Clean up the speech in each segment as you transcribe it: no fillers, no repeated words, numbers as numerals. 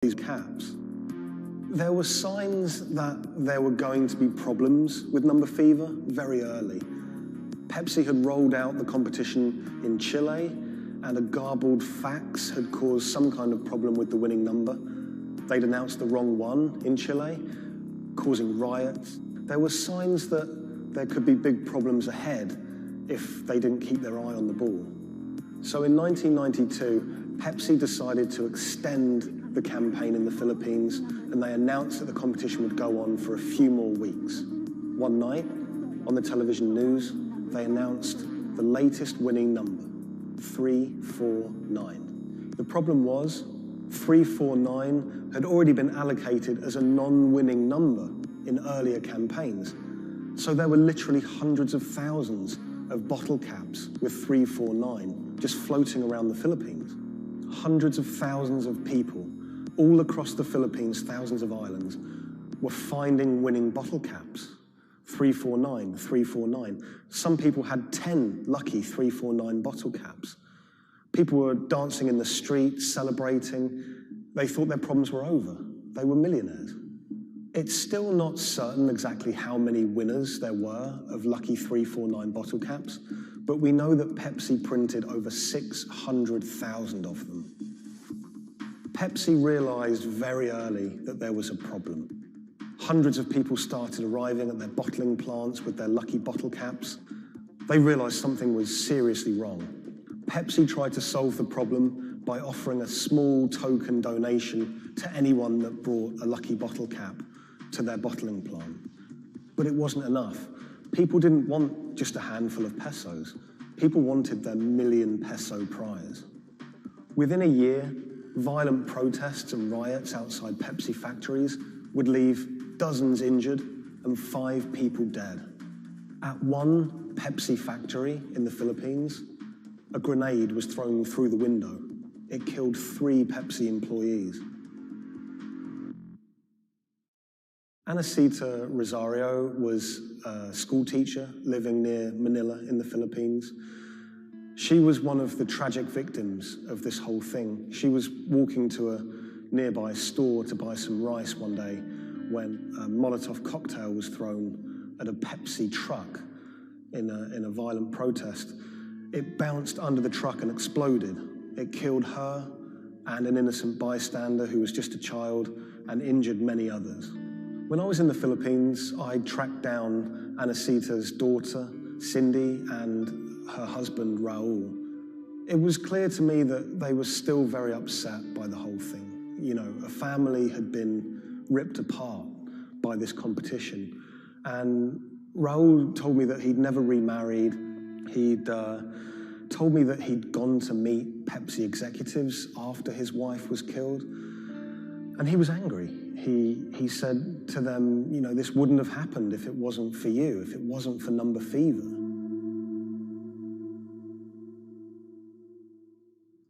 these caps. There were signs that there were going to be problems with number fever very early. Pepsi had rolled out the competition in Chile, and a garbled fax had caused some kind of problem with the winning number. They'd announced the wrong one in Chile, causing riots. There were signs that there could be big problems ahead if they didn't keep their eye on the ball. So in 1992, Pepsi decided to extend the campaign in the Philippines, and they announced that the competition would go on for a few more weeks. One night, on the television news, they announced the latest winning number, 349. The problem was, 349 had already been allocated as a non-winning number in earlier campaigns. So there were literally hundreds of thousands of bottle caps with 349 just floating around the Philippines. Hundreds of thousands of people all across the Philippines, thousands of islands, were finding winning bottle caps. 349, 349. Some people had 10 lucky 349 bottle caps. People were dancing in the streets, celebrating. They thought their problems were over. They were millionaires. It's still not certain exactly how many winners there were of lucky 349 bottle caps, but we know that Pepsi printed over 600,000 of them. Pepsi realized very early that there was a problem. Hundreds of people started arriving at their bottling plants with their lucky bottle caps. They realized something was seriously wrong. Pepsi tried to solve the problem by offering a small token donation to anyone that brought a lucky bottle cap to their bottling plant. But it wasn't enough. People didn't want just a handful of pesos. People wanted their million-peso prize. Within a year, violent protests and riots outside Pepsi factories would leave dozens injured and 5 people dead. At one Pepsi factory in the Philippines, a grenade was thrown through the window. It killed 3 Pepsi employees. Anacita Rosario was a school teacher living near Manila in the Philippines. She was one of the tragic victims of this whole thing. She was walking to a nearby store to buy some rice one day when a Molotov cocktail was thrown at a Pepsi truck in a violent protest. It bounced under the truck and exploded. It killed her and an innocent bystander who was just a child and injured many others. When I was in the Philippines, I tracked down Anacita's daughter, Cindy, and her husband, Raul. It was clear to me that they were still very upset by the whole thing. You know, a family had been ripped apart by this competition. And Raul told me that he'd never remarried. He'd told me that he'd gone to meet Pepsi executives after his wife was killed. And he was angry. He said to them, you know, this wouldn't have happened if it wasn't for you, if it wasn't for number fever.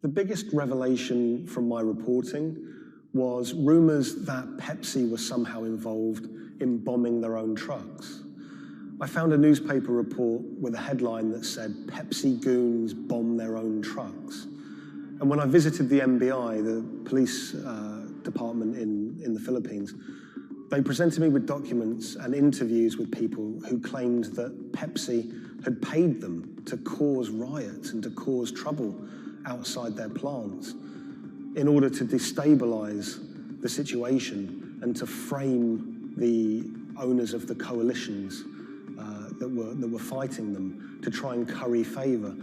The biggest revelation from my reporting was rumors that Pepsi was somehow involved in bombing their own trucks. I found a newspaper report with a headline that said, "Pepsi goons bomb their own trucks." And when I visited the MBI, the police department in the Philippines, they presented me with documents and interviews with people who claimed that Pepsi had paid them to cause riots and to cause trouble outside their plants in order to destabilize the situation and to frame the owners of the coalitions that were fighting them to try and curry favor.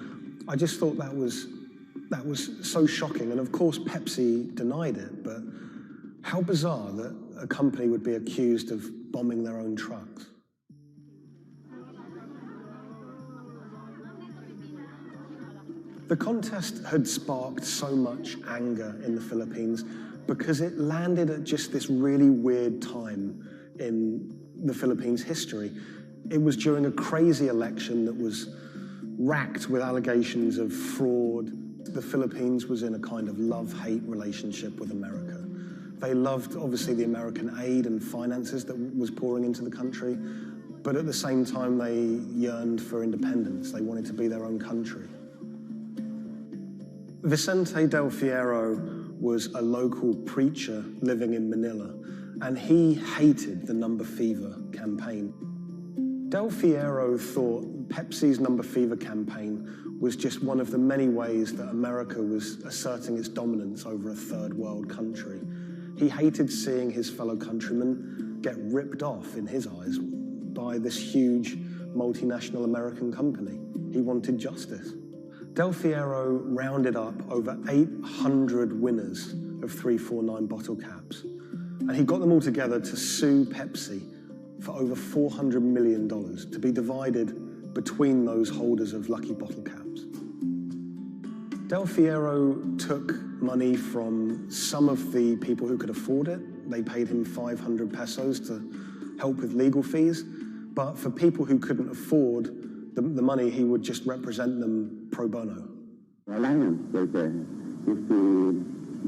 I just thought that was so shocking. And of course, Pepsi denied it, but how bizarre that a company would be accused of bombing their own trucks. The contest had sparked so much anger in the Philippines because it landed at just this really weird time in the Philippines' history. It was during a crazy election that was racked with allegations of fraud. The Philippines was in a kind of love-hate relationship with America. They loved, obviously, the American aid and finances that was pouring into the country, but at the same time, they yearned for independence. They wanted to be their own country. Vicente Del Fierro was a local preacher living in Manila, and he hated the number fever campaign. Del Fierro thought Pepsi's number fever campaign was just one of the many ways that America was asserting its dominance over a third world country. He hated seeing his fellow countrymen get ripped off, in his eyes, by this huge multinational American company. He wanted justice. Del Fierro rounded up over 800 winners of 349 bottle caps, and he got them all together to sue Pepsi for over $400 million to be divided between those holders of lucky bottle caps. Del Fierro took money from some of the people who could afford it. They paid him 500 pesos to help with legal fees. But for people who couldn't afford the money, he would just represent them pro bono. The alliance is to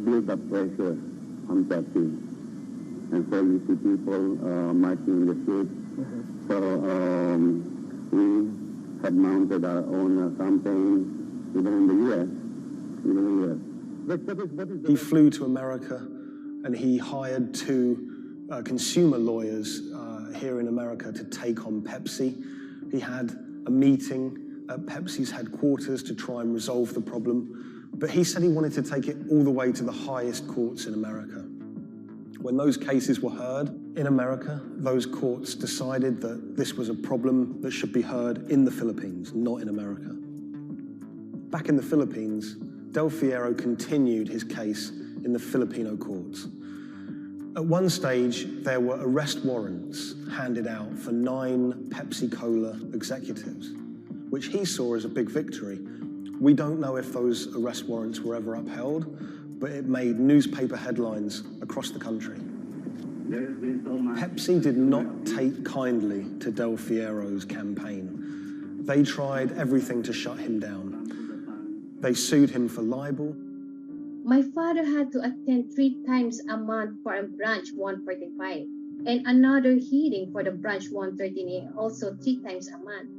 build up pressure on Pepsi. And so you see people marching in the streets. So we have mounted our own campaign, even in the U.S. He flew to America and he hired two consumer lawyers here in America to take on Pepsi. He had a meeting at Pepsi's headquarters to try and resolve the problem, but he said he wanted to take it all the way to the highest courts in America. When those cases were heard in America, those courts decided that this was a problem that should be heard in the Philippines, not in America. Back in the Philippines, Del Fierro continued his case in the Filipino courts. At one stage, there were arrest warrants handed out for 9 Pepsi-Cola executives, which he saw as a big victory. We don't know if those arrest warrants were ever upheld, but it made newspaper headlines across the country. Pepsi did not take kindly to Del Fierro's campaign. They tried everything to shut him down. They sued him for libel. My father had to attend 3 times a month for a branch 145 and another hearing for the branch 113A, also 3 times a month.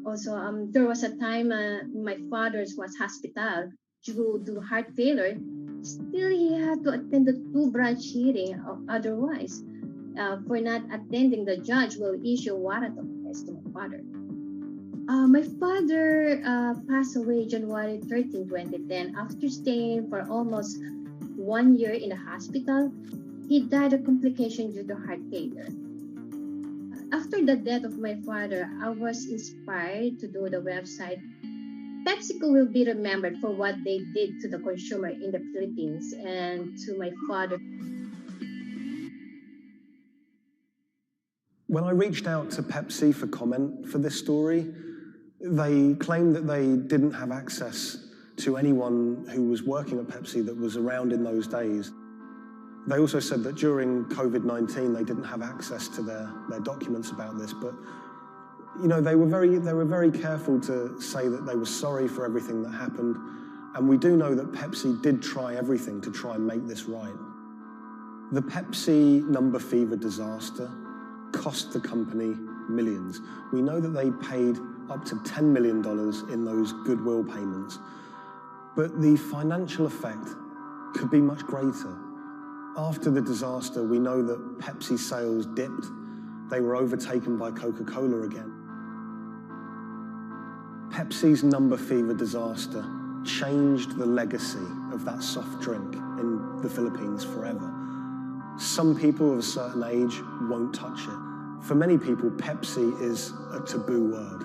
Also, there was a time my father was hospital due to heart failure. Still, he had to attend the 2 branch hearing. Otherwise, for not attending, the judge will issue warrant of arrest to my father. My father passed away January 13, 2010. After staying for almost 1 year in the hospital, he died of complication due to heart failure. After the death of my father, I was inspired to do the website. PepsiCo will be remembered for what they did to the consumer in the Philippines and to my father. When I reached out to Pepsi for comment for this story, they claimed that they didn't have access to anyone who was working at Pepsi that was around in those days. They also said that during COVID-19, they didn't have access to their documents about this, but you know, they were very careful to say that they were sorry for everything that happened, and we do know that Pepsi did try everything to try and make this right. The Pepsi number fever disaster cost the company millions. We know that they paid up to $10 million in those goodwill payments, but the financial effect could be much greater. After the disaster, we know that Pepsi sales dipped. They were overtaken by Coca-Cola again. Pepsi's number fever disaster changed the legacy of that soft drink in the Philippines forever. Some people of a certain age won't touch it. For many people, Pepsi is a taboo word.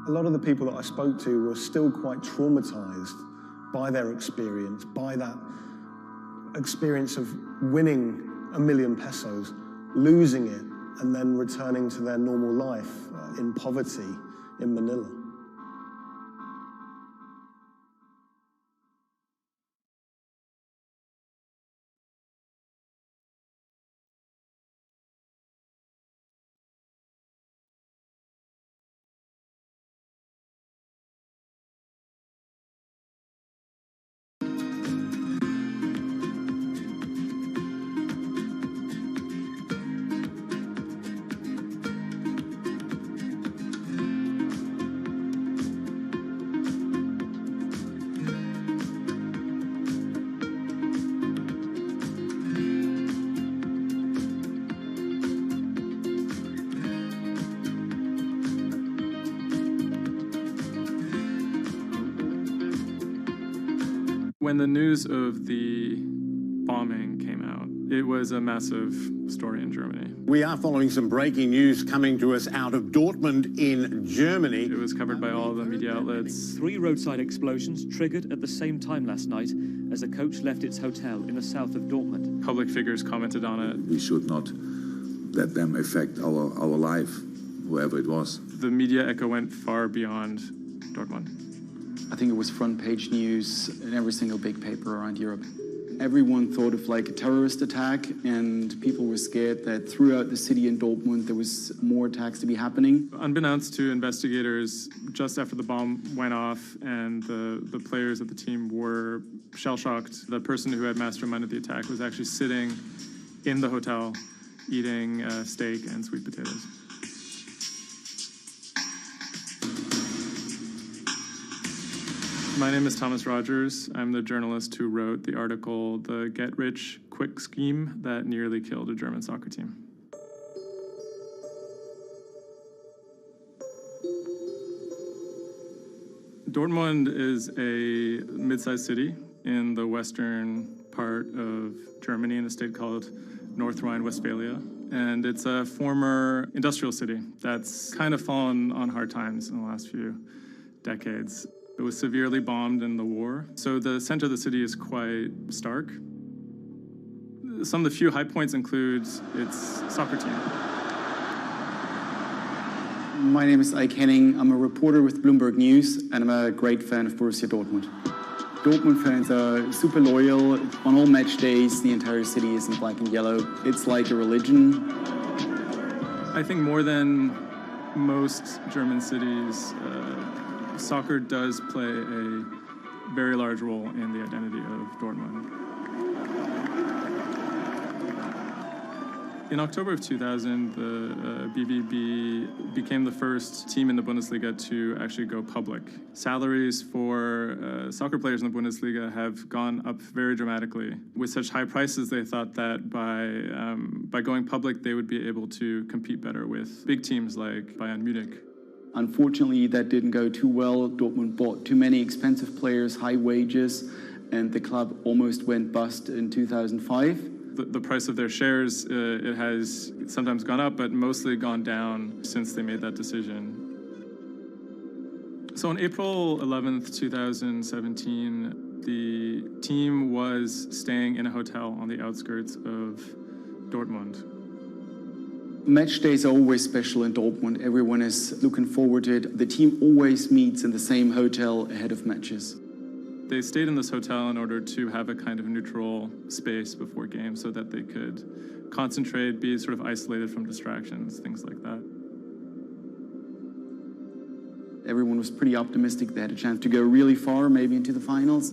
A lot of the people that I spoke to were still quite traumatized by their experience, by that experience of winning 1 million pesos, losing it, and then returning to their normal life in poverty in Manila. When the news of the bombing came out, it was a massive story in Germany. We are following some breaking news coming to us out of Dortmund in Germany. It was covered by all the media outlets. 3 roadside explosions triggered at the same time last night as a coach left its hotel in the south of Dortmund. Public figures commented on it. We should not let them affect our life, whoever it was. The media echo went far beyond Dortmund. I think it was front page news in every single big paper around Europe. Everyone thought of like a terrorist attack, and people were scared that throughout the city in Dortmund there was more attacks to be happening. Unbeknownst to investigators, just after the bomb went off and the players of the team were shell-shocked, the person who had masterminded the attack was actually sitting in the hotel eating steak and sweet potatoes. My name is Thomas Rogers. I'm the journalist who wrote the article, The Get-Rich-Quick Scheme That Nearly Killed a German Soccer Team. Dortmund is a mid-sized city in the western part of Germany in a state called North Rhine-Westphalia. And it's a former industrial city that's kind of fallen on hard times in the last few decades. It was severely bombed in the war, so the center of the city is quite stark. Some of the few high points include its soccer team. My name is Ike Henning. I'm a reporter with Bloomberg News, and I'm a great fan of Borussia Dortmund. Dortmund fans are super loyal. On all match days, the entire city is in black and yellow. It's like a religion. I think more than most German cities, soccer does play a very large role in the identity of Dortmund. In October of 2000, the BVB became the first team in the Bundesliga to actually go public. Salaries for soccer players in the Bundesliga have gone up very dramatically. With such high prices, they thought that by going public, they would be able to compete better with big teams like Bayern Munich. Unfortunately, that didn't go too well. Dortmund bought too many expensive players, high wages, and the club almost went bust in 2005. The price of their shares, it has sometimes gone up, but mostly gone down since they made that decision. So on April 11th, 2017, the team was staying in a hotel on the outskirts of Dortmund. Match days are always special in Dortmund. Everyone is looking forward to it. The team always meets in the same hotel ahead of matches. They stayed in this hotel in order to have a kind of neutral space before games so that they could concentrate, be sort of isolated from distractions, things like that. Everyone was pretty optimistic. They had a chance to go really far, maybe into the finals.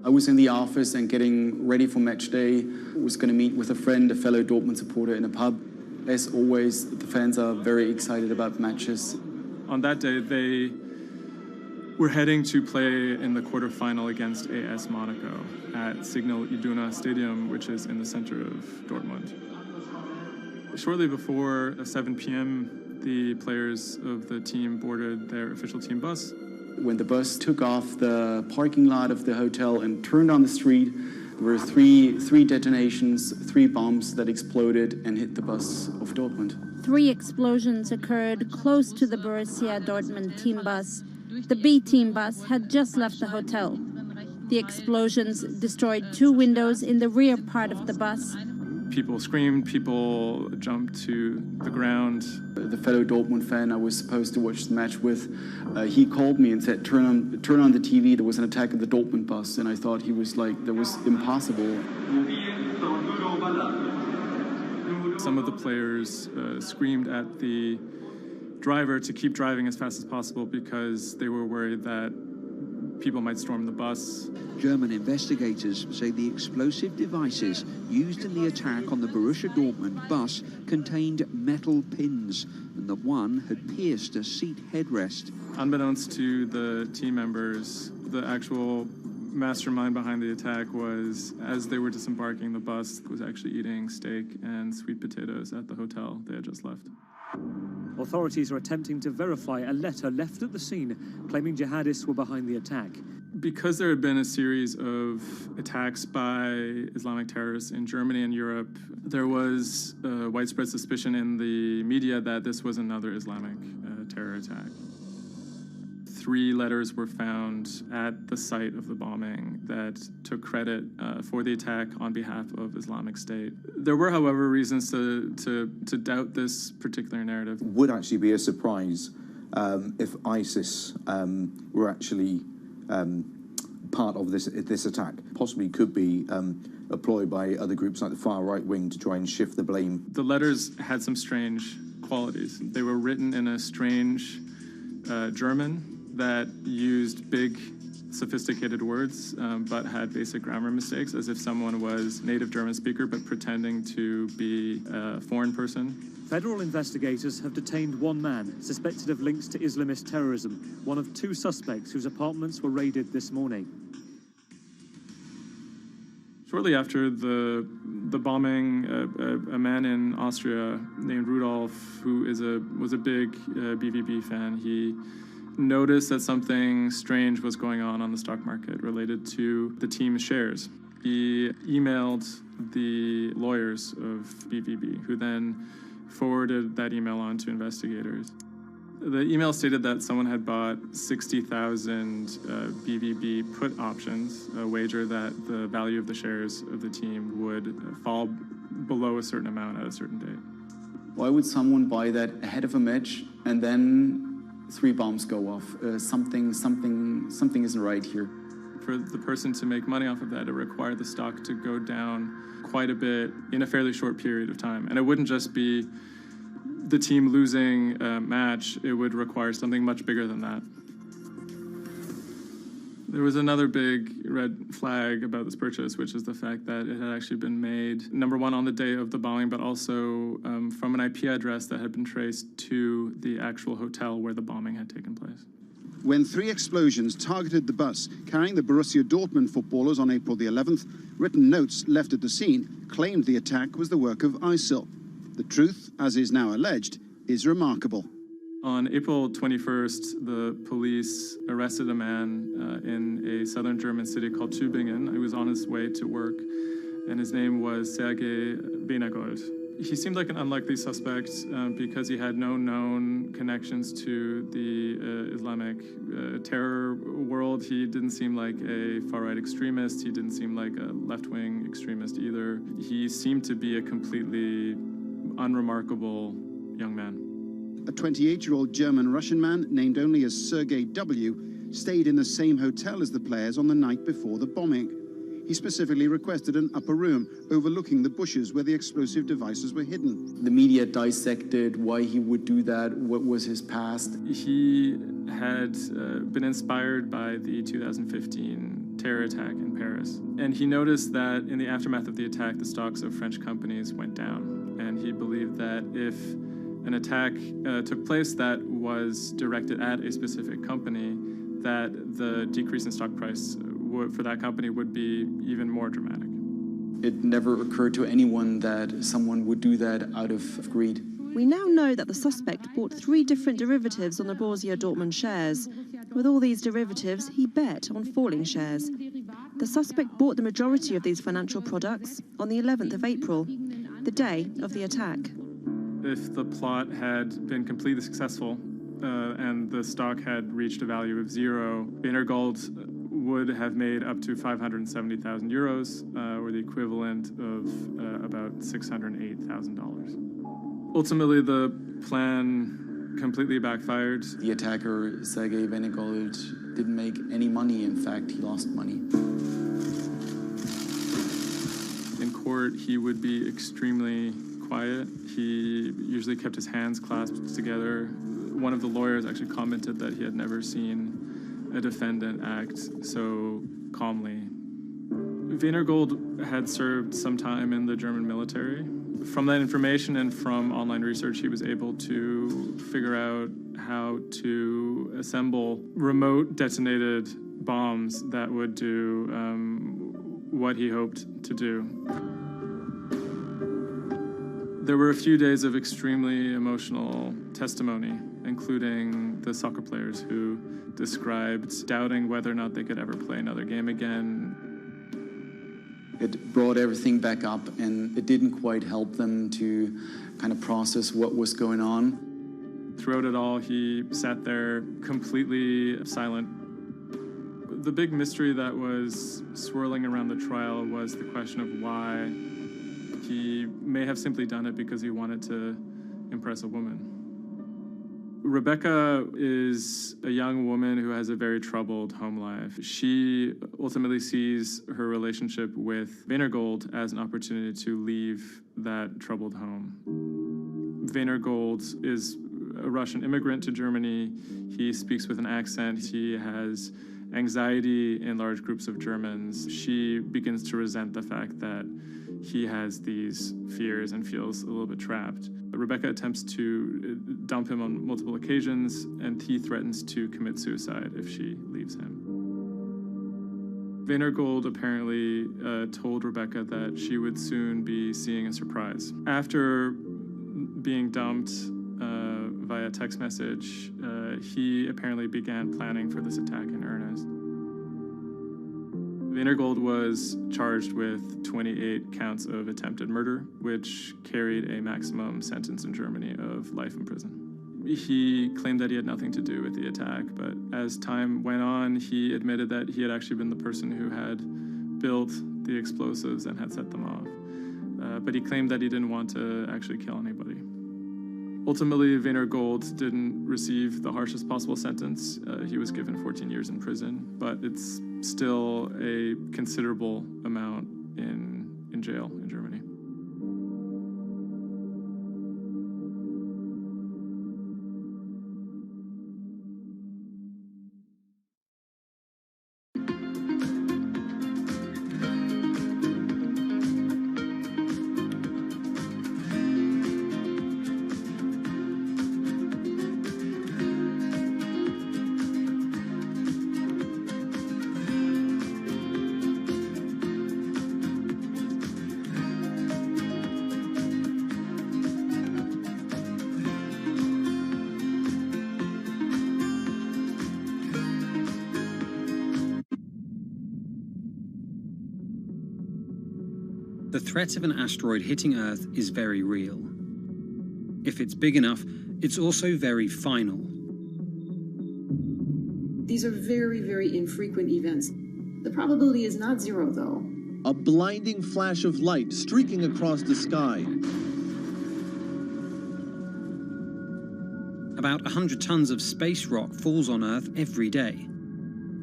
I was in the office and getting ready for match day. I was going to meet with a friend, a fellow Dortmund supporter, in a pub. As always, the fans are very excited about matches. On that day, they were heading to play in the quarterfinal against AS Monaco at Signal Iduna Stadium, which is in the center of Dortmund. Shortly before 7 p.m., the players of the team boarded their official team bus. When the bus took off the parking lot of the hotel and turned on the street, there were three detonations, 3 bombs that exploded and hit the bus of Dortmund. 3 explosions occurred close to the Borussia Dortmund team bus. The B team bus had just left the hotel. The explosions destroyed 2 windows in the rear part of the bus. People screamed, people jumped to the ground. The fellow Dortmund fan I was supposed to watch the match with, he called me and said, turn on the TV, there was an attack at the Dortmund bus. And I thought he was like, that was impossible. Some of the players screamed at the driver to keep driving as fast as possible because they were worried that people might storm the bus. German investigators say the explosive devices used in the attack on the Borussia Dortmund bus contained metal pins, and that one had pierced a seat headrest. Unbeknownst to the team members, the actual mastermind behind the attack was, as they were disembarking the bus, was actually eating steak and sweet potatoes at the hotel they had just left. Authorities are attempting to verify a letter left at the scene claiming jihadists were behind the attack. Because there had been a series of attacks by Islamic terrorists in Germany and Europe, there was widespread suspicion in the media that this was another Islamic terror attack. 3 letters were found at the site of the bombing that took credit for the attack on behalf of Islamic State. There were, however, reasons to doubt this particular narrative. Would actually be a surprise if ISIS were actually part of this attack. Possibly could be employed by other groups like the far right wing to try and shift the blame. The letters had some strange qualities. They were written in a strange German that used big, sophisticated words, but had basic grammar mistakes, as if someone was native German speaker but pretending to be a foreign person. Federal investigators have detained one man suspected of links to Islamist terrorism, one of 2 suspects whose apartments were raided this morning. Shortly after the bombing, a man in Austria named Rudolf, who was a big BVB fan, he noticed that something strange was going on the stock market related to the team's shares. He emailed the lawyers of BVB, who then forwarded that email on to investigators. The email stated that someone had bought 60,000 BVB put options, a wager that the value of the shares of the team would fall below a certain amount at a certain date. Why would someone buy that ahead of a match and then 3 bombs go off? Something isn't right here. For the person to make money off of that, it required the stock to go down quite a bit in a fairly short period of time. And it wouldn't just be the team losing a match, it would require something much bigger than that. There was another big red flag about this purchase, which is the fact that it had actually been made, number one, on the day of the bombing, but also from an IP address that had been traced to the actual hotel where the bombing had taken place. When 3 explosions targeted the bus carrying the Borussia Dortmund footballers on April the 11th, written notes left at the scene claimed the attack was the work of ISIL. The truth, as is now alleged, is remarkable. On April 21st, the police arrested a man in a southern German city called Tübingen. He was on his way to work, and his name was Sergei Benegold. He seemed like an unlikely suspect because he had no known connections to the Islamic terror world. He didn't seem like a far-right extremist. He didn't seem like a left-wing extremist either. He seemed to be a completely unremarkable young man. A 28-year-old German-Russian man, named only as Sergei W., stayed in the same hotel as the players on the night before the bombing. He specifically requested an upper room overlooking the bushes where the explosive devices were hidden. The media dissected why he would do that, what was his past. He had been inspired by the 2015 terror attack in Paris. And he noticed that in the aftermath of the attack, the stocks of French companies went down. And he believed that if an attack took place that was directed at a specific company, that the decrease in stock price for that company would be even more dramatic. It never occurred to anyone that someone would do that out of greed. We now know that the suspect bought 3 different derivatives on the Borussia Dortmund shares. With all these derivatives, he bet on falling shares. The suspect bought the majority of these financial products on the 11th of April, the day of the attack. If the plot had been completely successful and the stock had reached a value of 0, Benegold would have made up to 570,000 euros, or the equivalent of about $608,000. Ultimately, the plan completely backfired. The attacker, Sergei Benegold, didn't make any money. In fact, he lost money. In court, he would be extremely quiet. He usually kept his hands clasped together. One of the lawyers actually commented that he had never seen a defendant act so calmly. Benegold had served some time in the German military. From that information and from online research, he was able to figure out how to assemble remote detonated bombs that would do what he hoped to do. There were a few days of extremely emotional testimony including the soccer players who described doubting whether or not they could ever play another game again. It brought everything back up, and it didn't quite help them to kind of process what was going on. Throughout it all, he sat there completely silent. The big mystery that was swirling around the trial was the question of why he may have simply done it because he wanted to impress a woman. Rebecca is a young woman who has a very troubled home life. She ultimately sees her relationship with Weinergold as an opportunity to leave that troubled home. Weinergold is a Russian immigrant to Germany. He speaks with an accent. He has anxiety in large groups of Germans. She begins to resent the fact that he has these fears and feels a little bit trapped. Rebecca attempts to dump him on multiple occasions, and he threatens to commit suicide if she leaves him. Weinergold apparently told Rebecca that she would soon be seeing a surprise. After being dumped via text message, he apparently began planning for this attack in earnest. Weinergold was charged with 28 counts of attempted murder, which carried a maximum sentence in Germany of life in prison. He claimed that he had nothing to do with the attack, but as time went on, he admitted that he had actually been the person who had built the explosives and had set them off. But he claimed that he didn't want to actually kill anybody. Ultimately, Weinergold didn't receive the harshest possible sentence. He was given 14 years in prison, but it's still a considerable amount in jail in Germany. The threat of an asteroid hitting Earth is very real. If it's big enough, it's also very final. These are very, very infrequent events. The probability is not zero, though. A blinding flash of light streaking across the sky. About 100 tons of space rock falls on Earth every day.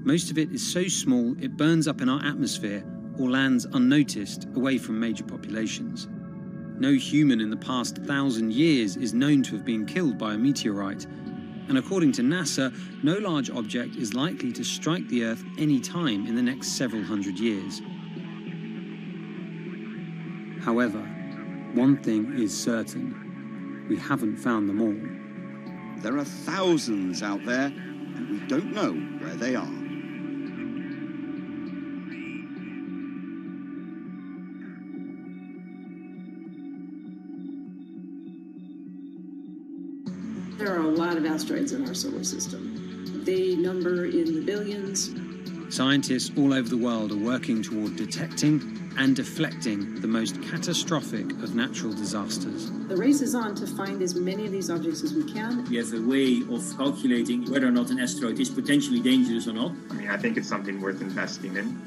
Most of it is so small it burns up in our atmosphere or lands unnoticed away from major populations. No human in the past 1,000 years is known to have been killed by a meteorite, and according to NASA, no large object is likely to strike the Earth any time in the next several hundred years. However, one thing is certain: we haven't found them all. There are thousands out there, and we don't know where they are. There are a lot of asteroids in our solar system. They number in the billions. Scientists all over the world are working toward detecting and deflecting the most catastrophic of natural disasters. The race is on to find as many of these objects as we can. We have a way of calculating whether or not an asteroid is potentially dangerous or not. I mean, I think it's something worth investing in.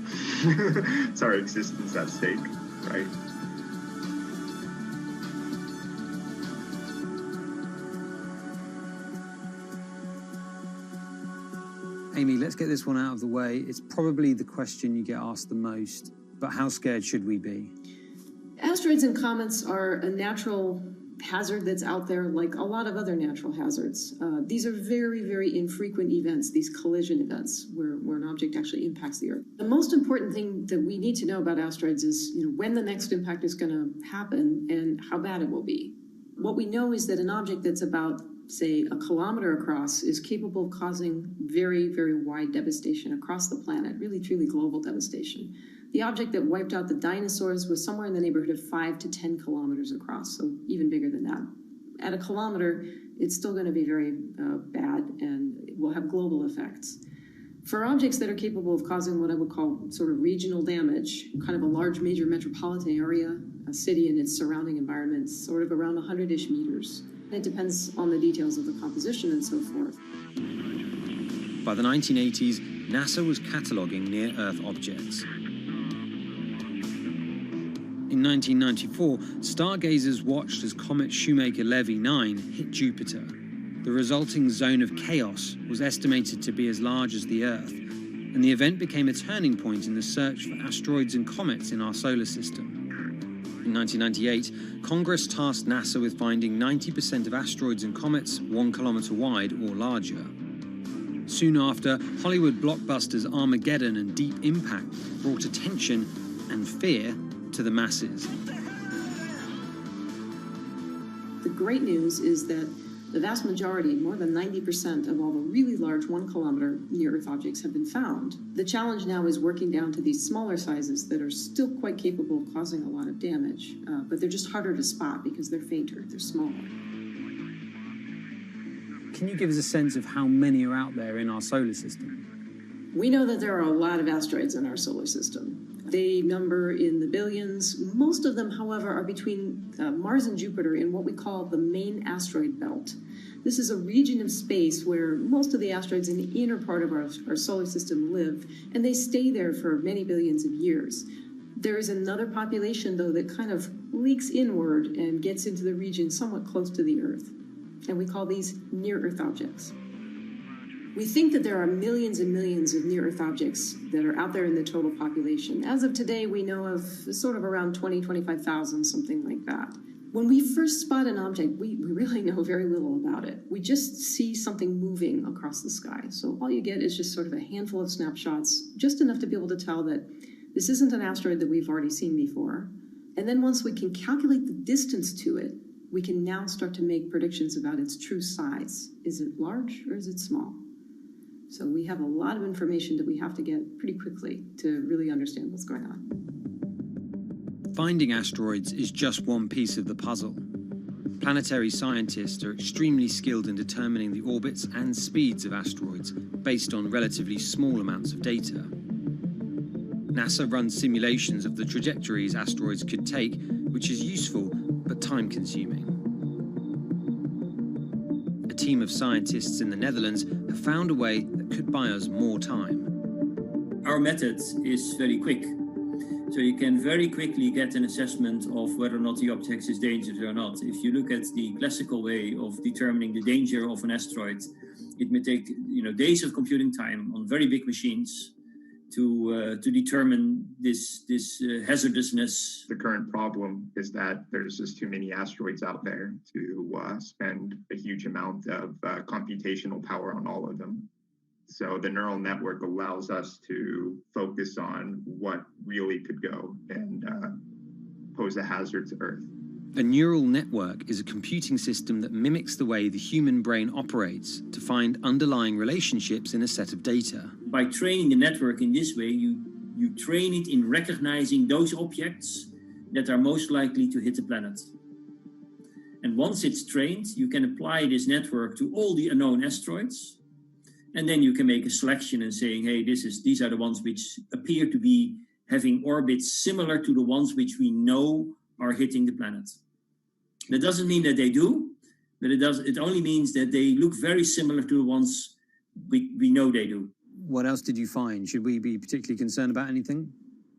It's our existence at stake, right? Amy, let's get this one out of the way. It's probably the question you get asked the most, but how scared should we be? Asteroids and comets are a natural hazard that's out there like a lot of other natural hazards. These are very, very infrequent events, these collision events, where an object actually impacts the Earth. The most important thing that we need to know about asteroids is when the next impact is going to happen and how bad it will be. What we know is that an object that's about, say, a kilometer across is capable of causing very, very wide devastation across the planet, really, truly global devastation. The object that wiped out the dinosaurs was somewhere in the neighborhood of 5 to 10 kilometers across, so even bigger than that. At a kilometer, it's still going to be very bad and it will have global effects. For objects that are capable of causing what I would call sort of regional damage, kind of a large major metropolitan area, a city and its surrounding environment, sort of around 100-ish meters. It depends on the details of the composition and so forth. By the 1980s, NASA was cataloguing near-Earth objects. In 1994, stargazers watched as comet Shoemaker-Levy 9 hit Jupiter. The resulting zone of chaos was estimated to be as large as the Earth, and the event became a turning point in the search for asteroids and comets in our solar system. In 1998, Congress tasked NASA with finding 90% of asteroids and comets 1 kilometer wide or larger. Soon after, Hollywood blockbusters Armageddon and Deep Impact brought attention and fear to the masses. The great news is that the vast majority, more than 90% of all the really large 1 kilometer near-Earth objects have been found. The challenge now is working down to these smaller sizes that are still quite capable of causing a lot of damage, but they're just harder to spot because they're fainter, they're smaller. Can you give us a sense of how many are out there in our solar system? We know that there are a lot of asteroids in our solar system. They number in the billions. Most of them, however, are between Mars and Jupiter in what we call the main asteroid belt. This is a region of space where most of the asteroids in the inner part of our solar system live, and they stay there for many billions of years. There is another population, though, that kind of leaks inward and gets into the region somewhat close to the Earth, and we call these near-Earth objects. We think that there are millions and millions of near-Earth objects that are out there in the total population. As of today, we know of sort of around 25,000, something like that. When we first spot an object, we really know very little about it. We just see something moving across the sky. So all you get is just sort of a handful of snapshots, just enough to be able to tell that this isn't an asteroid that we've already seen before. And then once we can calculate the distance to it, we can now start to make predictions about its true size. Is it large or is it small? So we have a lot of information that we have to get pretty quickly to really understand what's going on. Finding asteroids is just one piece of the puzzle. Planetary scientists are extremely skilled in determining the orbits and speeds of asteroids based on relatively small amounts of data. NASA runs simulations of the trajectories asteroids could take, which is useful but time-consuming. A team of scientists in the Netherlands have found a way that could buy us more time. Our method is very quick. So you can very quickly get an assessment of whether or not the object is dangerous or not. If you look at the classical way of determining the danger of an asteroid, it may take days of computing time on very big machines to determine this hazardousness. The current problem is that there's just too many asteroids out there to spend a huge amount of computational power on all of them. So the neural network allows us to focus on what really could go and pose a hazard to Earth. A neural network is a computing system that mimics the way the human brain operates to find underlying relationships in a set of data. By training the network in this way, you train it in recognizing those objects that are most likely to hit the planet. And once it's trained, you can apply this network to all the unknown asteroids. And then you can make a selection and saying, hey, these are the ones which appear to be having orbits similar to the ones which we know are hitting the planet. That doesn't mean that they do, but it only means that they look very similar to the ones we know they do. What else did you find? Should we be particularly concerned about anything?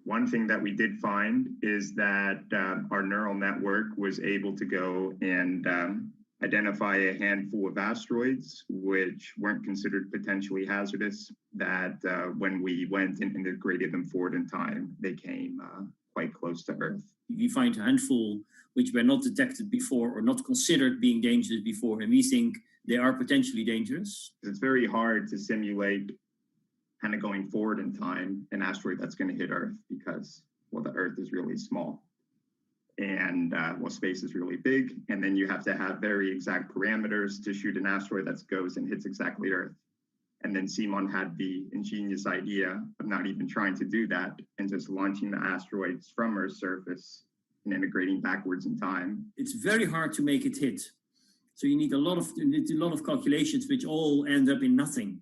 One thing that we did find is that our neural network was able to go and identify a handful of asteroids which weren't considered potentially hazardous, that when we went and integrated them forward in time, they came quite close to Earth. We find a handful which were not detected before or not considered being dangerous before, and we think they are potentially dangerous. It's very hard to simulate kind of going forward in time an asteroid that's going to hit Earth because, well, the Earth is really small. And space is really big, and then you have to have very exact parameters to shoot an asteroid that goes and hits exactly Earth. And then Simon had the ingenious idea of not even trying to do that and just launching the asteroids from Earth's surface and integrating backwards in time. It's very hard to make it hit. So you need a lot of calculations which all end up in nothing.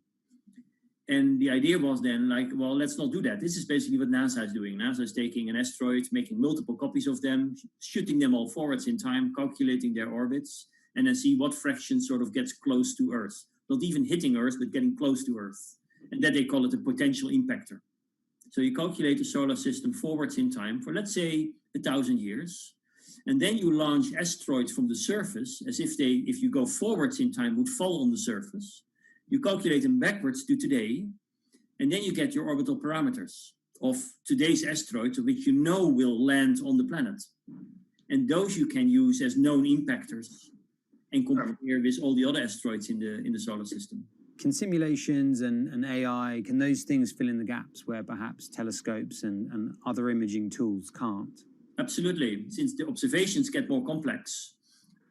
And the idea was then like, well, let's not do that. This is basically what NASA is doing. NASA is taking an asteroid, making multiple copies of them, shooting them all forwards in time, calculating their orbits, and then see what fraction sort of gets close to Earth. Not even hitting Earth, but getting close to Earth. And that they call it a potential impactor. So you calculate the solar system forwards in time for, let's say, 1,000 years. And then you launch asteroids from the surface as if they, if you go forwards in time, would fall on the surface. You calculate them backwards to today, and then you get your orbital parameters of today's asteroids, which you know will land on the planet. And those you can use as known impactors and compare with all the other asteroids in the solar system. Can simulations and AI, can those things fill in the gaps where perhaps telescopes and other imaging tools can't? Absolutely. Since the observations get more complex,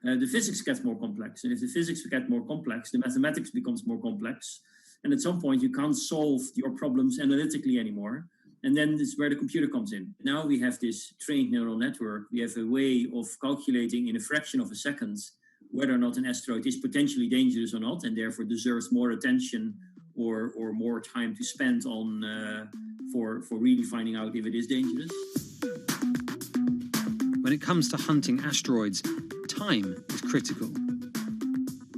the physics gets more complex. And if the physics get more complex, the mathematics becomes more complex. And at some point, you can't solve your problems analytically anymore. And then this is where the computer comes in. Now we have this trained neural network. We have a way of calculating in a fraction of a second whether or not an asteroid is potentially dangerous or not, and therefore deserves more attention or more time to spend on for really finding out if it is dangerous. When it comes to hunting asteroids, time is critical.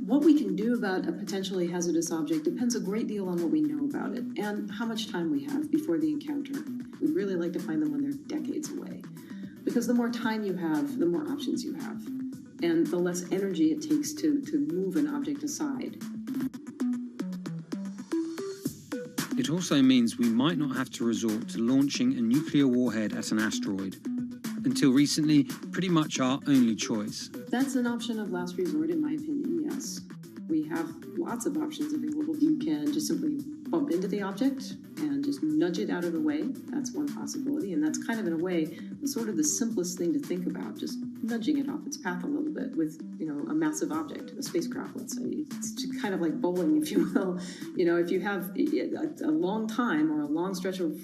What we can do about a potentially hazardous object depends a great deal on what we know about it and how much time we have before the encounter. We'd really like to find them when they're decades away, because the more time you have, the more options you have, and the less energy it takes to move an object aside. It also means we might not have to resort to launching a nuclear warhead at an asteroid. Until recently, pretty much our only choice. That's an option of last resort, in my opinion, yes. We have lots of options available. You can just simply bump into the object and just nudge it out of the way. That's one possibility, and that's kind of, in a way, sort of the simplest thing to think about, just nudging it off its path a little bit with, a massive object, a spacecraft, let's say. It's kind of like bowling, if you will. If you have a long time or a long stretch of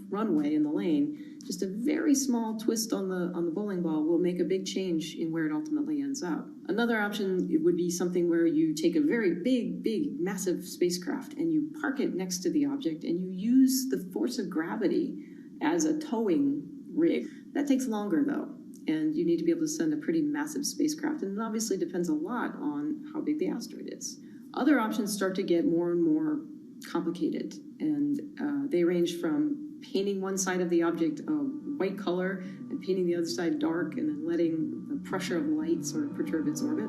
runway in the lane, just a very small twist on the bowling ball will make a big change in where it ultimately ends up. Another option would be something where you take a very big, massive spacecraft and you park it next to the object and you use the force of gravity as a towing rig. That takes longer, though, and you need to be able to send a pretty massive spacecraft, and it obviously depends a lot on how big the asteroid is. Other options start to get more and more complicated, and they range from painting one side of the object a white color and painting the other side dark, and then letting the pressure of light sort of perturb its orbit.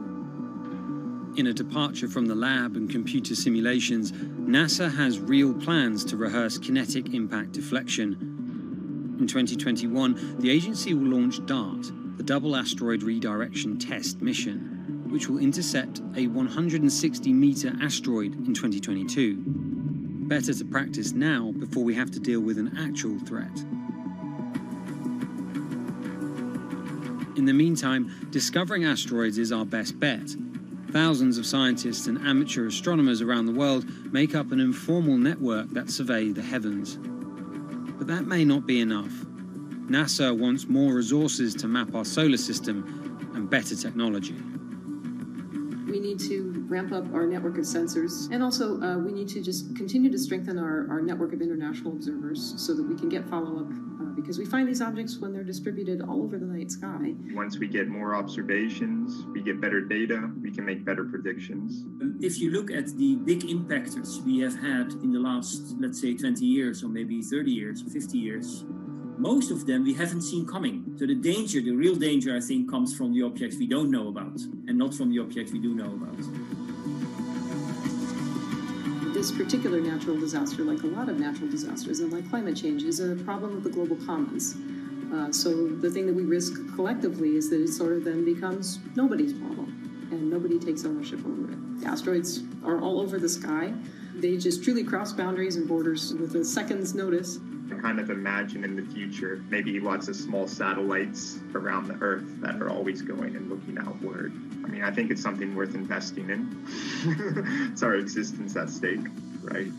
In a departure from the lab and computer simulations, NASA has real plans to rehearse kinetic impact deflection. In 2021, the agency will launch DART, the Double Asteroid Redirection Test mission, which will intercept a 160-meter asteroid in 2022. Better to practice now before we have to deal with an actual threat. In the meantime, discovering asteroids is our best bet. Thousands of scientists and amateur astronomers around the world make up an informal network that survey the heavens. But that may not be enough. NASA wants more resources to map our solar system and better technology. We need to ramp up our network of sensors, and also we need to just continue to strengthen our network of international observers so that we can get follow-up, because we find these objects when they're distributed all over the night sky. Once we get more observations, we get better data, we can make better predictions. If you look at the big impactors we have had in the last, let's say, 20 years, or maybe 30 years, or 50 years, most of them we haven't seen coming. So the real danger, I think, comes from the objects we don't know about, and not from the objects we do know about. This particular natural disaster, like a lot of natural disasters and like climate change, is a problem of the global commons. So the thing that we risk collectively is that it sort of then becomes nobody's problem, and nobody takes ownership over it. The asteroids are all over the sky. They just truly cross boundaries and borders with a second's notice. I kind of imagine in the future maybe lots of small satellites around the Earth that are always going and looking outward. I mean, I think it's something worth investing in. It's our existence at stake, right?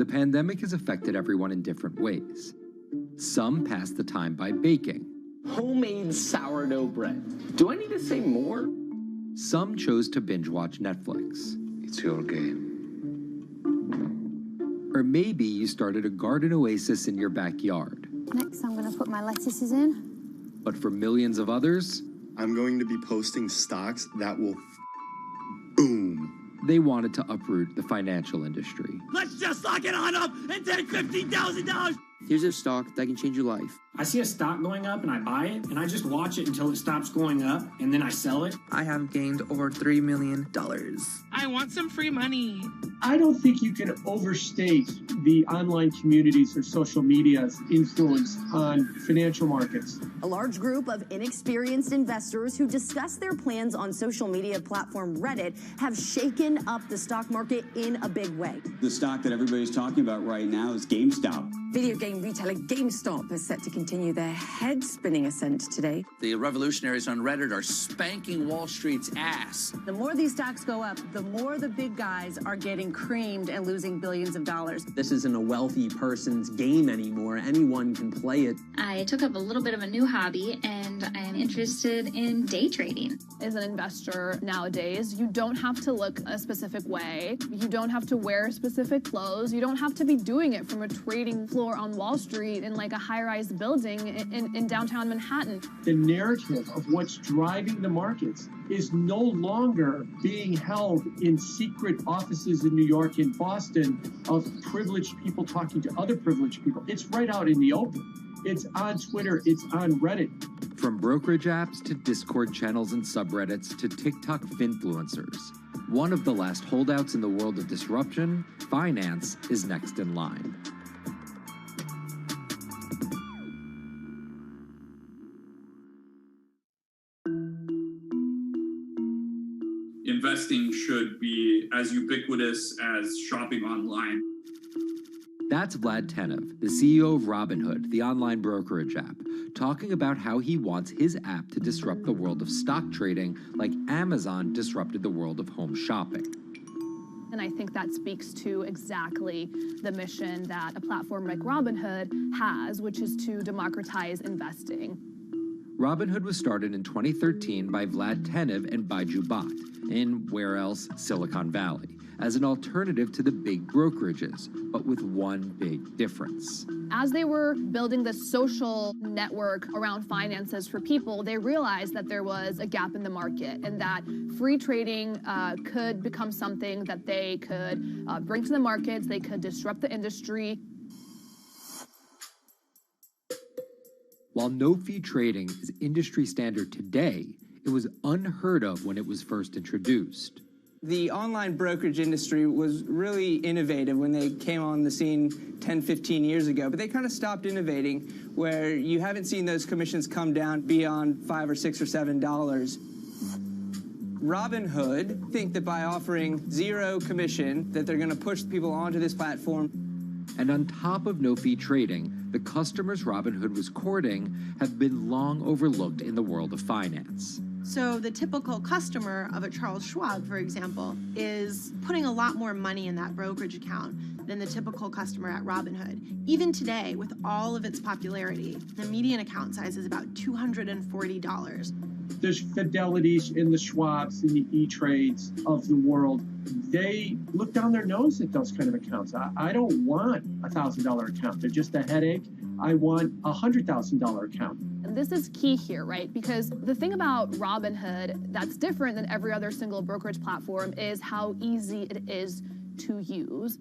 The pandemic has affected everyone in different ways. Some pass the time by baking. Homemade sourdough bread. Do I need to say more? Some chose to binge watch Netflix. It's your game. Or maybe you started a garden oasis in your backyard. Next, I'm going to put my lettuces in. But for millions of others, I'm going to be posting stocks that will boom. They wanted to uproot the financial industry. Let's just lock it on up and take $15,000. Here's a stock that can change your life. I see a stock going up and I buy it, and I just watch it until it stops going up, and then I sell it. I have gained over $3 million. I want some free money. I don't think you can overstate the online communities or social media's influence on financial markets. A large group of inexperienced investors who discuss their plans on social media platform Reddit have shaken up the stock market in a big way. The stock that everybody's talking about right now is GameStop. Video game retailer GameStop is set to continue their head-spinning ascent today. The revolutionaries on Reddit are spanking Wall Street's ass. The more these stocks go up, the more the big guys are getting creamed and losing billions of dollars. This isn't a wealthy person's game anymore. Anyone can play it. I took up a little bit of a new hobby, and I am interested in day trading. As an investor nowadays, you don't have to look a specific way. You don't have to wear specific clothes. You don't have to be doing it from a trading floor on Wall Street in like a high-rise building in downtown Manhattan. The narrative of what's driving the markets is no longer being held in secret offices in New York and Boston of privileged people talking to other privileged people. It's right out in the open. It's on Twitter, it's on Reddit. From brokerage apps to Discord channels and subreddits to TikTok finfluencers, one of the last holdouts in the world of disruption, finance is next in line. Investing should be as ubiquitous as shopping online. That's Vlad Tenev, the CEO of Robinhood, the online brokerage app, talking about how he wants his app to disrupt the world of stock trading like Amazon disrupted the world of home shopping. And I think that speaks to exactly the mission that a platform like Robinhood has, which is to democratize investing. Robinhood was started in 2013 by Vlad Tenev and Baiju Bhatt in, where else, Silicon Valley, as an alternative to the big brokerages, but with one big difference. As they were building the social network around finances for people, they realized that there was a gap in the market and that free trading could become something that they could bring to the markets, they could disrupt the industry. While no-fee trading is industry standard today, it was unheard of when it was first introduced. The online brokerage industry was really innovative when they came on the scene 10, 15 years ago, but they kind of stopped innovating where you haven't seen those commissions come down beyond $5 or $6 or $7. Robinhood think that by offering zero commission that they're going to push people onto this platform. And on top of no-fee trading, the customers Robinhood was courting have been long overlooked in the world of finance. So the typical customer of a Charles Schwab, for example, is putting a lot more money in that brokerage account than the typical customer at Robinhood. Even today, with all of its popularity, the median account size is about $240. There's Fidelities in the Schwabs and the E-Trades of the world. They look down their nose at those kind of accounts. I don't want a $1,000 account. They're just a headache. I want a $100,000 account. And this is key here, right? Because the thing about Robinhood that's different than every other single brokerage platform is how easy it is to use.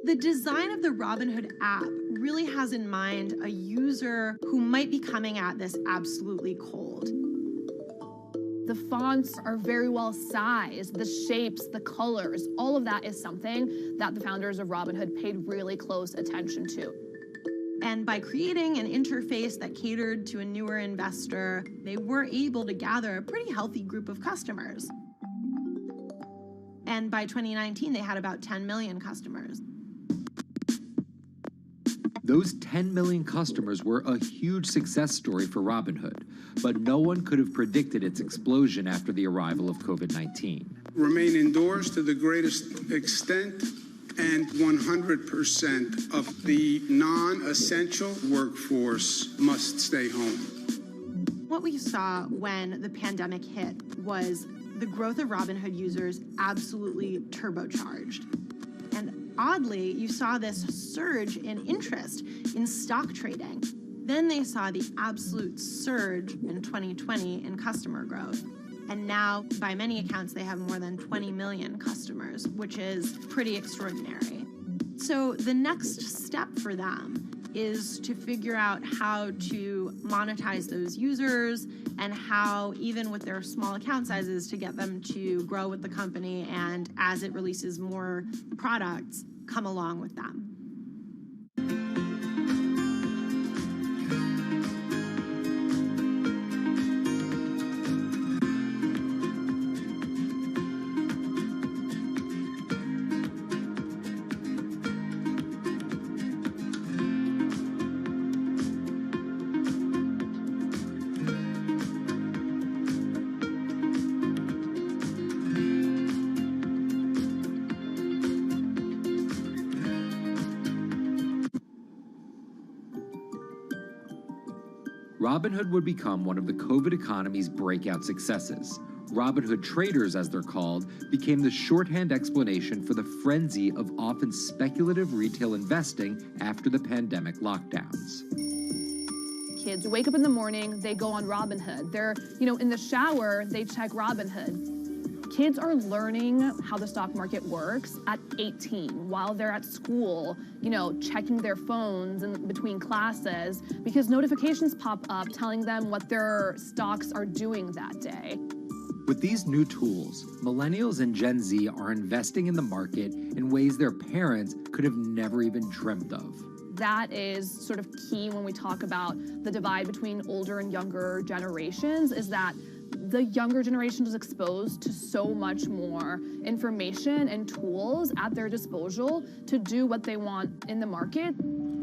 The design of the Robinhood app really has in mind a user who might be coming at this absolutely cold. The fonts are very well sized, the shapes, the colors, all of that is something that the founders of Robinhood paid really close attention to. And by creating an interface that catered to a newer investor, they were able to gather a pretty healthy group of customers. And by 2019, they had about 10 million customers. Those 10 million customers were a huge success story for Robinhood, but no one could have predicted its explosion after the arrival of COVID-19. remain indoors to the greatest extent, and 100% of the non-essential workforce must stay home. What we saw when the pandemic hit was the growth of Robinhood users absolutely turbocharged. And oddly, you saw this surge in interest in stock trading. Then they saw the absolute surge in 2020 in customer growth. And now, by many accounts, they have more than 20 million customers, which is pretty extraordinary. So the next step for them is to figure out how to monetize those users and how, even with their small account sizes, to get them to grow with the company and, as it releases more products, come along with them. Robinhood would become one of the COVID economy's breakout successes. Robinhood traders, as they're called, became the shorthand explanation for the frenzy of often speculative retail investing after the pandemic lockdowns. Kids wake up in the morning, they go on Robinhood. They're, in the shower, they check Robinhood. Kids are learning how the stock market works at 18 while they're at school, checking their phones in between classes because notifications pop up telling them what their stocks are doing that day. With these new tools, millennials and Gen Z are investing in the market in ways their parents could have never even dreamt of. That is sort of key when we talk about the divide between older and younger generations, is that the younger generation is exposed to so much more information and tools at their disposal to do what they want in the market.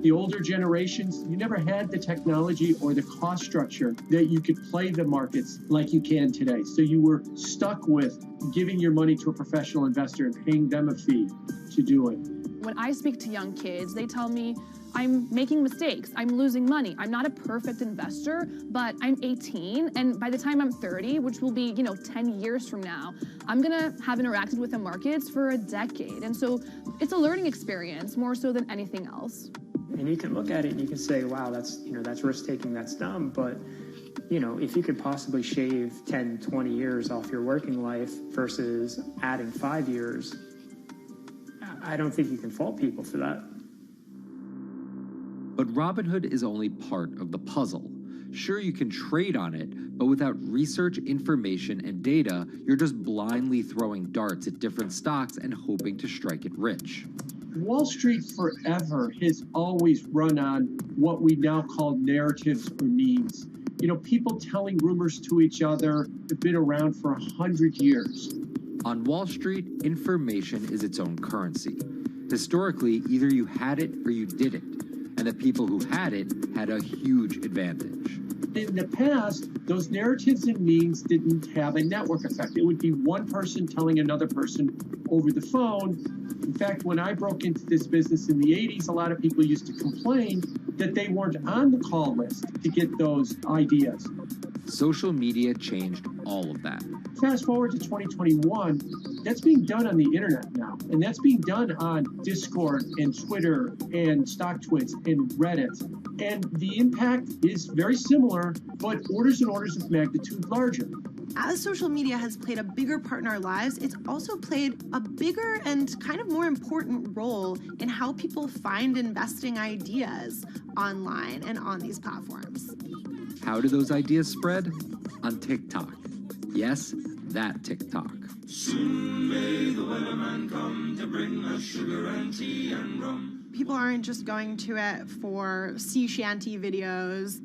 The older generations, you never had the technology or the cost structure that you could play the markets like you can today. So you were stuck with giving your money to a professional investor and paying them a fee to do it. When I speak to young kids, they tell me, I'm making mistakes, I'm losing money. I'm not a perfect investor, but I'm 18, and by the time I'm 30, which will be, 10 years from now, I'm gonna have interacted with the markets for a decade. And so it's a learning experience more so than anything else. And you can look at it and you can say, wow, that's risk-taking, that's dumb, but if you could possibly shave 10, 20 years off your working life versus adding 5 years, I don't think you can fault people for that. But Robinhood is only part of the puzzle. Sure, you can trade on it, but without research, information, and data, you're just blindly throwing darts at different stocks and hoping to strike it rich. Wall Street forever has always run on what we now call narratives or memes. People telling rumors to each other have been around for 100 years. On Wall Street, information is its own currency. Historically, either you had it or you didn't, and the people who had it had a huge advantage. In the past, those narratives and memes didn't have a network effect. It would be one person telling another person over the phone. In fact, when I broke into this business in the 80s, a lot of people used to complain that they weren't on the call list to get those ideas. Social media changed all of that. Fast forward to 2021, that's being done on the internet now. And that's being done on Discord and Twitter and StockTwits and Reddit. And the impact is very similar, but orders and orders of magnitude larger. As social media has played a bigger part in our lives, it's also played a bigger and kind of more important role in how people find investing ideas online and on these platforms. How do those ideas spread? On TikTok. Yes, that TikTok. Soon may the weatherman come to bring us sugar and tea and rum. People aren't just going to it for sea shanty videos.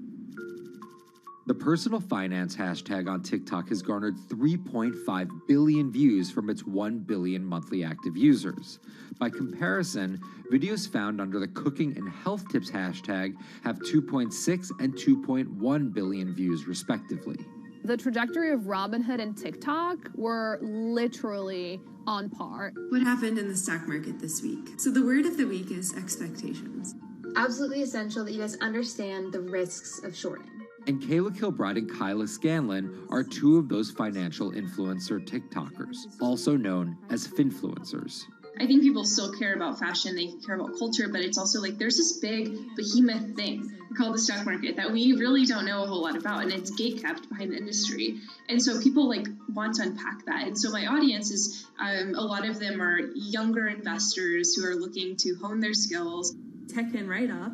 The personal finance hashtag on TikTok has garnered 3.5 billion views from its 1 billion monthly active users. By comparison, videos found under the cooking and health tips hashtag have 2.6 and 2.1 billion views respectively. The trajectory of Robinhood and TikTok were literally on par. What happened in the stock market this week? So the word of the week is expectations. Absolutely essential that you guys understand the risks of shorting. And Kayla Kilbride and Kyla Scanlon are two of those financial influencer TikTokers, also known as finfluencers. I think people still care about fashion, they care about culture, but it's also like there's this big behemoth thing called the stock market that we really don't know a whole lot about, and it's gatekept behind the industry. And so people like want to unpack that. And so my audience is, a lot of them are younger investors who are looking to hone their skills. Tech and right up.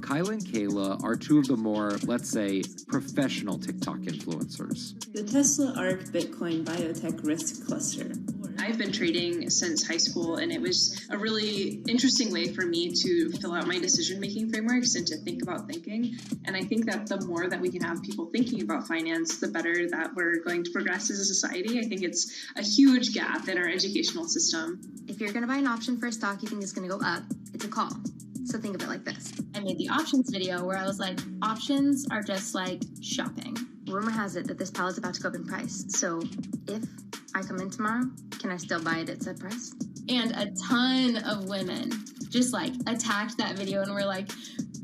Kyla and Kayla are two of the more, let's say, professional TikTok influencers. The Tesla ARK Bitcoin Biotech Risk Cluster. I've been trading since high school, and it was a really interesting way for me to fill out my decision-making frameworks and to think about thinking. And I think that the more that we can have people thinking about finance, the better that we're going to progress as a society. I think it's a huge gap in our educational system. If you're going to buy an option for a stock you think is going to go up, it's a call. So think of it like this. I made the options video where I was like, options are just like shopping. Rumor has it that this pallet's about to go up in price. So if I come in tomorrow, can I still buy it at said price? And a ton of women just like attacked that video and were like,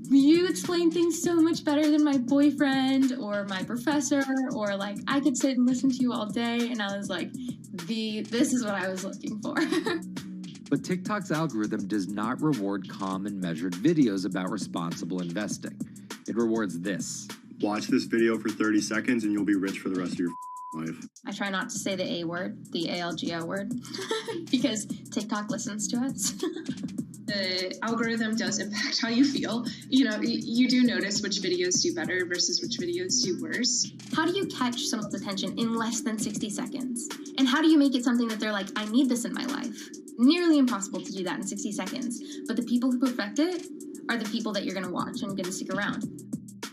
you explain things so much better than my boyfriend or my professor, or like I could sit and listen to you all day. And I was like, this is what I was looking for. But TikTok's algorithm does not reward calm and measured videos about responsible investing. It rewards this. Watch this video for 30 seconds and you'll be rich for the rest of your life. I try not to say the A word, the ALGO word, because TikTok listens to us. The algorithm does impact how you feel. You know, you do notice which videos do better versus which videos do worse. How do you catch someone's attention in less than 60 seconds? And how do you make it something that they're like, I need this in my life? Nearly impossible to do that in 60 seconds. But the people who perfect it are the people that you're going to watch and going to stick around.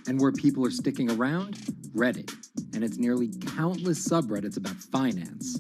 And where people are sticking around? Reddit. And its nearly countless subreddits about finance.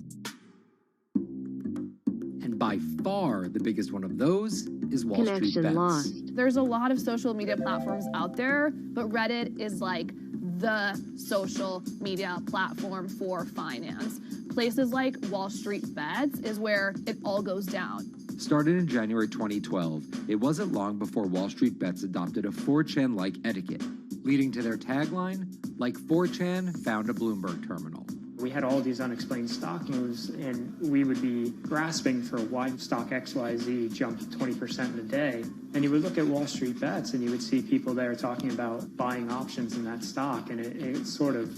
And by far the biggest one of those is Wall Street Bets. Lost. There's a lot of social media platforms out there, but Reddit is like the social media platform for finance. Places like Wall Street Bets is where it all goes down. Started in January 2012, it wasn't long before Wall Street Bets adopted a 4chan-like etiquette, leading to their tagline, like 4chan found a Bloomberg terminal. We had all these unexplained stock moves, and we would be grasping for why stock XYZ jumped 20% in a day. And you would look at Wall Street Bets, and you would see people there talking about buying options in that stock, and it sort of,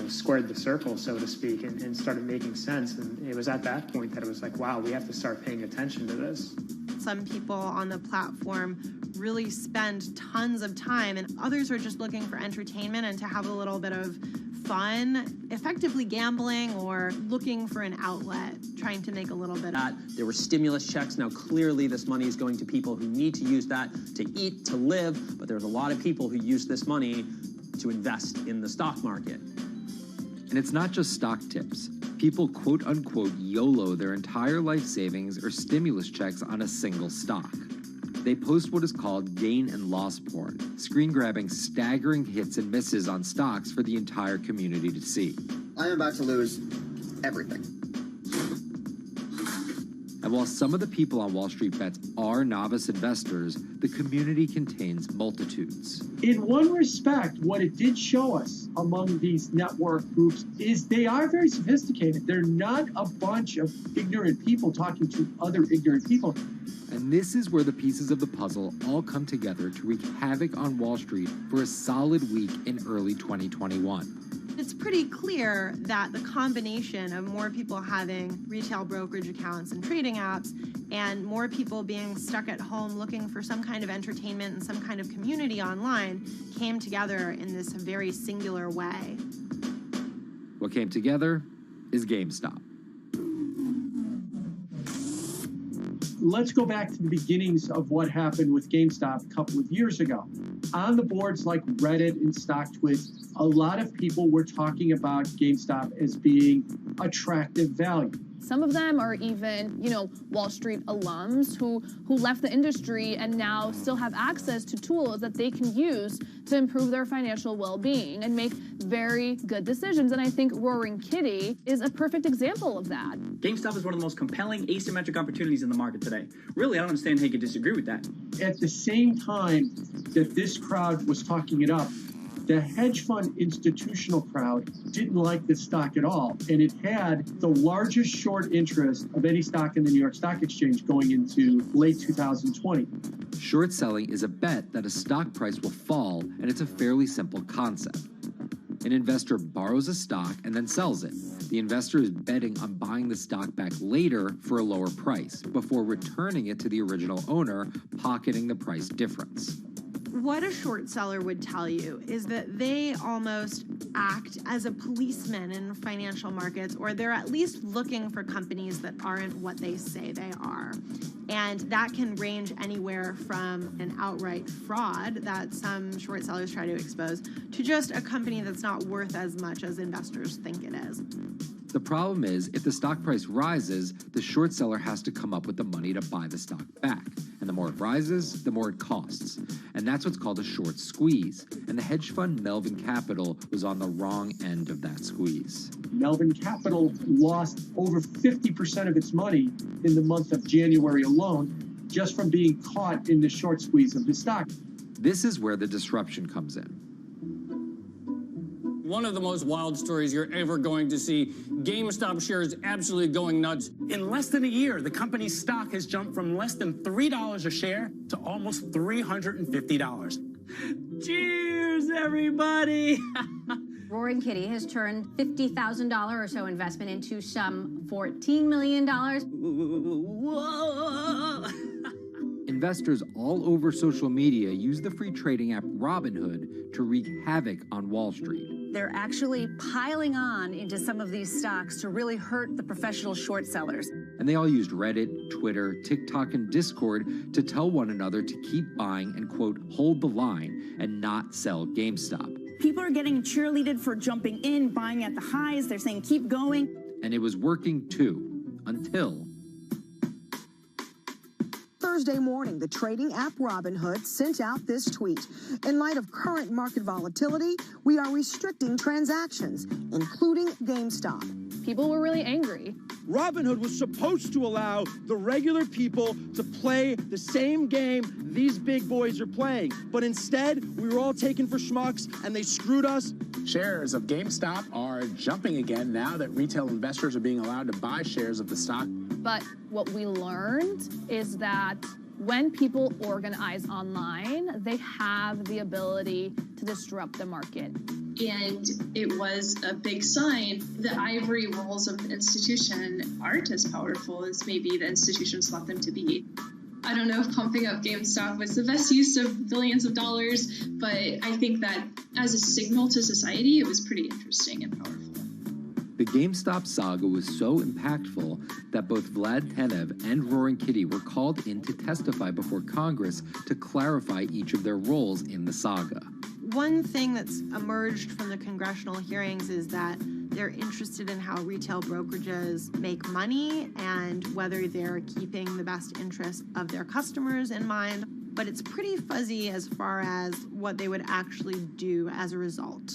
squared the circle, so to speak, and started making sense. And it was at that point that it was like, wow, we have to start paying attention to this. Some people on the platform really spend tons of time, and others are just looking for entertainment and to have a little bit of fun, effectively gambling or looking for an outlet, trying to make a little bit of. There were stimulus checks. Now, clearly, this money is going to people who need to use that to eat, to live, but there's a lot of people who use this money to invest in the stock market. And it's not just stock tips. People quote-unquote YOLO their entire life savings or stimulus checks on a single stock. They post what is called gain and loss porn, screen-grabbing staggering hits and misses on stocks for the entire community to see. I am about to lose everything. And while some of the people on Wall Street Bets are novice investors, the community contains multitudes. In one respect, what it did show us among these network groups is they are very sophisticated. They're not a bunch of ignorant people talking to other ignorant people. And this is where the pieces of the puzzle all come together to wreak havoc on Wall Street for a solid week in early 2021. It's pretty clear that the combination of more people having retail brokerage accounts and trading apps and more people being stuck at home looking for some kind of entertainment and some kind of community online came together in this very singular way. What came together is GameStop. Let's go back to the beginnings of what happened with GameStop a couple of years ago. On the boards like Reddit and StockTwits, a lot of people were talking about GameStop as being attractive value. Some of them are even, Wall Street alums who left the industry and now still have access to tools that they can use to improve their financial well-being and make very good decisions. And I think Roaring Kitty is a perfect example of that. GameStop is one of the most compelling asymmetric opportunities in the market today. Really, I don't understand how you could disagree with that. At the same time that this crowd was talking it up, the hedge fund institutional crowd didn't like this stock at all, and it had the largest short interest of any stock in the New York Stock Exchange going into late 2020. Short selling is a bet that a stock price will fall, and it's a fairly simple concept. An investor borrows a stock and then sells it. The investor is betting on buying the stock back later for a lower price before returning it to the original owner, pocketing the price difference. What a short seller would tell you is that they almost act as a policeman in financial markets, or they're at least looking for companies that aren't what they say they are. And that can range anywhere from an outright fraud that some short sellers try to expose to just a company that's not worth as much as investors think it is. The problem is, if the stock price rises, the short seller has to come up with the money to buy the stock back. And the more it rises, the more it costs. And that's what's called a short squeeze. And the hedge fund Melvin Capital was on the wrong end of that squeeze. Melvin Capital lost over 50% of its money in the month of January alone, just from being caught in the short squeeze of the stock. This is where the disruption comes in. One of the most wild stories you're ever going to see. GameStop shares absolutely going nuts. In less than a year, the company's stock has jumped from less than $3 a share to almost $350. Cheers, everybody! Roaring Kitty has turned $50,000 or so investment into some $14 million. Whoa! Investors all over social media use the free trading app Robinhood to wreak havoc on Wall Street. They're actually piling on into some of these stocks to really hurt the professional short sellers. And they all used Reddit, Twitter, TikTok, and Discord to tell one another to keep buying and, quote, hold the line and not sell GameStop. People are getting cheerleaded for jumping in, buying at the highs. They're saying, keep going. And it was working too, until Thursday morning, the trading app Robinhood sent out this tweet. In light of current market volatility, we are restricting transactions, including GameStop. People were really angry. Robinhood was supposed to allow the regular people to play the same game these big boys are playing. But instead, we were all taken for schmucks, and they screwed us. Shares of GameStop are jumping again now that retail investors are being allowed to buy shares of the stock. But what we learned is that when people organize online, they have the ability to disrupt the market. And it was a big sign. The ivory walls of the institution aren't as powerful as maybe the institutions thought them to be. I don't know if pumping up GameStop was the best use of billions of dollars, but I think that as a signal to society, it was pretty interesting and powerful. The GameStop saga was so impactful that both Vlad Tenev and Roaring Kitty were called in to testify before Congress to clarify each of their roles in the saga. One thing that's emerged from the congressional hearings is that they're interested in how retail brokerages make money and whether they're keeping the best interest of their customers in mind, but it's pretty fuzzy as far as what they would actually do as a result.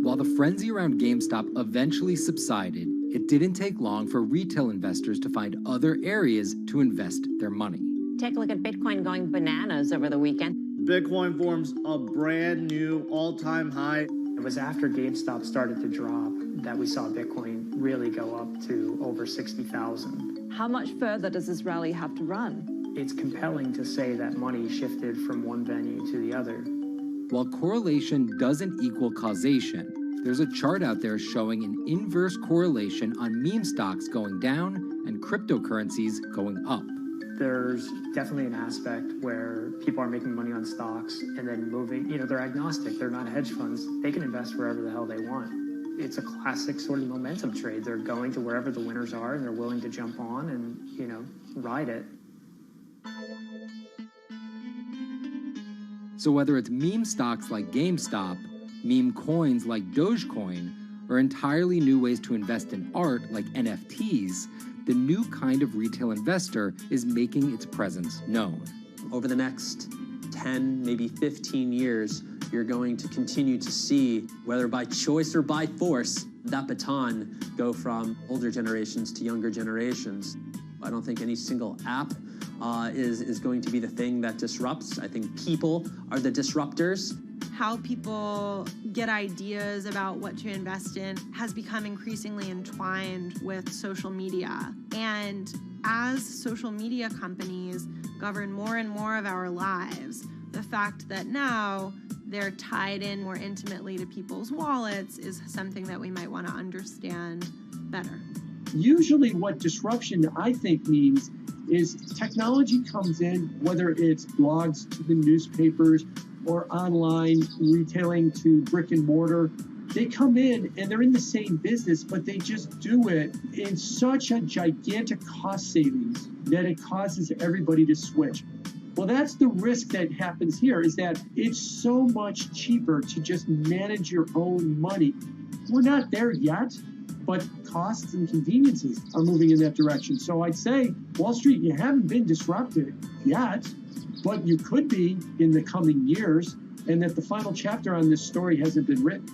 While the frenzy around GameStop eventually subsided, it didn't take long for retail investors to find other areas to invest their money. Take a look at Bitcoin going bananas over the weekend. Bitcoin forms a brand new all-time high. It was after GameStop started to drop that we saw Bitcoin really go up to over 60,000. How much further does this rally have to run? It's compelling to say that money shifted from one venue to the other. While correlation doesn't equal causation, there's a chart out there showing an inverse correlation on meme stocks going down and cryptocurrencies going up. There's definitely an aspect where people are making money on stocks and then moving, they're agnostic, they're not hedge funds. They can invest wherever the hell they want. It's a classic sort of momentum trade. They're going to wherever the winners are and they're willing to jump on and, ride it. So whether it's meme stocks like GameStop meme coins like Dogecoin, or entirely new ways to invest in art like NFTs, the new kind of retail investor is making its presence known. Over the next 10, maybe 15 years, you're going to continue to see, whether by choice or by force, that baton go from older generations to younger generations. I don't think any single app is going to be the thing that disrupts. I think people are the disruptors. How people get ideas about what to invest in has become increasingly entwined with social media. And as social media companies govern more and more of our lives, the fact that now they're tied in more intimately to people's wallets is something that we might want to understand better. Usually what disruption, I think, means is technology comes in, whether it's blogs to the newspapers or online retailing to brick and mortar. They come in and they're in the same business, but they just do it in such a gigantic cost savings that it causes everybody to switch. Well, that's the risk that happens here, is that it's so much cheaper to just manage your own money. We're not there yet, but costs and conveniences are moving in that direction. So I'd say, Wall Street, you haven't been disrupted yet, but you could be in the coming years, and that the final chapter on this story hasn't been written.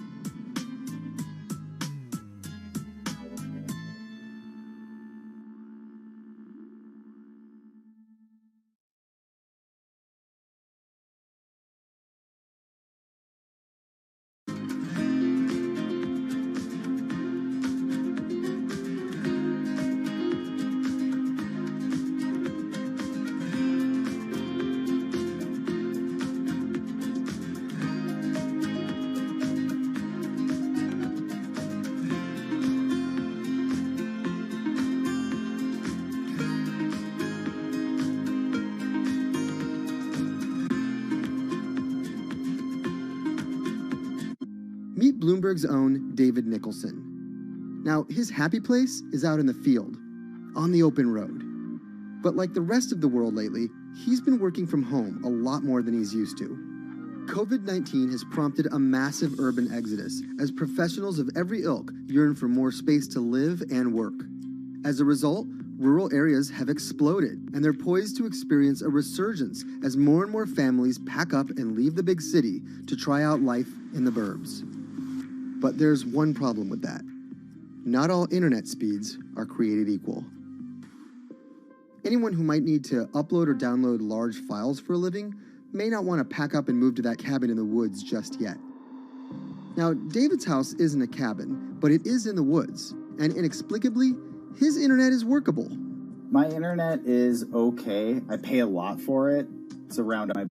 Meet Bloomberg's own David Nicholson. Now, his happy place is out in the field, on the open road. But like the rest of the world lately, he's been working from home a lot more than he's used to. COVID-19 has prompted a massive urban exodus as professionals of every ilk yearn for more space to live and work. As a result, rural areas have exploded, and they're poised to experience a resurgence as more and more families pack up and leave the big city to try out life in the burbs. But there's one problem with that. Not all internet speeds are created equal. Anyone who might need to upload or download large files for a living may not want to pack up and move to that cabin in the woods just yet. Now, David's house isn't a cabin, but it is in the woods, and inexplicably, his internet is workable. My internet is okay. I pay a lot for it. It's around my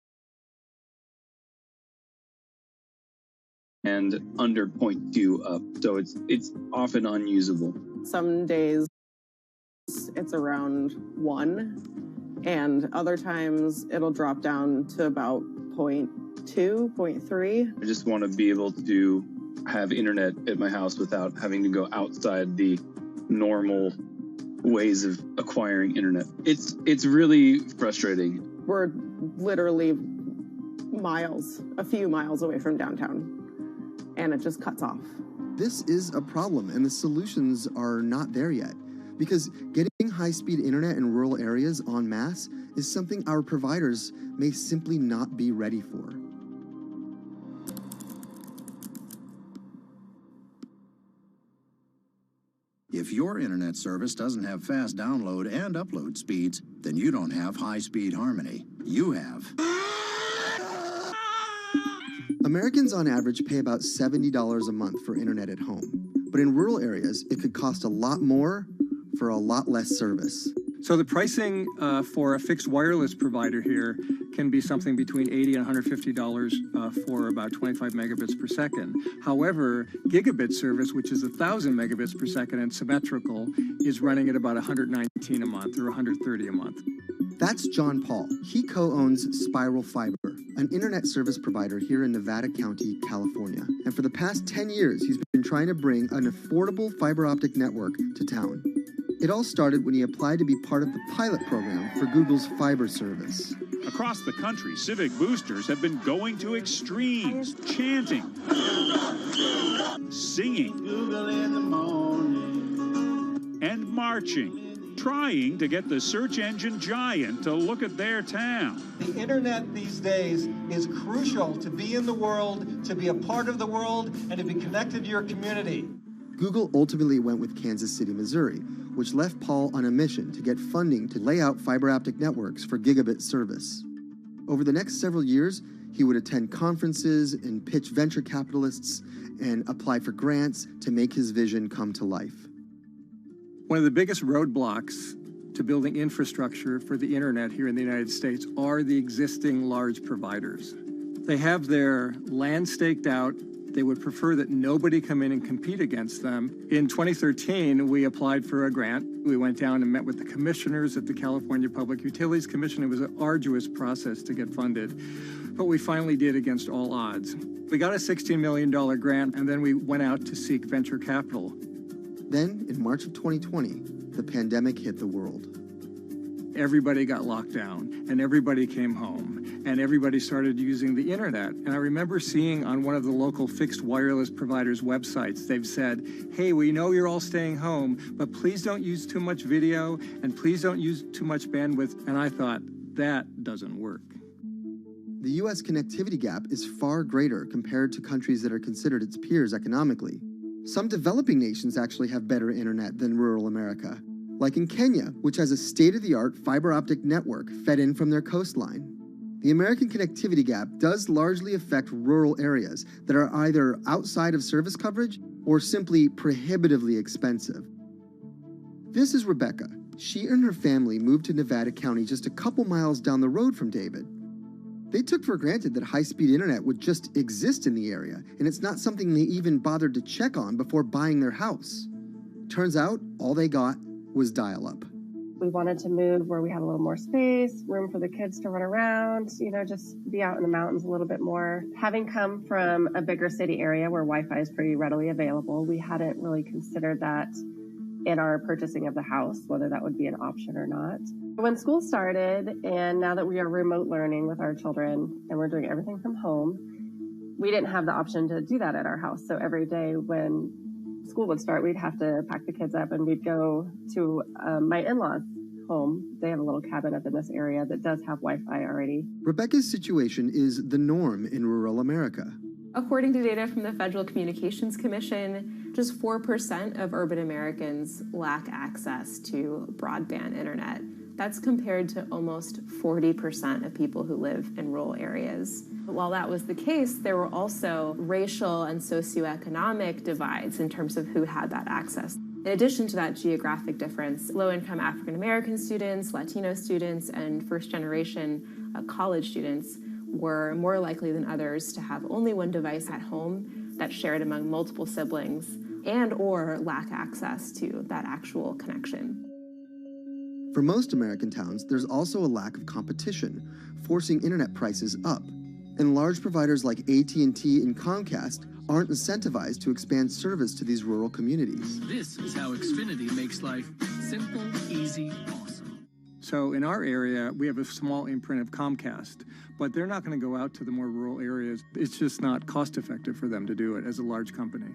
and under 0.2 up, so it's often unusable. Some days it's around 1, and other times it'll drop down to about 0.2, 0.3. I just want to be able to have internet at my house without having to go outside the normal ways of acquiring internet. It's really frustrating. We're literally a few miles away from downtown, and it just cuts off. This is a problem, and the solutions are not there yet, because getting high-speed internet in rural areas en masse is something our providers may simply not be ready for. If your internet service doesn't have fast download and upload speeds, then you don't have high-speed harmony. You have. Americans on average pay about $70 a month for internet at home. But in rural areas, it could cost a lot more for a lot less service. So the pricing for a fixed wireless provider here can be something between $80 and $150 for about 25 megabits per second. However, gigabit service, which is 1,000 megabits per second and symmetrical, is running at about $119 a month or $130 a month. That's John Paul. He co-owns Spiral Fiber, an internet service provider here in Nevada County, California. And for the past 10 years, he's been trying to bring an affordable fiber optic network to town. It all started when he applied to be part of the pilot program for Google's fiber service. Across the country, civic boosters have been going to extremes, chanting, singing, and marching, trying to get the search engine giant to look at their town. The internet these days is crucial to be in the world, to be a part of the world, and to be connected to your community. Google ultimately went with Kansas City, Missouri, which left Paul on a mission to get funding to lay out fiber optic networks for gigabit service. Over the next several years, he would attend conferences and pitch venture capitalists and apply for grants to make his vision come to life. One of the biggest roadblocks to building infrastructure for the internet here in the United States are the existing large providers. They have their land staked out. They would prefer that nobody come in and compete against them. In 2013, we applied for a grant. We went down and met with the commissioners at the California Public Utilities Commission. It was an arduous process to get funded, but we finally did against all odds. We got a $16 million grant, and then we went out to seek venture capital. Then, in March of 2020, the pandemic hit the world. Everybody got locked down, and everybody came home, and everybody started using the internet. And I remember seeing on one of the local fixed wireless providers' websites, they've said, hey, we know you're all staying home, but please don't use too much video, and please don't use too much bandwidth. And I thought, that doesn't work. The U.S. connectivity gap is far greater compared to countries that are considered its peers economically. Some developing nations actually have better internet than rural America, like in Kenya, which has a state-of-the-art fiber optic network fed in from their coastline. The American connectivity gap does largely affect rural areas that are either outside of service coverage or simply prohibitively expensive. This is Rebecca. She and her family moved to Nevada County just a couple miles down the road from David. They took for granted that high-speed internet would just exist in the area, and it's not something they even bothered to check on before buying their house. Turns out, all they got was dial-up. We wanted to move where we had a little more space, room for the kids to run around, just be out in the mountains a little bit more. Having come from a bigger city area where Wi-Fi is pretty readily available, we hadn't really considered that in our purchasing of the house, whether that would be an option or not. When school started, and now that we are remote learning with our children and we're doing everything from home, we didn't have the option to do that at our house. So every day when school would start, we'd have to pack the kids up and we'd go to my in-laws' home. They have a little cabin up in this area that does have Wi-Fi already. Rebecca's situation is the norm in rural America. According to data from the Federal Communications Commission, just 4% of urban Americans lack access to broadband internet. That's compared to almost 40% of people who live in rural areas. But while that was the case, there were also racial and socioeconomic divides in terms of who had that access. In addition to that geographic difference, low-income African-American students, Latino students, and first-generation college students were more likely than others to have only one device at home that's shared among multiple siblings and or lack access to that actual connection. For most American towns, there's also a lack of competition, forcing internet prices up. And large providers like AT&T and Comcast aren't incentivized to expand service to these rural communities. This is how Xfinity makes life simple, easy, awesome. So in our area, we have a small imprint of Comcast, but they're not going to go out to the more rural areas. It's just not cost effective for them to do it as a large company.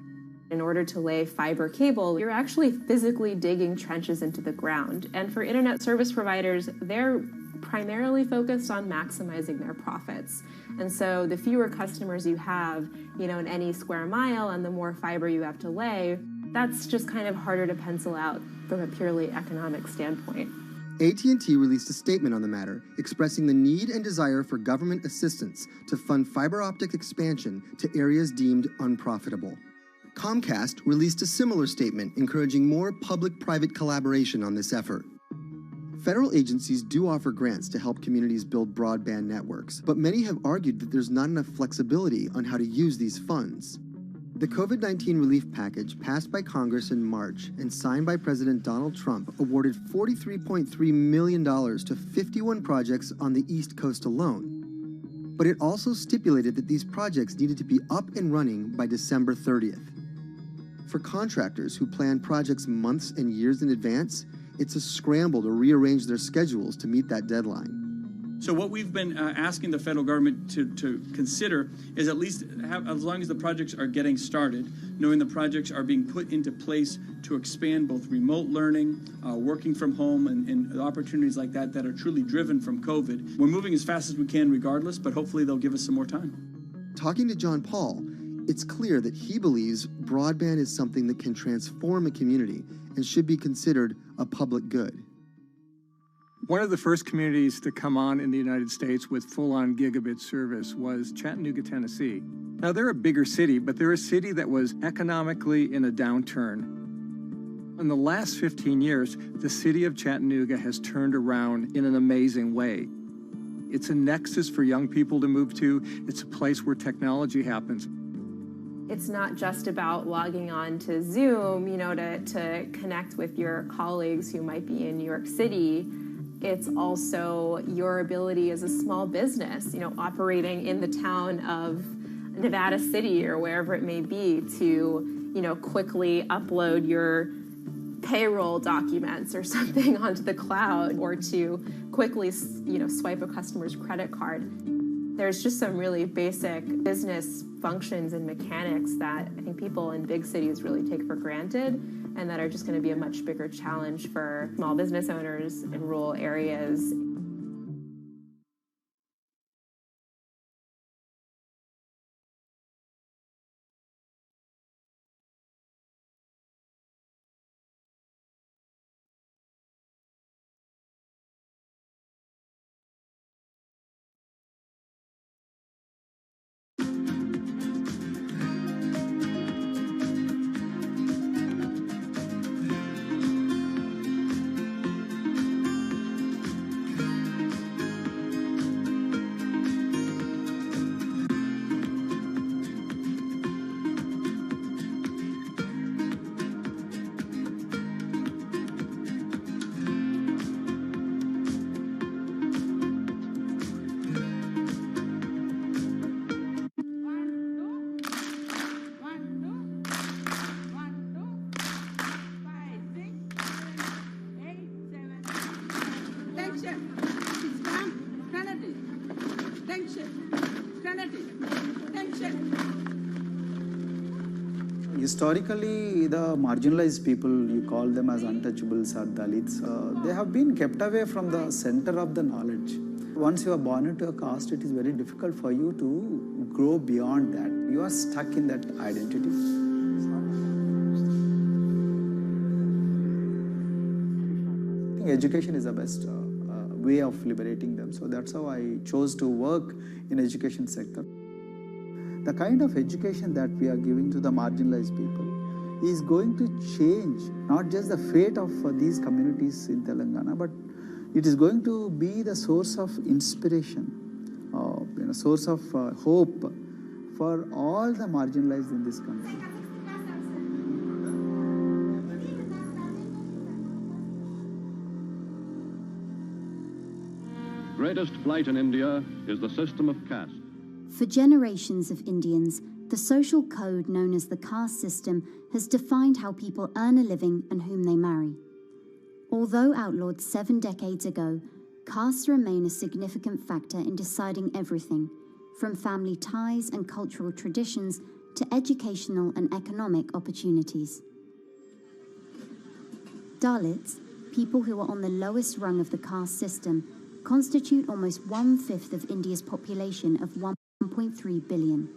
In order to lay fiber cable, you're actually physically digging trenches into the ground. And for internet service providers, they're primarily focused on maximizing their profits. And so the fewer customers you have, in any square mile and the more fiber you have to lay, that's just kind of harder to pencil out from a purely economic standpoint. AT&T released a statement on the matter, expressing the need and desire for government assistance to fund fiber optic expansion to areas deemed unprofitable. Comcast released a similar statement encouraging more public-private collaboration on this effort. Federal agencies do offer grants to help communities build broadband networks, but many have argued that there's not enough flexibility on how to use these funds. The COVID-19 relief package passed by Congress in March and signed by President Donald Trump awarded $43.3 million to 51 projects on the East Coast alone. But it also stipulated that these projects needed to be up and running by December 30th. For contractors who plan projects months and years in advance, it's a scramble to rearrange their schedules to meet that deadline. So what we've been asking the federal government to consider is at least have, as long as the projects are getting started, knowing the projects are being put into place to expand both remote learning, working from home, and opportunities like that that are truly driven from COVID. We're moving as fast as we can regardless, but hopefully they'll give us some more time. Talking to John Paul, it's clear that he believes broadband is something that can transform a community and should be considered a public good. One of the first communities to come on in the United States with full-on gigabit service was Chattanooga, Tennessee. Now, they're a bigger city, but they're a city that was economically in a downturn. In the last 15 years, the city of Chattanooga has turned around in an amazing way. It's a nexus for young people to move to. It's a place where technology happens. It's not just about logging on to Zoom, to connect with your colleagues who might be in New York City. It's also your ability as a small business, operating in the town of Nevada City or wherever it may be to, quickly upload your payroll documents or something onto the cloud, or to quickly, swipe a customer's credit card. There's just some really basic business functions and mechanics that I think people in big cities really take for granted, and that are just going to be a much bigger challenge for small business owners in rural areas. Historically, the marginalized people, you call them as untouchables or Dalits, they have been kept away from the center of the knowledge. Once you are born into a caste, it is very difficult for you to grow beyond that. You are stuck in that identity. I think education is the best way of liberating them. So that's how I chose to work in education sector. The kind of education that we are giving to the marginalized people is going to change not just the fate of these communities in Telangana, but it is going to be the source of inspiration, source of hope for all the marginalized in this country. Greatest flight in India is the system of caste. For generations of Indians, the social code known as the caste system has defined how people earn a living and whom they marry. Although outlawed 7 decades ago, castes remain a significant factor in deciding everything, from family ties and cultural traditions to educational and economic opportunities. Dalits, people who are on the lowest rung of the caste system, constitute almost 1/5 of India's population of 1.3 billion.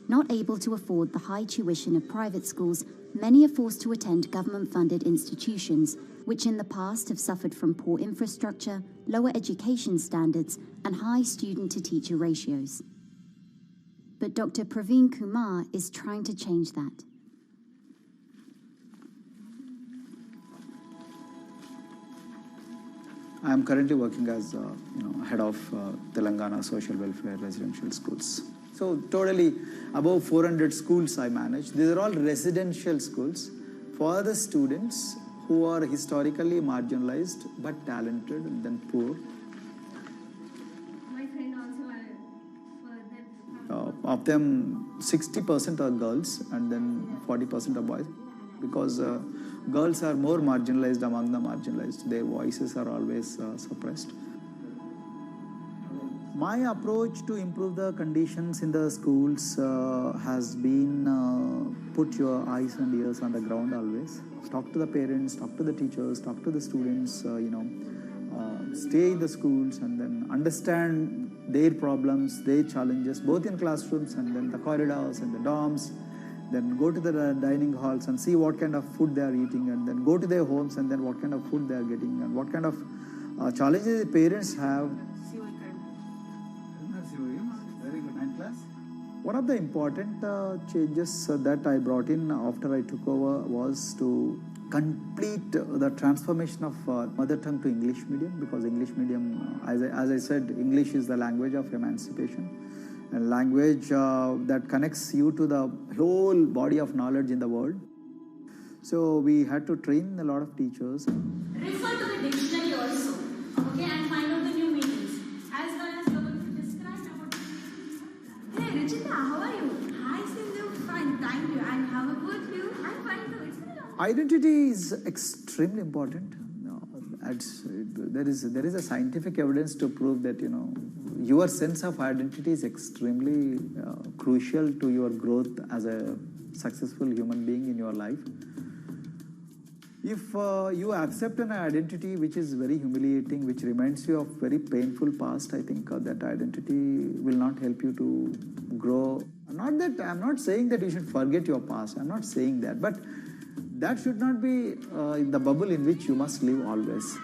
Not able to afford the high tuition of private schools, many are forced to attend government-funded institutions, which in the past have suffered from poor infrastructure, lower education standards, and high student-to-teacher ratios. But Dr. Praveen Kumar is trying to change that. I am currently working as head of Telangana Social Welfare Residential Schools. So totally above 400 schools I manage. These are all residential schools for the students who are historically marginalized but talented and then poor. My friend also Of them, 60% are girls and then 40% are boys. because girls are more marginalized among the marginalized. Their voices are always suppressed. My approach to improve the conditions in the schools has been put your eyes and ears on the ground always. Talk to the parents, talk to the teachers, talk to the students, stay in the schools and then understand their problems, their challenges, both in classrooms and then the corridors and the dorms. Then go to the dining halls and see what kind of food they are eating, and then go to their homes and then what kind of food they are getting and what kind of challenges the parents have. One of the important changes that I brought in after I took over was to complete the transformation of mother tongue to English medium, because English medium, as I said, English is the language of emancipation, a language that connects you to the whole body of knowledge in the world. So we had to train a lot of teachers. Refer to the dictionary also, okay, and find out the new meanings. As well as you're going to describe about. Hey, Richita, how are you? Hi, Sindhu. Fine, thank you. And how about you? I'm fine too. It's been a long time. Identity is extremely important. There is a scientific evidence to prove that your sense of identity is extremely crucial to your growth as a successful human being in your life. If you accept an identity which is very humiliating, which reminds you of very painful past, I think that identity will not help you to grow. I'm not saying that you should forget your past. I'm not saying that, but that should not be the bubble in which you must live always.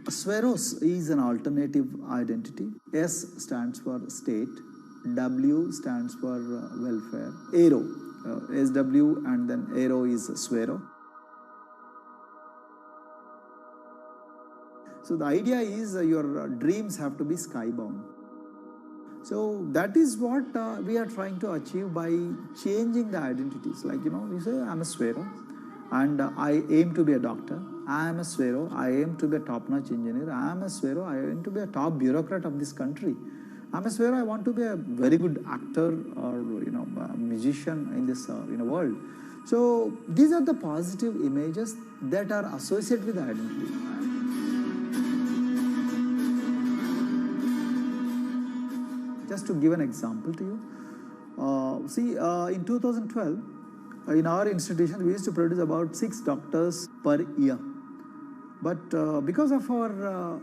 Sweros is an alternative identity. S stands for state, W stands for welfare, Aero, SW and then Aero is Swero. So the idea is your dreams have to be skybound. So that is what we are trying to achieve by changing the identities. Like, you say, I'm a Swero and I aim to be a doctor. I am a Swero, I aim to be a top-notch engineer. I am a Swero, I aim to be a top bureaucrat of this country. I'm a Swero, I want to be a very good actor or, a musician in this world. So these are the positive images that are associated with the identity. Just to give an example to you, in 2012, in our institution, we used to produce about 6 doctors per year. But because of our,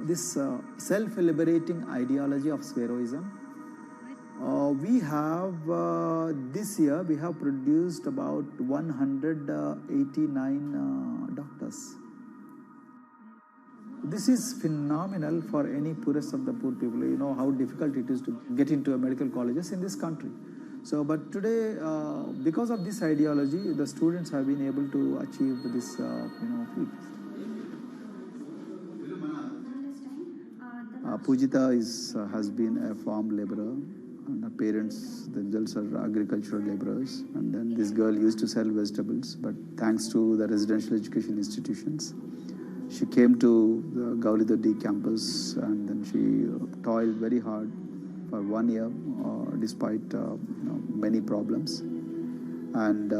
this self-liberating ideology of Sveroism, we have, this year, we have produced about 189 doctors. This is phenomenal for any poorest of the poor people. You know how difficult it is to get into medical colleges in this country. So, but today, because of this ideology, the students have been able to achieve this, feat. Pujita has been a farm laborer, and her parents themselves are agricultural laborers. And then this girl used to sell vegetables, but thanks to the residential education institutions, she came to the Gauli Doddi campus, and then she toiled very hard for 1 year, despite many problems. And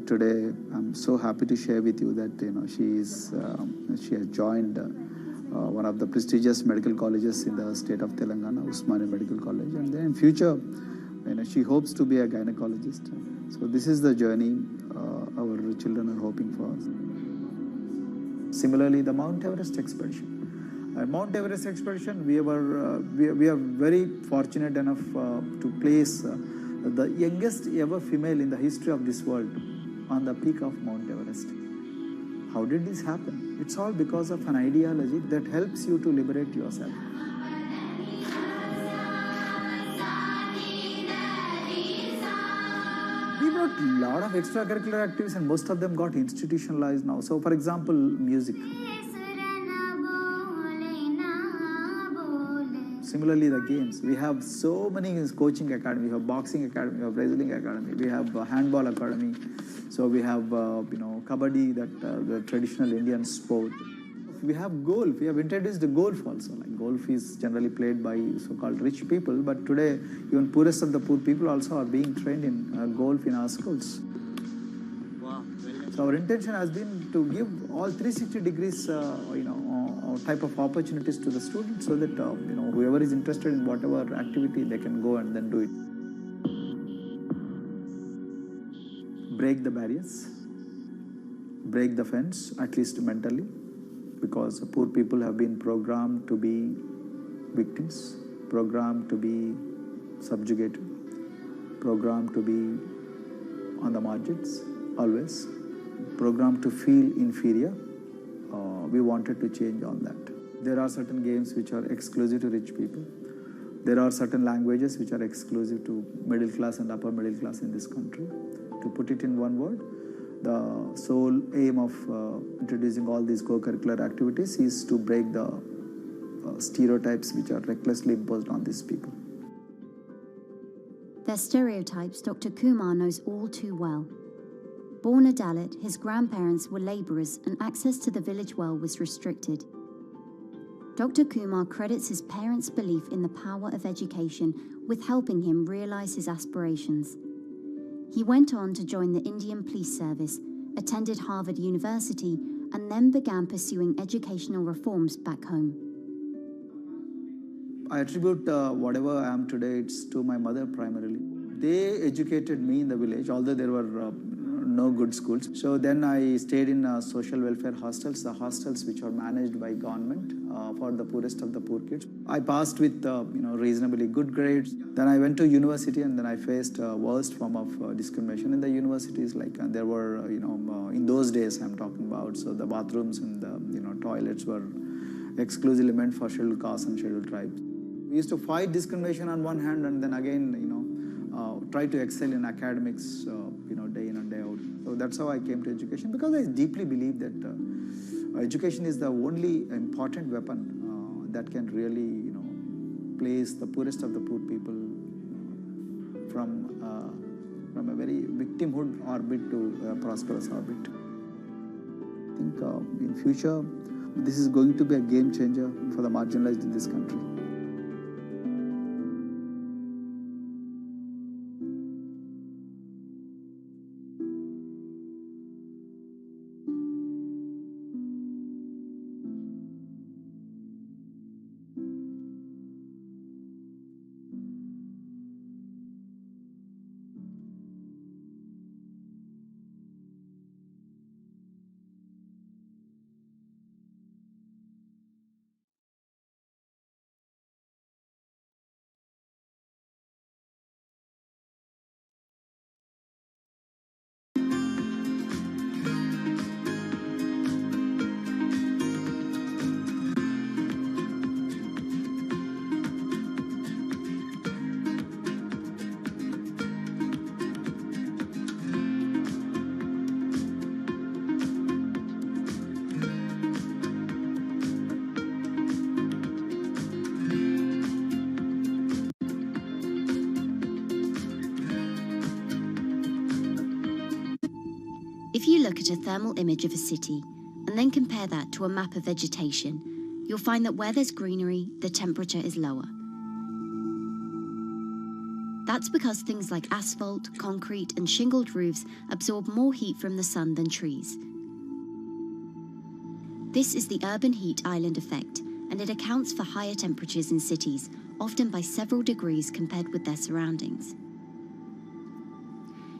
today, I'm so happy to share with you that she has joined one of the prestigious medical colleges in the state of Telangana, Usmania Medical College, and then in future, she hopes to be a gynecologist. So this is the journey our children are hoping for. Similarly, the Mount Everest expedition. At Mount Everest expedition, we are very fortunate enough to place the youngest ever female in the history of this world on the peak of Mount Everest. How did this happen? It's all because of an ideology that helps you to liberate yourself. We brought a lot of extracurricular activities and most of them got institutionalized now. So for example, music. Similarly, the games. We have so many coaching academy. We have boxing academy, we have wrestling academy, we have handball academy. So we have, kabaddi, that the traditional Indian sport. we have golf. We have introduced the golf also. Like golf is generally played by so-called rich people, but today even poorest of the poor people also are being trained in golf in our schools. Wow. So our intention has been to give all 360 degrees, type of opportunities to the students, so that whoever is interested in whatever activity, they can go and then do it. Break the barriers, break the fence, at least mentally, because poor people have been programmed to be victims, programmed to be subjugated, programmed to be on the margins, always, programmed to feel inferior. We wanted to change all that. There are certain games which are exclusive to rich people. There are certain languages which are exclusive to middle class and upper middle class in this country. To put it in one word, the sole aim of introducing all these co-curricular activities is to break the stereotypes which are recklessly imposed on these people. Their stereotypes Dr. Kumar knows all too well. Born a Dalit, his grandparents were labourers and access to the village well was restricted. Dr. Kumar credits his parents' belief in the power of education with helping him realise his aspirations. He went on to join the Indian Police Service, attended Harvard University, and then began pursuing educational reforms back home. I attribute whatever I am today, it's to my mother primarily. They educated me in the village, although there were no good schools. So then I stayed in social welfare hostels, the hostels which are managed by government for the poorest of the poor kids. I passed with reasonably good grades. Then I went to university, and then I faced worst form of discrimination in the universities. Like there were, in those days I'm talking about, so the bathrooms and the toilets were exclusively meant for scheduled castes and scheduled tribes. We used to fight discrimination on one hand, and then again, try to excel in academics, day in and day out. So that's how I came to education, because I deeply believe that education is the only important weapon that can really, place the poorest of the poor people from a very victimhood orbit to a prosperous orbit. I think in future, this is going to be a game changer for the marginalized in this country. If you look at a thermal image of a city and then compare that to a map of vegetation, you'll find that where there's greenery, the temperature is lower. That's because things like asphalt, concrete, and shingled roofs absorb more heat from the sun than trees. This is the urban heat island effect, and it accounts for higher temperatures in cities, often by several degrees compared with their surroundings.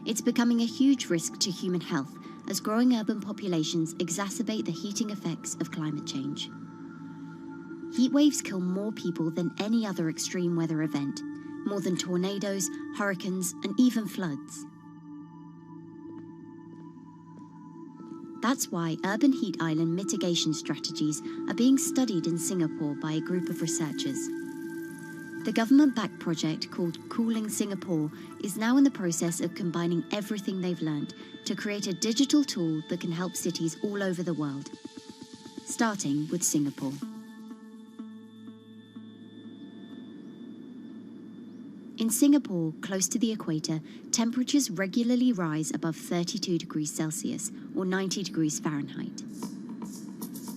It's becoming a huge risk to human health as growing urban populations exacerbate the heating effects of climate change. Heat waves kill more people than any other extreme weather event, more than tornadoes, hurricanes, and even floods. That's why urban heat island mitigation strategies are being studied in Singapore by a group of researchers. The government-backed project called Cooling Singapore is now in the process of combining everything they've learned to create a digital tool that can help cities all over the world, starting with Singapore. In Singapore, close to the equator, temperatures regularly rise above 32 degrees Celsius or 90 degrees Fahrenheit.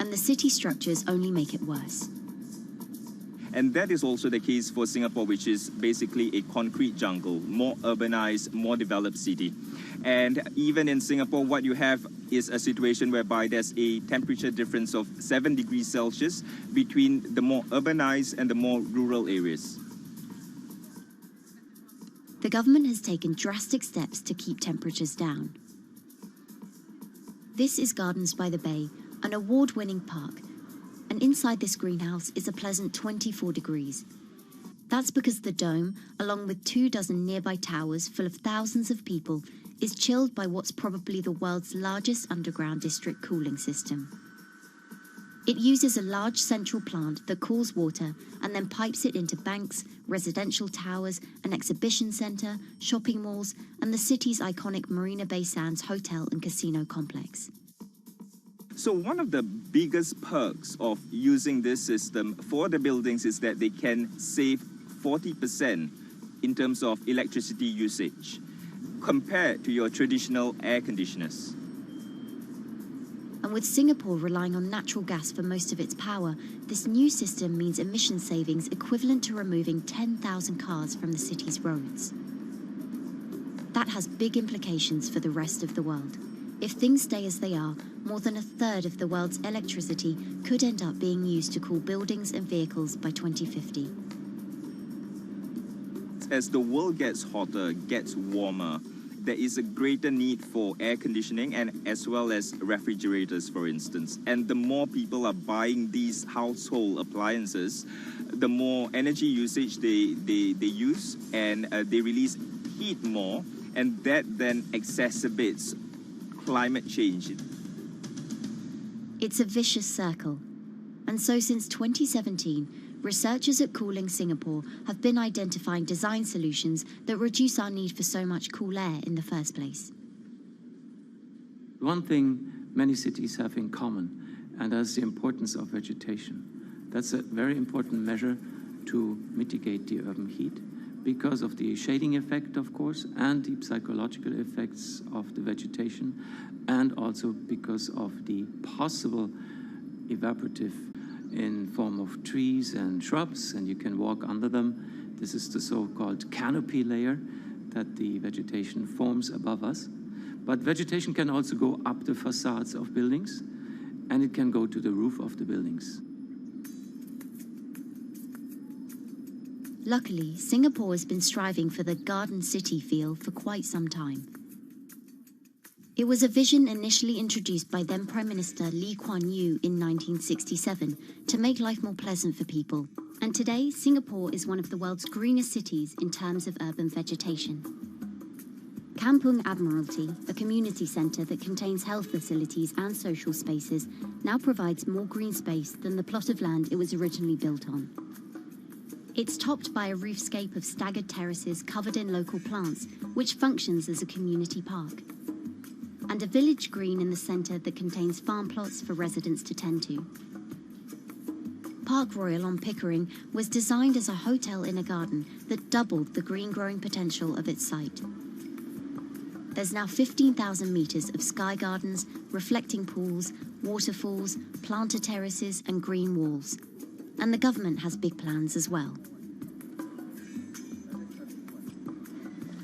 And the city structures only make it worse. And that is also the case for Singapore, which is basically a concrete jungle, more urbanized, more developed city. And even in Singapore, what you have is a situation whereby there's a temperature difference of 7 degrees Celsius between the more urbanized and the more rural areas. The government has taken drastic steps to keep temperatures down. This is Gardens by the Bay, an award-winning park. And inside this greenhouse is a pleasant 24 degrees. That's because the dome, along with 24 nearby towers full of thousands of people, is chilled by what's probably the world's largest underground district cooling system. It uses a large central plant that cools water and then pipes it into banks, residential towers, an exhibition centre, shopping malls, and the city's iconic Marina Bay Sands hotel and casino complex. So one of the biggest perks of using this system for the buildings is that they can save 40% in terms of electricity usage compared to your traditional air conditioners. And with Singapore relying on natural gas for most of its power, this new system means emission savings equivalent to removing 10,000 cars from the city's roads. That has big implications for the rest of the world. If things stay as they are, more than a third of the world's electricity could end up being used to cool buildings and vehicles by 2050. As the world gets hotter, gets warmer, there is a greater need for air conditioning and as well as refrigerators, for instance. And the more people are buying these household appliances, the more energy usage they use, and they release heat more, and that then exacerbates climate change. It's a vicious circle. And so since 2017, researchers at Cooling Singapore have been identifying design solutions that reduce our need for so much cool air in the first place. One thing many cities have in common, and that's the importance of vegetation. That's a very important measure to mitigate the urban heat, because of the shading effect, of course, and the psychological effects of the vegetation, and also because of the possible evaporative in form of trees and shrubs, and you can walk under them. This is the so-called canopy layer that the vegetation forms above us. But vegetation can also go up the facades of buildings, and it can go to the roof of the buildings. Luckily, Singapore has been striving for the Garden City feel for quite some time. It was a vision initially introduced by then Prime Minister Lee Kuan Yew in 1967 to make life more pleasant for people. And today, Singapore is one of the world's greenest cities in terms of urban vegetation. Kampung Admiralty, a community centre that contains health facilities and social spaces, now provides more green space than the plot of land it was originally built on. It's topped by a roofscape of staggered terraces covered in local plants, which functions as a community park. And a village green in the centre that contains farm plots for residents to tend to. Park Royal on Pickering was designed as a hotel in a garden that doubled the green growing potential of its site. There's now 15,000 metres of sky gardens, reflecting pools, waterfalls, planter terraces and green walls. And the government has big plans as well.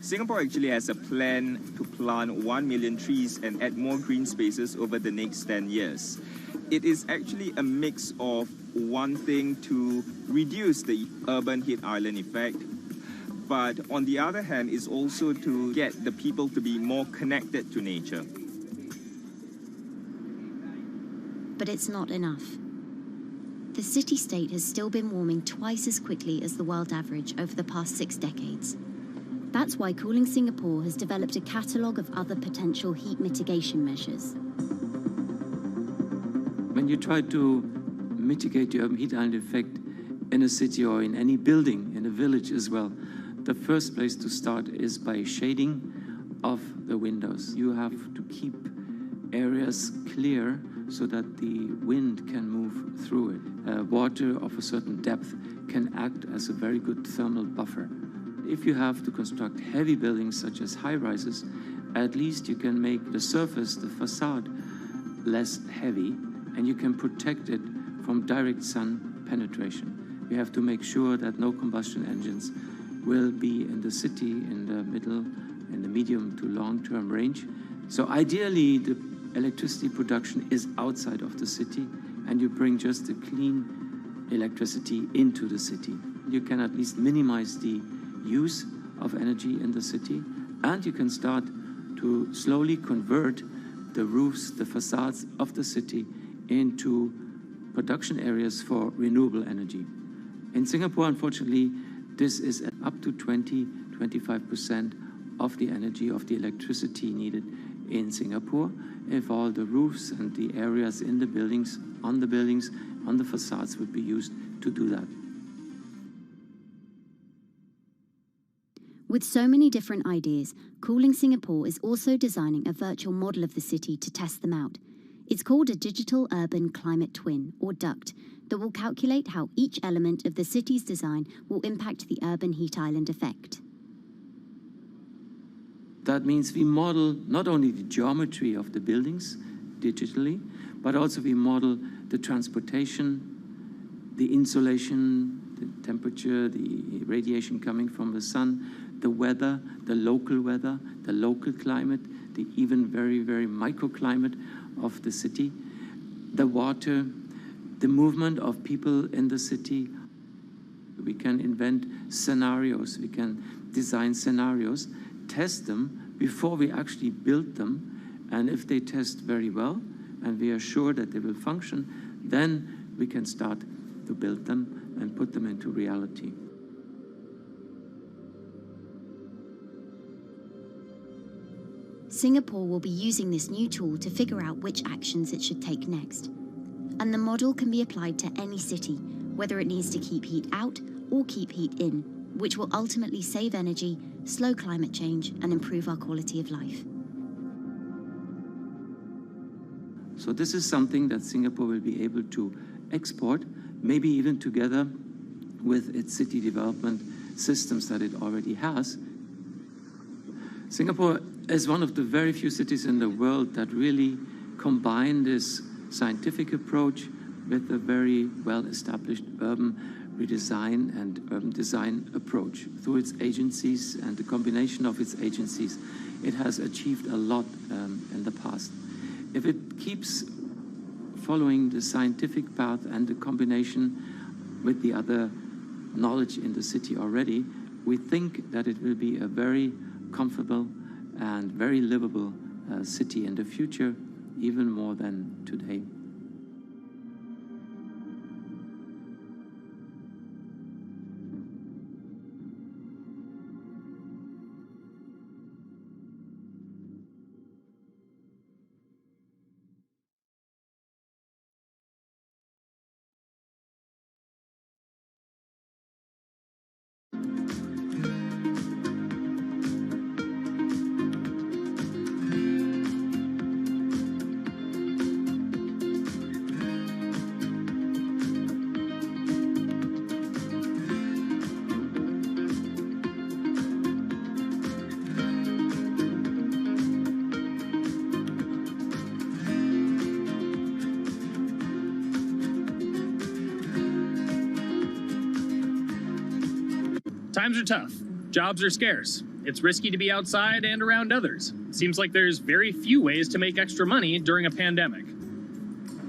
Singapore actually has a plan to plant 1 million trees and add more green spaces over the next 10 years. It is actually a mix of wanting to reduce the urban heat island effect, but on the other hand is also to get the people to be more connected to nature. But it's not enough. The city-state has still been warming twice as quickly as the world average over the past 6 decades. That's why Cooling Singapore has developed a catalogue of other potential heat mitigation measures. When you try to mitigate the urban heat island effect in a city or in any building, in a village as well, the first place to start is by shading of the windows. You have to keep areas clear so that the wind can move through it. Water of a certain depth can act as a very good thermal buffer. If you have to construct heavy buildings such as high-rises, at least you can make the surface, the facade, less heavy, and you can protect it from direct sun penetration. We have to make sure that no combustion engines will be in the city in the middle, in the medium to long-term range. So ideally, the electricity production is outside of the city, and you bring just the clean electricity into the city. You can at least minimize the use of energy in the city, and you can start to slowly convert the roofs, the facades of the city into production areas for renewable energy. In Singapore, unfortunately, this is up to 20-25% of the energy, of the electricity needed in Singapore, if all the roofs and the areas in the buildings, on the facades would be used to do that. With so many different ideas, Cooling Singapore is also designing a virtual model of the city to test them out. It's called a Digital Urban Climate Twin, or DUCT, that will calculate how each element of the city's design will impact the urban heat island effect. That means we model not only the geometry of the buildings digitally, but also we model the transportation, the insulation, the temperature, the radiation coming from the sun, the weather, the local climate, the even very, very microclimate of the city, the water, the movement of people in the city. We can invent scenarios, we can design scenarios, test them before we actually build them, and if they test very well and we are sure that they will function, then we can start to build them and put them into reality. Singapore will be using this new tool to figure out which actions it should take next. And the model can be applied to any city, whether it needs to keep heat out or keep heat in, which will ultimately save energy, slow climate change, and improve our quality of life. So this is something that Singapore will be able to export, maybe even together with its city development systems that it already has. Singapore is one of the very few cities in the world that really combine this scientific approach with a very well-established urban redesign and urban design approach. Through its agencies and the combination of its agencies, it has achieved a lot in the past. If it keeps following the scientific path and the combination with the other knowledge in the city already, we think that it will be a very comfortable and very livable city in the future, even more than today. Times are tough. Jobs are scarce. It's risky to be outside and around others. Seems like there's very few ways to make extra money during a pandemic.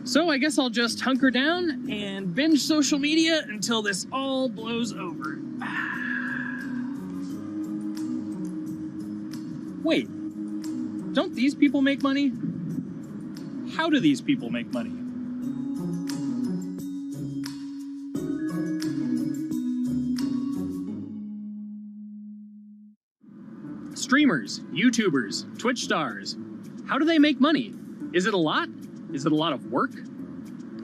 So I guess I'll just hunker down and binge social media until this all blows over. Wait, don't these people make money? How do these people make money? Streamers, YouTubers, Twitch stars. How do they make money? Is it a lot? Is it a lot of work?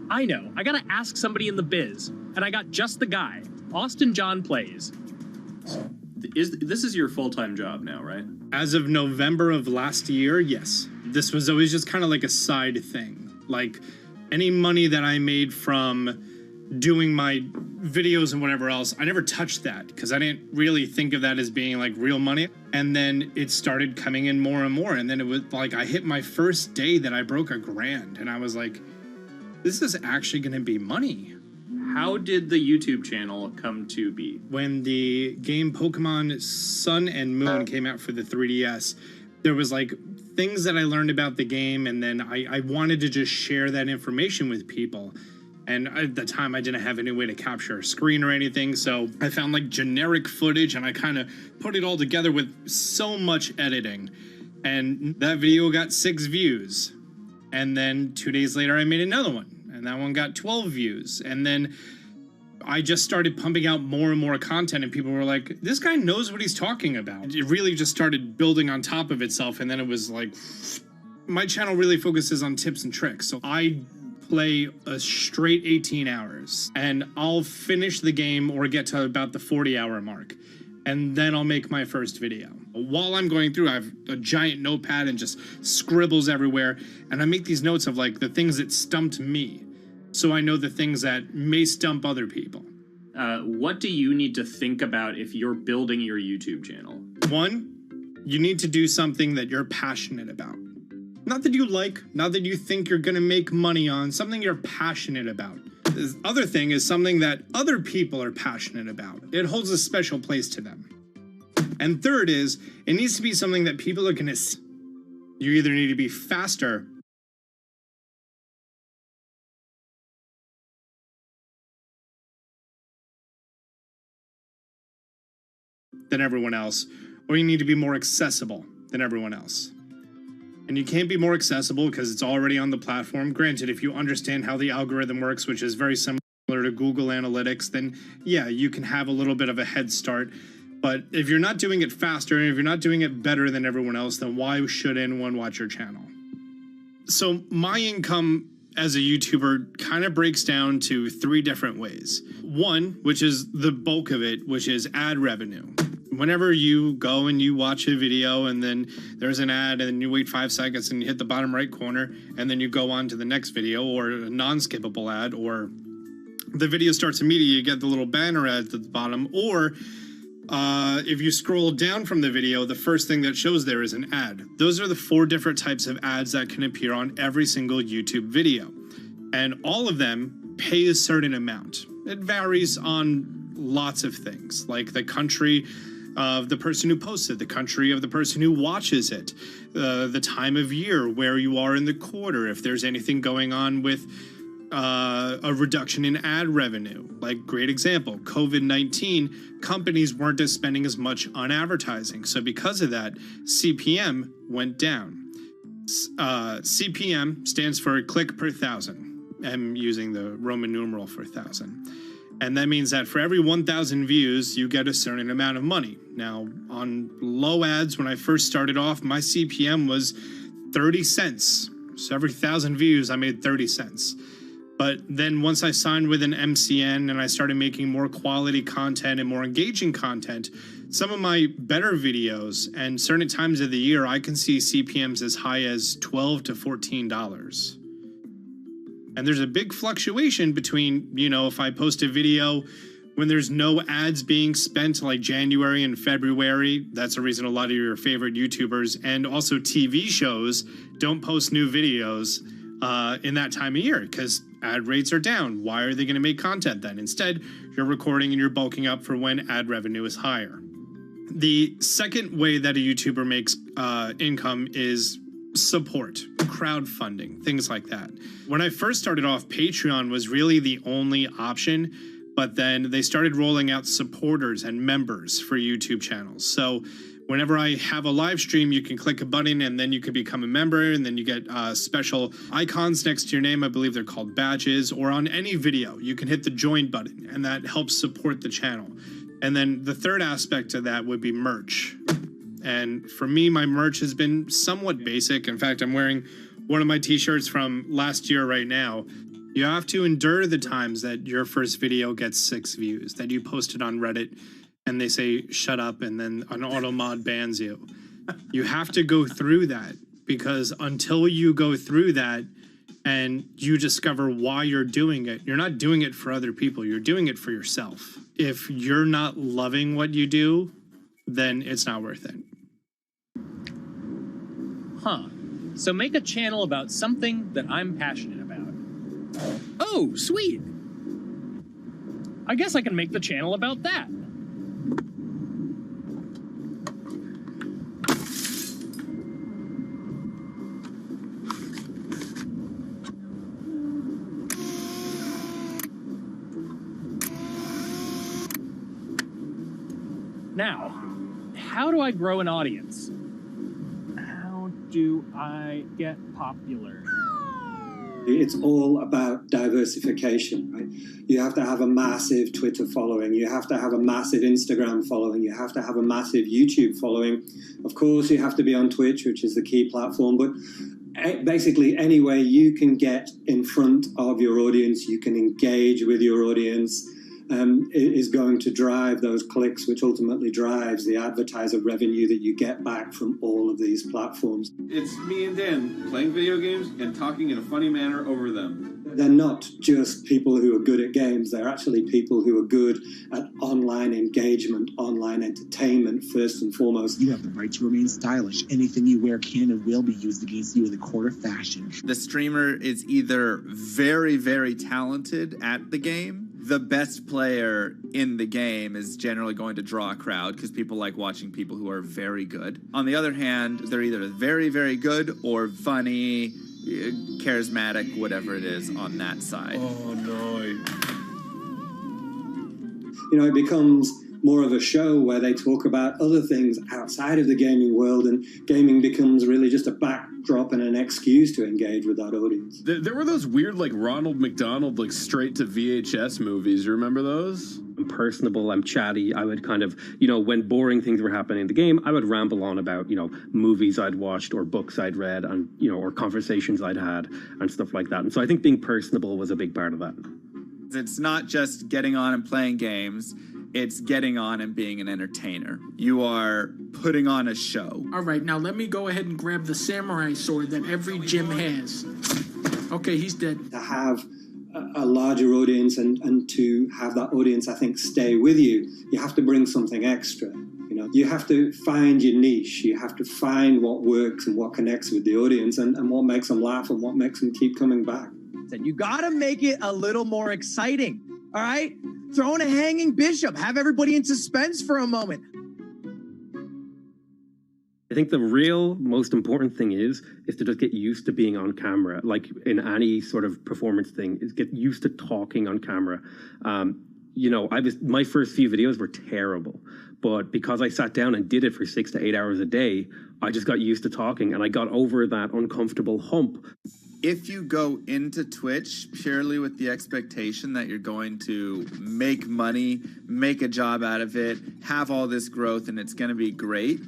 I know, I gotta ask somebody in the biz, and I got just the guy. Austin John Plays. This is your full-time job now, right? As of November of last year, yes. This was always just kind of like a side thing. Like, any money that I made from doing my videos and whatever else, I never touched that because I didn't really think of that as being like real money. And then it started coming in more and more. And then it was like I hit my first day that I broke $1,000 and I was like, this is actually going to be money. How did the YouTube channel come to be? When the game Pokemon Sun and Moon came out for the 3DS, there was like things that I learned about the game, and then I wanted to just share that information with people. And at the time, I didn't have any way to capture a screen or anything, so I found like generic footage, and I kind of put it all together with so much editing. And that video got 6 views. And then 2 days later, I made another one, and that one got 12 views. And then I just started pumping out more and more content, and people were like, this guy knows what he's talking about. It really just started building on top of itself, and then it was like, my channel really focuses on tips and tricks. So I play a straight 18 hours, and I'll finish the game or get to about the 40-hour mark, and then I'll make my first video. While I'm going through, I have a giant notepad and just scribbles everywhere, and I make these notes of like the things that stumped me, so I know the things that may stump other people. What do you need to think about if you're building your YouTube channel? 1, you need to do something that you're passionate about. Not that you like, not that you think you're gonna make money on, something you're passionate about. The other thing is something that other people are passionate about. It holds a special place to them. And third is, it needs to be something that people are gonna see. You either need to be faster than everyone else, or you need to be more accessible than everyone else. And you can't be more accessible because it's already on the platform. Granted, if you understand how the algorithm works, which is very similar to Google Analytics, then yeah, you can have a little bit of a head start. But if you're not doing it faster, and if you're not doing it better than everyone else, then why should anyone watch your channel? So my income as a YouTuber kind of breaks down to 3 different ways. 1, which is the bulk of it, which is ad revenue. Whenever you go and you watch a video and then there's an ad and then you wait 5 seconds and you hit the bottom right corner and then you go on to the next video, or a non-skippable ad, or the video starts immediately, you get the little banner ad at the bottom, or if you scroll down from the video, the first thing that shows there is an ad. Those are the 4 different types of ads that can appear on every single YouTube video. And all of them pay a certain amount. It varies on lots of things, like the country of the person who posts it, the country of the person who watches it, the time of year, where you are in the quarter, if there's anything going on with a reduction in ad revenue. Like, great example, COVID-19, companies weren't spending as much on advertising. So because of that, CPM went down. CPM stands for click per thousand. I'm using the Roman numeral for 1,000. And that means that for every 1,000 views, you get a certain amount of money. Now, on low ads, when I first started off, my CPM was 30 cents. So every 1,000 views, I made 30 cents. But then once I signed with an MCN and I started making more quality content and more engaging content, some of my better videos and certain times of the year, I can see CPMs as high as $12 to $14. And there's a big fluctuation between, you know, if I post a video when there's no ads being spent, like January and February, that's the reason a lot of your favorite YouTubers and also TV shows don't post new videos in that time of year, because ad rates are down. Why are they going to make content then? Instead, you're recording and you're bulking up for when ad revenue is higher. The second way that a YouTuber makes income is support, crowdfunding, things like that. When I first started off, Patreon was really the only option, but then they started rolling out supporters and members for YouTube channels. So whenever I have a live stream, you can click a button and then you can become a member, and then you get special icons next to your name. I believe they're called badges. Or on any video, you can hit the join button, and that helps support the channel. And then the third aspect of that would be merch. And for me, my merch has been somewhat basic. In fact, I'm wearing one of my t-shirts from last year right now. You have to endure the times that your first video gets 6 views, that you post it on Reddit and they say, shut up, and then an auto mod bans you. You have to go through that, because until you go through that and you discover why you're doing it, you're not doing it for other people, you're doing it for yourself. If you're not loving what you do, then it's not worth it. Huh. So make a channel about something that I'm passionate about. Oh, sweet. I guess I can make the channel about that. Now, how do I grow an audience? How do I get popular? It's all about diversification, right? You have to have a massive Twitter following. You have to have a massive Instagram following. You have to have a massive YouTube following. Of course, you have to be on Twitch, which is the key platform. But basically, any way you can get in front of your audience, you can engage with your audience, is going to drive those clicks, which ultimately drives the advertiser revenue that you get back from all of these platforms. It's me and Dan playing video games and talking in a funny manner over them. They're not just people who are good at games, they're actually people who are good at online engagement, online entertainment, first and foremost. You have the right to remain stylish. Anything you wear can and will be used against you in the court of fashion. The streamer is either very, very talented at the game. The best player in the game is generally going to draw a crowd because people like watching people who are very good. On the other hand, they're either very, very good or funny, charismatic, whatever it is on that side. Oh, no. You know, it becomes more of a show where they talk about other things outside of the gaming world, and gaming becomes really just a backdrop and an excuse to engage with that audience. There were those weird, like, Ronald McDonald, like, straight to VHS movies. You remember those? I'm personable, I'm chatty. I would kind of, you know, when boring things were happening in the game, I would ramble on about, you know, movies I'd watched or books I'd read and, you know, or conversations I'd had and stuff like that. And so I think being personable was a big part of that. It's not just getting on and playing games. It's getting on and being an entertainer. You are putting on a show. All right, now let me go ahead and grab the samurai sword that every gym has. Okay, he's dead. To have a larger audience and to have that audience, I think, stay with you, you have to bring something extra. You know, you have to find your niche. You have to find what works and what connects with the audience and what makes them laugh and what makes them keep coming back. You gotta make it a little more exciting, all right? Throw in a hanging bishop. Have everybody in suspense for a moment. I think the real most important thing is to just get used to being on camera. Like in any sort of performance thing, is get used to talking on camera. You know, my first few videos were terrible, but because I sat down and did it for 6 to 8 hours a day, I just got used to talking and I got over that uncomfortable hump. If you go into Twitch purely with the expectation that you're going to make money, make a job out of it, have all this growth, and it's going to be great,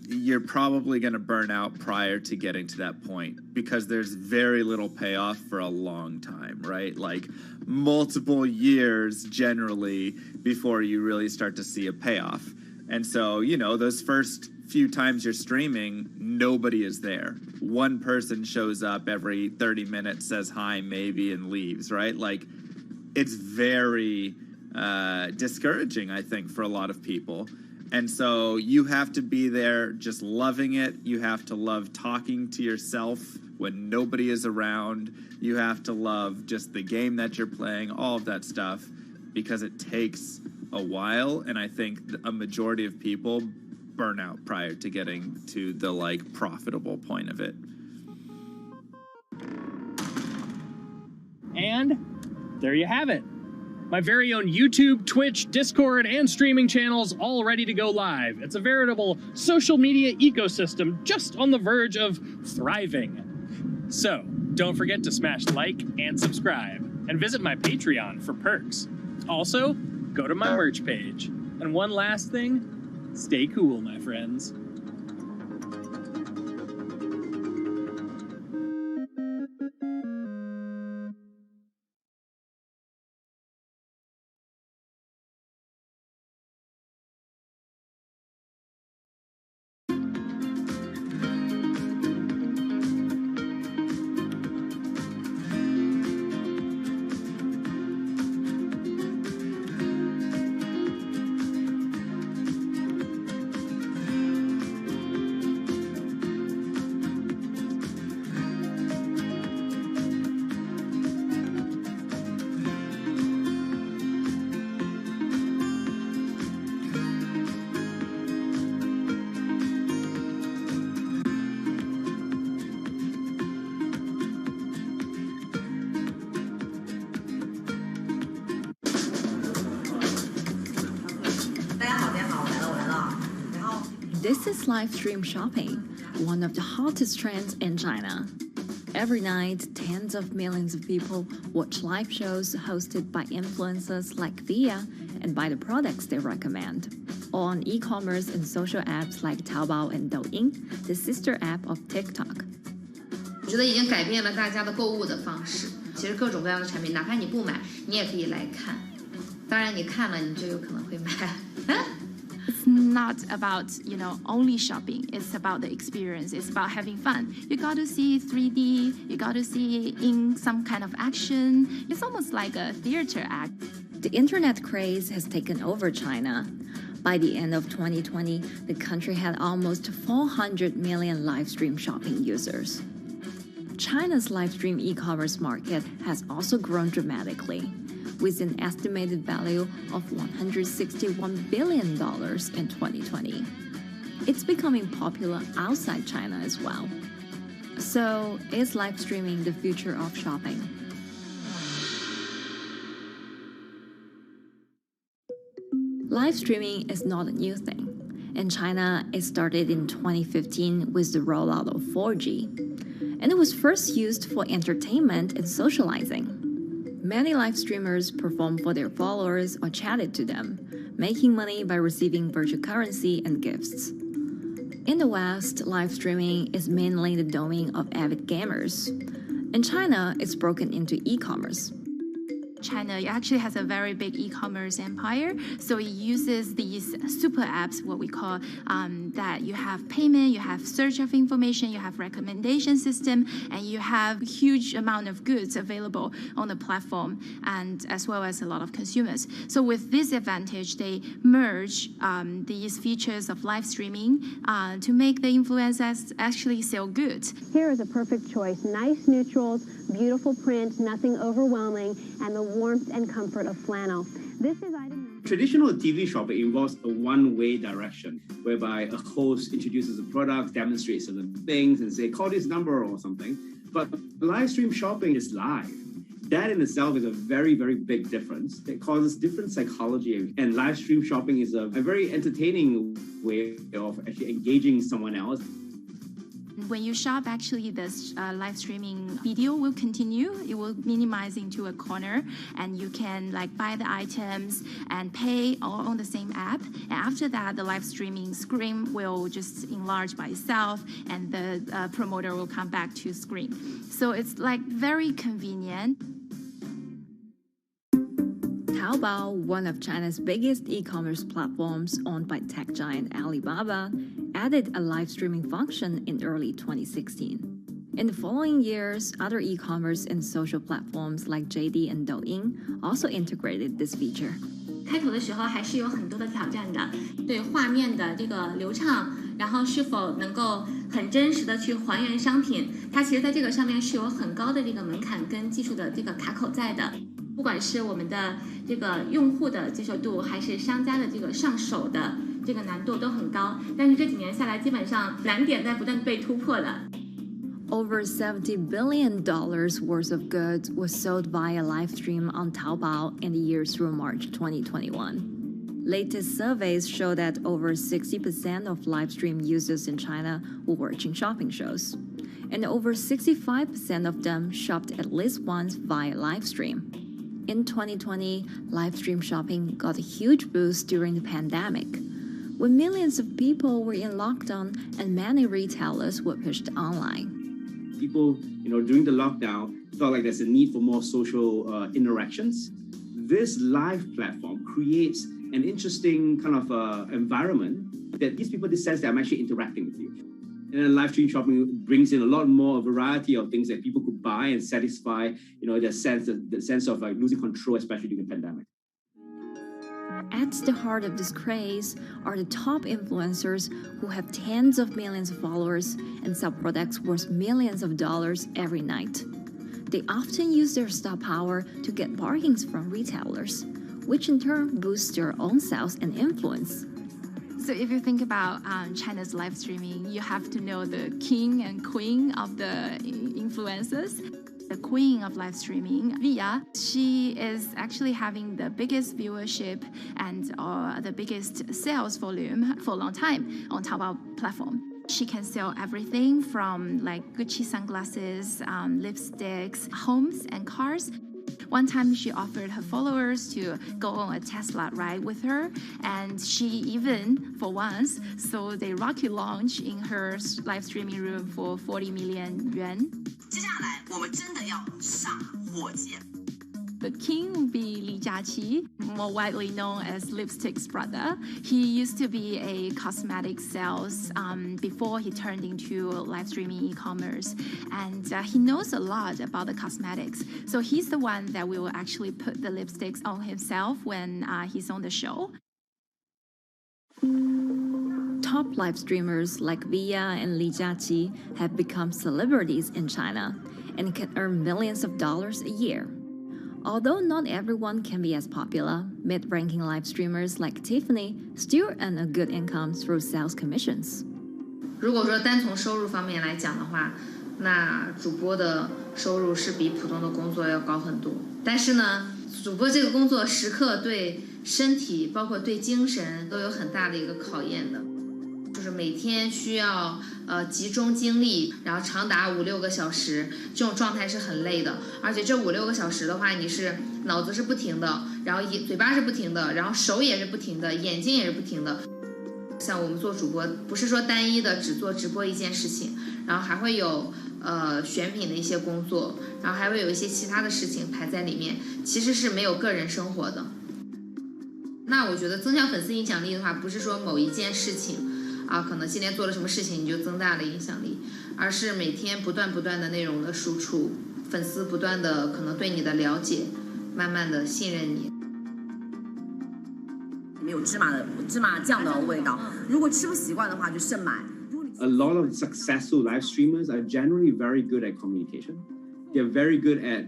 you're probably going to burn out prior to getting to that point because there's very little payoff for a long time, right? Like multiple years generally before you really start to see a payoff. And so, you know, those first few times you're streaming, nobody is there. One person shows up every 30 minutes, says hi, maybe, and leaves, right? Like, it's very discouraging, I think, for a lot of people. And so you have to be there just loving it. You have to love talking to yourself when nobody is around. You have to love just the game that you're playing, all of that stuff, because it takes a while. And I think a majority of people burn out prior to getting to the, like, profitable point of it. And there you have it. My very own YouTube, Twitch, Discord, and streaming channels all ready to go live. It's a veritable social media ecosystem just on the verge of thriving. So, don't forget to smash like and subscribe, and visit my Patreon for perks. Also, go to my merch page. And one last thing, stay cool, my friends. This is live stream shopping, one of the hottest trends in China. Every night, tens of millions of people watch live shows hosted by influencers like Thea and buy the products they recommend. On e-commerce and social apps like Taobao and Douyin, the sister app of TikTok. 我觉得已经改变了大家的购物的方式。其实各种各样的产品，哪怕你不买，你也可以来看。当然，你看了，你就有可能会买。It's not about, only shopping. It's about the experience. It's about having fun. You got to see 3D. You got to see in some kind of action. It's almost like a theater act. The internet craze has taken over China. By the end of 2020, the country had almost 400 million live stream shopping users. China's live stream e-commerce market has also grown dramatically, with an estimated value of $161 billion in 2020. It's becoming popular outside China as well. So, is live streaming the future of shopping? Live streaming is not a new thing. In China, it started in 2015 with the rollout of 4G. And it was first used for entertainment and socializing. Many live streamers performed for their followers or chatted to them, making money by receiving virtual currency and gifts. In the West, live streaming is mainly the domain of avid gamers. In China, it's broken into e-commerce. China actually has a very big e-commerce empire, so it uses these super apps, what we call that you have payment, you have search of information, you have recommendation system, and you have huge amount of goods available on the platform, and as well as a lot of consumers. So with this advantage, they merge these features of live streaming to make the influencers actually sell goods. Here is a perfect choice: nice neutrals, beautiful print, nothing overwhelming, and the warmth and comfort of flannel. This is item. Traditional TV shopping involves a one-way direction, whereby a host introduces a product, demonstrates certain things, and say, call this number or something. But live stream shopping is live. That in itself is a very, very big difference. It causes different psychology, and live stream shopping is a very entertaining way of actually engaging someone else. When you shop, actually, this live streaming video will continue. It will minimize into a corner, and you can buy the items and pay all on the same app. And after that, the live streaming screen will just enlarge by itself, and the promoter will come back to screen. So it's very convenient. Taobao, one of China's biggest e-commerce platforms owned by tech giant Alibaba, added a live streaming function in early 2016. In the following years, other e-commerce and social platforms like JD and Douyin also integrated this feature. 开头的时候还是有很多的挑战的，对画面的这个流畅，然后是否能够很真实的去还原商品，它其实在这个上面是有很高的这个门槛跟技术的这个卡口在的。不管是我们的这个用户的接受度，还是商家的这个上手的这个难度都很高，但是这几年下来，基本上难点在不断被突破的。Over $70 billion worth of goods was sold via live stream on Taobao in the year through March 2021. Latest surveys show that over 60% of live stream users in China were watching shopping shows, and over 65% of them shopped at least once via live stream. In 2020, live stream shopping got a huge boost during the pandemic, when millions of people were in lockdown and many retailers were pushed online. People, during the lockdown, felt like there's a need for more social interactions. This live platform creates an interesting kind of environment that gives people the sense that I'm actually interacting with you. And then live stream shopping brings in a lot more variety of things that people could buy and satisfy, the sense of losing control, especially during the pandemic. At the heart of this craze are the top influencers who have tens of millions of followers and sell products worth millions of dollars every night. They often use their star power to get bargains from retailers, which in turn boosts their own sales and influence. So if you think about China's live streaming, you have to know the king and queen of the influencers. the queen of live streaming, Via. She is actually having the biggest viewership and the biggest sales volume for a long time on Taobao platform. She can sell everything from like Gucci sunglasses, lipsticks, homes, and cars. One time she offered her followers to go on a Tesla ride with her, and she even, for once, sold a rocket launch in her live streaming room for 40 million yuan. 接下来我们真的要上火箭。 The king will be Li Jiaqi, more widely known as Lipstick's brother. He used to be a cosmetic sales before he turned into live streaming e-commerce, and he knows a lot about the cosmetics. So he's the one that will actually put the lipsticks on himself when he's on the show. Top live streamers like Via and Li Jiaqi have become celebrities in China and can earn millions of dollars a year. Although not everyone can be as popular, mid-ranking live streamers like Tiffany still earn a good income through sales commissions. 如果说单从收入方面来讲的话，那主播的收入是比普通的工作要高很多。但是呢，主播这个工作时刻对身体，包括对精神都有很大的一个考验的。 就是每天需要集中精力，然后长达5-6个小时，这种状态是很累的。而且这5-6个小时的话，你是脑子是不停的，然后嘴巴是不停的，然后手也是不停的，眼睛也是不停的。像我们做主播，不是说单一的只做直播一件事情，然后还会有选品的一些工作，然后还会有一些其他的事情排在里面，其实是没有个人生活的。那我觉得增强粉丝影响力的话，不是说某一件事情。 可能今天做了什么事情你就增大了影响力，而是每天不断的内容的输出，粉丝不断的可能对你的了解，慢慢的信任你。里面有芝麻酱的味道，如果吃不习惯的话就慎买。A lot of successful live streamers are generally very good at communication. They're very good at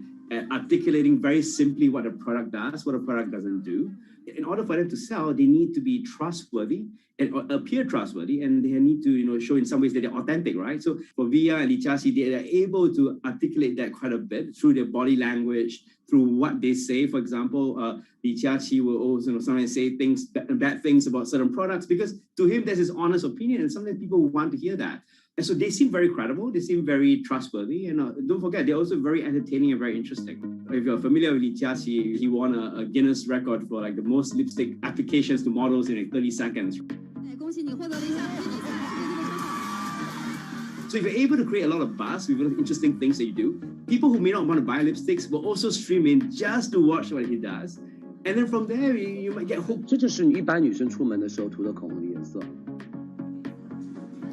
articulating very simply what a product does, what a product doesn't do. In order for them to sell, they need to be trustworthy and appear trustworthy, and they need to, show in some ways that they're authentic, right? So for Via and Li Jiaqi, they are able to articulate that quite a bit through their body language, through what they say. For example, Li Jiaqi will also sometimes say bad things about certain products because to him that's his honest opinion, and sometimes people want to hear that. And so they seem very credible, they seem very trustworthy, and don't forget, they're also very entertaining and very interesting. If you're familiar with Li Jiaqi, he won a Guinness record for like the most lipstick applications to models in like 30 seconds. So if you're able to create a lot of buzz with interesting things that you do, people who may not want to buy lipsticks will also stream in just to watch what he does. And then from there, you might get hooked. 这就是一般女生出门的时候涂的口红的颜色。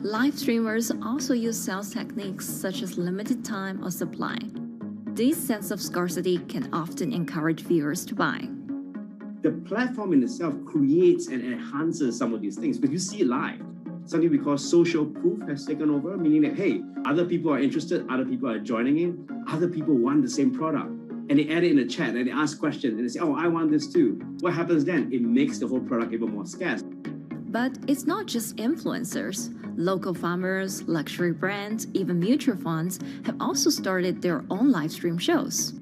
Live streamers also use sales techniques such as limited time or supply. This sense of scarcity can often encourage viewers to buy. The platform in itself creates and enhances some of these things, but you see it live. Something we call social proof has taken over, meaning that, hey, other people are interested, other people are joining in, other people want the same product. And they add it in the chat and they ask questions and they say, oh, I want this too. What happens then? It makes the whole product even more scarce. But it's not just influencers. Local farmers, luxury brands, even mutual funds have also started their own live stream shows.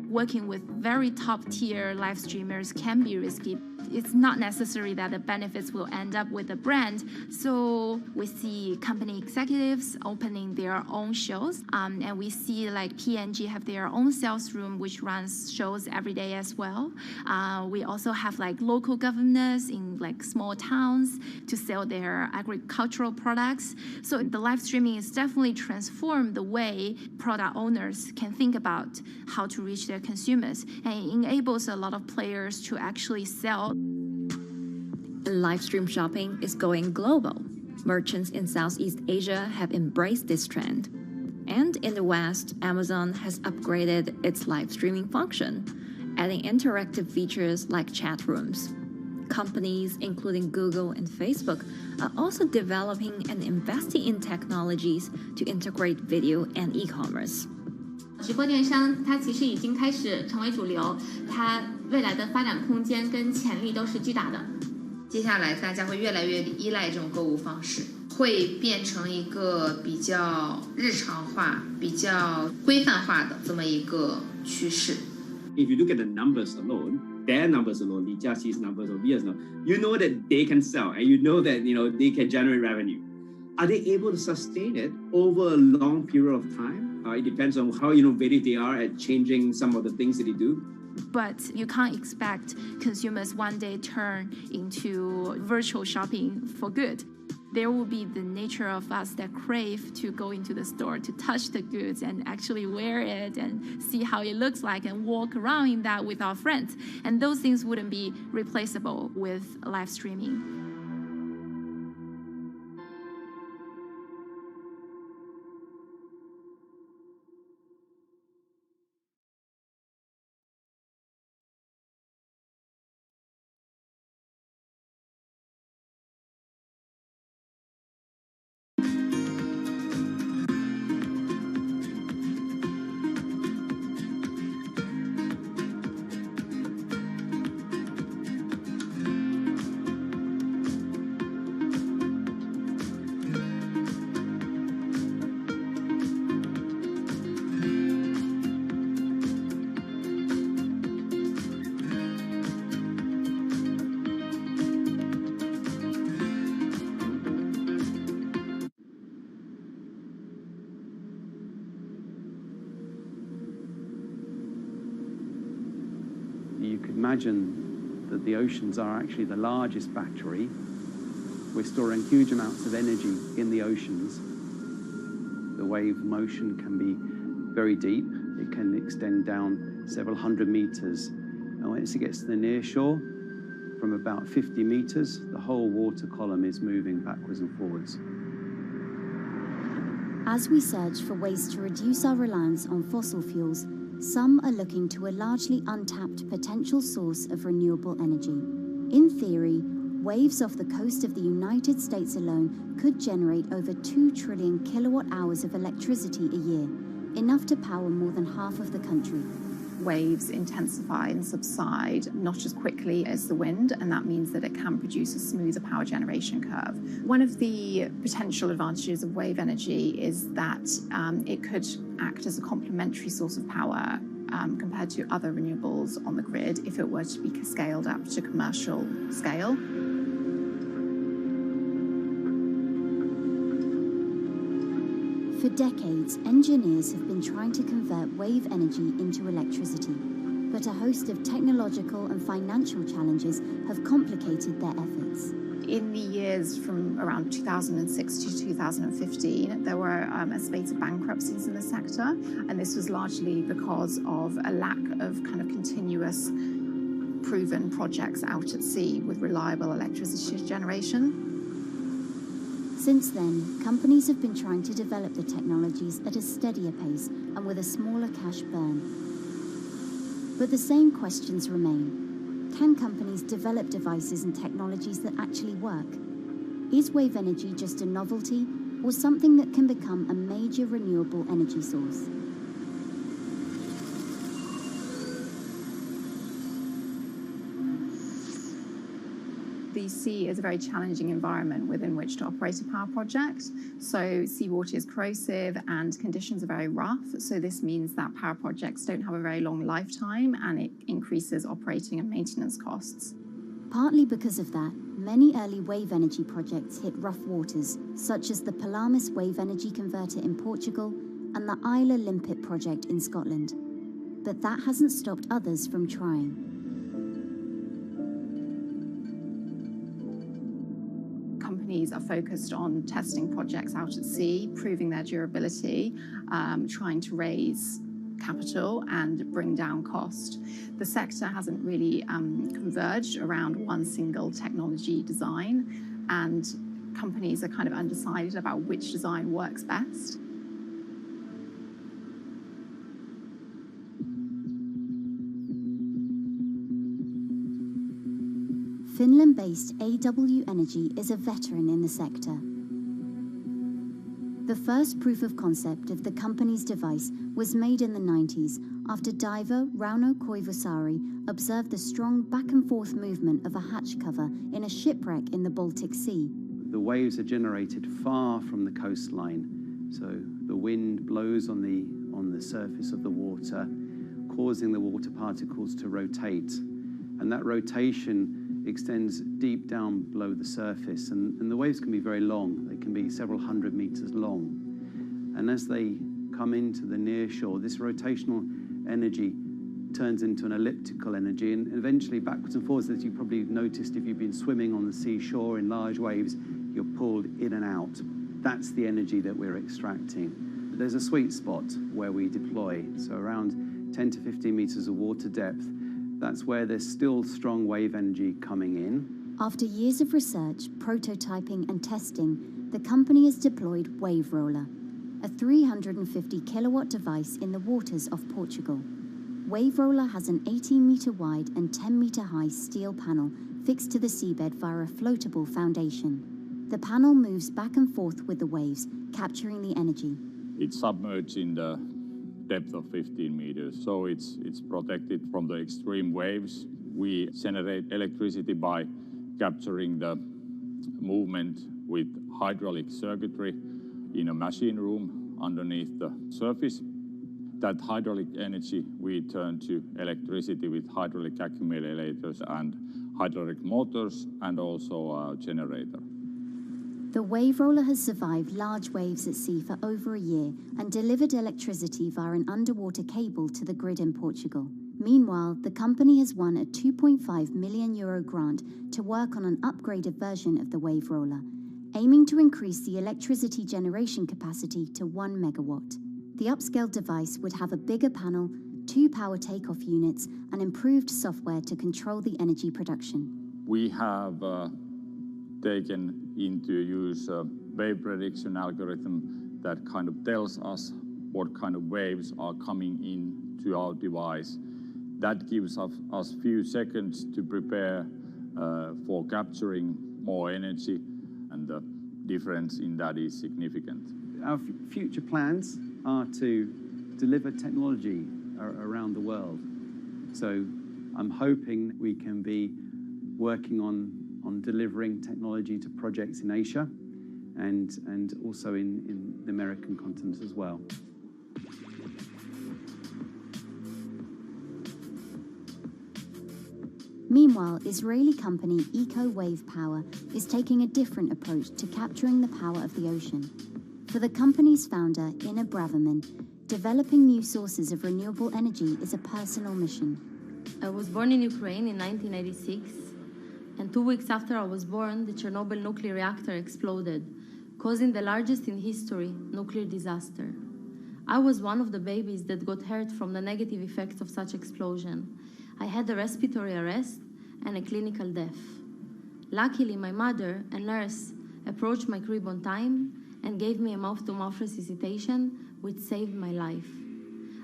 Working with very top-tier live streamers can be risky. It's not necessary that the benefits will end up with the brand. So we see company executives opening their own shows. And we see like P&G have their own sales room, which runs shows every day as well. We also have like local governors in like small towns to sell their agricultural products. So the live streaming is definitely transformed the way product owners can think about how to reach their consumers, and it enables a lot of players to actually sell. Live stream shopping is going global. Merchants in Southeast Asia have embraced this trend. And in the West, Amazon has upgraded its live streaming function, adding interactive features like chat rooms. Companies, including Google and Facebook, are also developing and investing in technologies to integrate video and e-commerce. 直播电商它其实已经开始成为主流，它未来的发展空间跟潜力都是巨大的。接下来大家会越来越依赖这种购物方式，会变成一个比较日常化、比较规范化的这么一个趋势。If you look at the numbers alone, their numbers alone, Li Jiaxi's numbers or Via's numbers, you know that they can sell and you know that they can generate revenue. Are they able to sustain it over a long period of time? It depends on how innovative they are at changing some of the things that they do. But you can't expect consumers one day turn into virtual shopping for good. There will be the nature of us that crave to go into the store, to touch the goods and actually wear it and see how it looks like and walk around in that with our friends. And those things wouldn't be replaceable with live streaming. You could imagine that the oceans are actually the largest battery. We're storing huge amounts of energy in the oceans. The wave motion can be very deep. It can extend down several hundred meters. And once it gets to the near shore, from about 50 meters, the whole water column is moving backwards and forwards. As we search for ways to reduce our reliance on fossil fuels, some are looking to a largely untapped potential source of renewable energy. In theory, waves off the coast of the United States alone could generate over 2 trillion kilowatt hours of electricity a year, enough to power more than half of the country. Waves intensify and subside not as quickly as the wind, and that means that it can produce a smoother power generation curve. One of the potential advantages of wave energy is that it could act as a complementary source of power compared to other renewables on the grid if it were to be scaled up to commercial scale. For decades, engineers have been trying to convert wave energy into electricity, but a host of technological and financial challenges have complicated their efforts. In the years from around 2006 to 2015, there were a spate of bankruptcies in the sector, and this was largely because of a lack of kind of continuous proven projects out at sea with reliable electricity generation. Since then, companies have been trying to develop the technologies at a steadier pace and with a smaller cash burn. But the same questions remain. Can companies develop devices and technologies that actually work? Is wave energy just a novelty or something that can become a major renewable energy source? The sea is a very challenging environment within which to operate a power project. So seawater is corrosive and conditions are very rough. So this means that power projects don't have a very long lifetime, and it increases operating and maintenance costs. Partly because of that, many early wave energy projects hit rough waters, such as the Palamis Wave Energy Converter in Portugal and the Isla Limpet project in Scotland. But that hasn't stopped others from trying. Companies are focused on testing projects out at sea, proving their durability, trying to raise capital and bring down cost. The sector hasn't really converged around one single technology design, and companies are kind of undecided about which design works best. Finland-based AW Energy is a veteran in the sector. The first proof of concept of the company's device was made in the 90s after diver Rauno Koivusari observed the strong back-and-forth movement of a hatch cover in a shipwreck in the Baltic Sea. The waves are generated far from the coastline, so the wind blows on the surface of the water, causing the water particles to rotate. And that rotation extends deep down below the surface, and the waves can be very long. They can be several hundred meters long. And as they come into the near shore, this rotational energy turns into an elliptical energy, and eventually backwards and forwards, as you probably noticed if you've been swimming on the seashore in large waves, you're pulled in and out. That's the energy that we're extracting. There's a sweet spot where we deploy, so around 10 to 15 meters of water depth. That's where there's still strong wave energy coming in. After years of research, prototyping and testing, the company has deployed Wave Roller, a 350 kilowatt device in the waters off Portugal. Wave Roller has an 18-meter wide and 10-meter high steel panel fixed to the seabed via a floatable foundation. The panel moves back and forth with the waves, capturing the energy. It's submerged in the depth of 15 meters, so it's protected from the extreme waves. We generate electricity by capturing the movement with hydraulic circuitry in a machine room underneath the surface. That hydraulic energy we turn to electricity with hydraulic accumulators and hydraulic motors, and also a generator. The Wave Roller has survived large waves at sea for over a year and delivered electricity via an underwater cable to the grid in Portugal. Meanwhile, the company has won a €2.5 million grant to work on an upgraded version of the Wave Roller, aiming to increase the electricity generation capacity to 1 megawatt. The upscaled device would have a bigger panel, 2 power takeoff units, and improved software to control the energy production. We have taken into use a wave prediction algorithm that kind of tells us what kind of waves are coming in to our device. That gives us few seconds to prepare for capturing more energy, and the difference in that is significant. Our future plans are to deliver technology around the world. So I'm hoping we can be working on delivering technology to projects in Asia and also in the American continent as well. Meanwhile, Israeli company Eco Wave Power is taking a different approach to capturing the power of the ocean. For the company's founder, Inna Braverman, developing new sources of renewable energy is a personal mission. I was born in Ukraine in 1986, and 2 weeks after I was born, the Chernobyl nuclear reactor exploded, causing the largest in history nuclear disaster. I was one of the babies that got hurt from the negative effects of such explosion. I had a respiratory arrest and a clinical death. Luckily, my mother, a nurse, approached my crib on time and gave me a mouth-to-mouth resuscitation, which saved my life.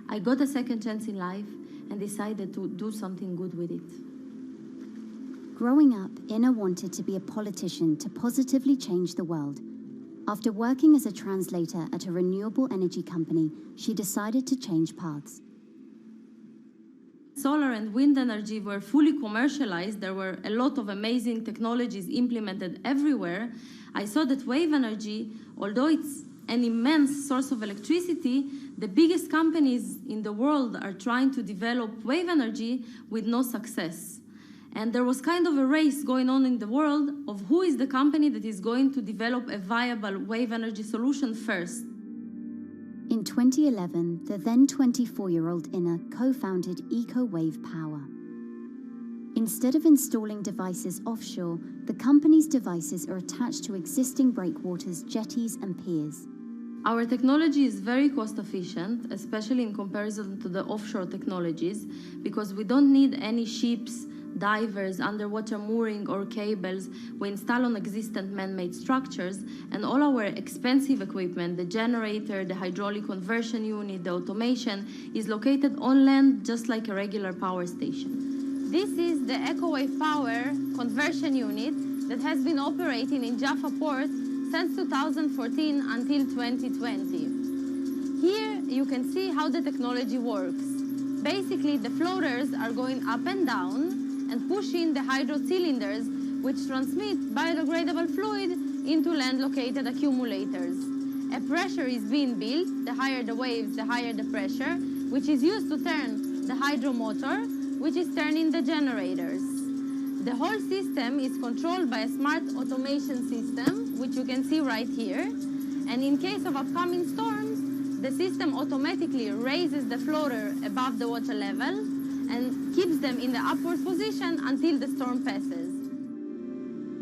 I got a second chance in life and decided to do something good with it. Growing up, Inna wanted to be a politician to positively change the world. After working as a translator at a renewable energy company, she decided to change paths. Solar and wind energy were fully commercialized. There were a lot of amazing technologies implemented everywhere. I saw that wave energy, although it's an immense source of electricity, the biggest companies in the world are trying to develop wave energy with no success. And there was kind of a race going on in the world of who is the company that is going to develop a viable wave energy solution first. In 2011, the then 24-year-old Inna co-founded Eco Wave Power. Instead of installing devices offshore, the company's devices are attached to existing breakwaters, jetties, and piers. Our technology is very cost efficient, especially in comparison to the offshore technologies, because we don't need any ships, divers, underwater mooring, or cables. We install on existing man-made structures, and all our expensive equipment, the generator, the hydraulic conversion unit, the automation, is located on land just like a regular power station. This is the EcoWave Power conversion unit that has been operating in Jaffa Port since 2014 until 2020. Here you can see how the technology works. Basically, the floaters are going up and down and pushing the hydro cylinders, which transmit biodegradable fluid into land-located accumulators. A pressure is being built. The higher the waves, the higher the pressure, which is used to turn the hydro motor, which is turning the generators. The whole system is controlled by a smart automation system, which you can see right here. And in case of upcoming storms, the system automatically raises the floater above the water level and keeps them in the upward position until the storm passes.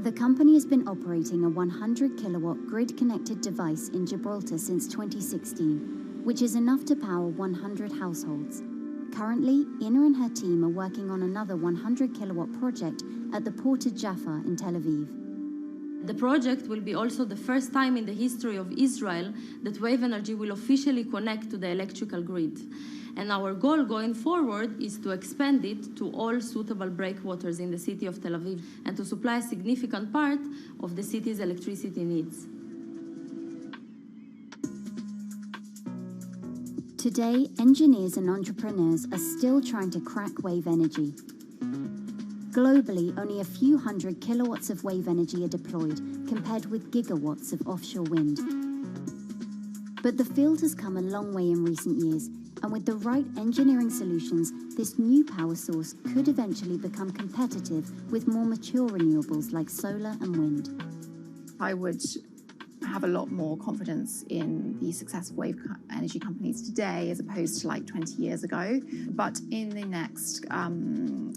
The company has been operating a 100-kilowatt grid-connected device in Gibraltar since 2016, which is enough to power 100 households. Currently, Ina and her team are working on another 100-kilowatt project at the port of Jaffa in Tel Aviv. The project will be also the first time in the history of Israel that wave energy will officially connect to the electrical grid. And our goal going forward is to expand it to all suitable breakwaters in the city of Tel Aviv and to supply a significant part of the city's electricity needs. Today, engineers and entrepreneurs are still trying to crack wave energy. Globally, only a few hundred kilowatts of wave energy are deployed, compared with gigawatts of offshore wind. But the field has come a long way in recent years, and with the right engineering solutions, this new power source could eventually become competitive with more mature renewables like solar and wind. I would have a lot more confidence in the successful wave energy companies today as opposed to like 20 years ago. But in the next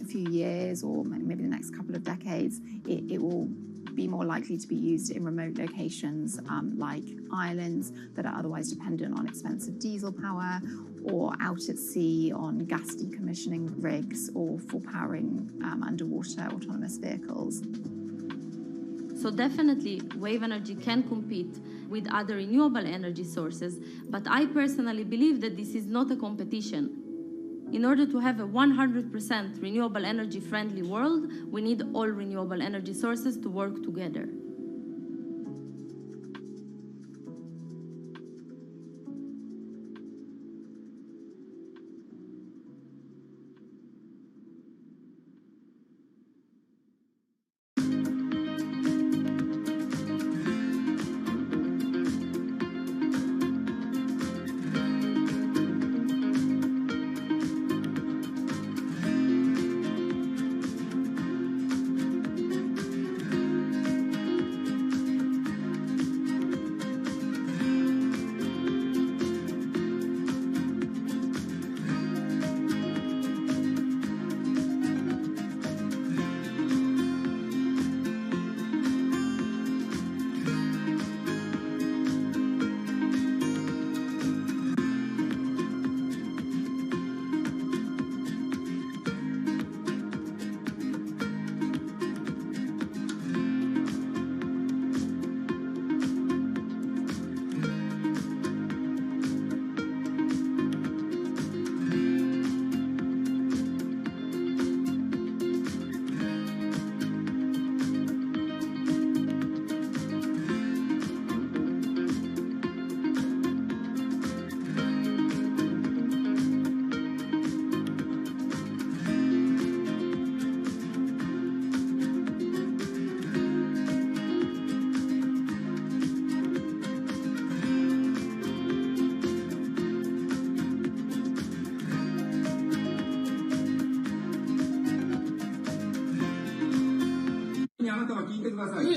few years, or maybe the next couple of decades, it will be more likely to be used in remote locations like islands that are otherwise dependent on expensive diesel power, or out at sea on gas decommissioning rigs, or for powering underwater autonomous vehicles. So definitely, wave energy can compete with other renewable energy sources, but I personally believe that this is not a competition. In order to have a 100% renewable energy friendly world, we need all renewable energy sources to work together.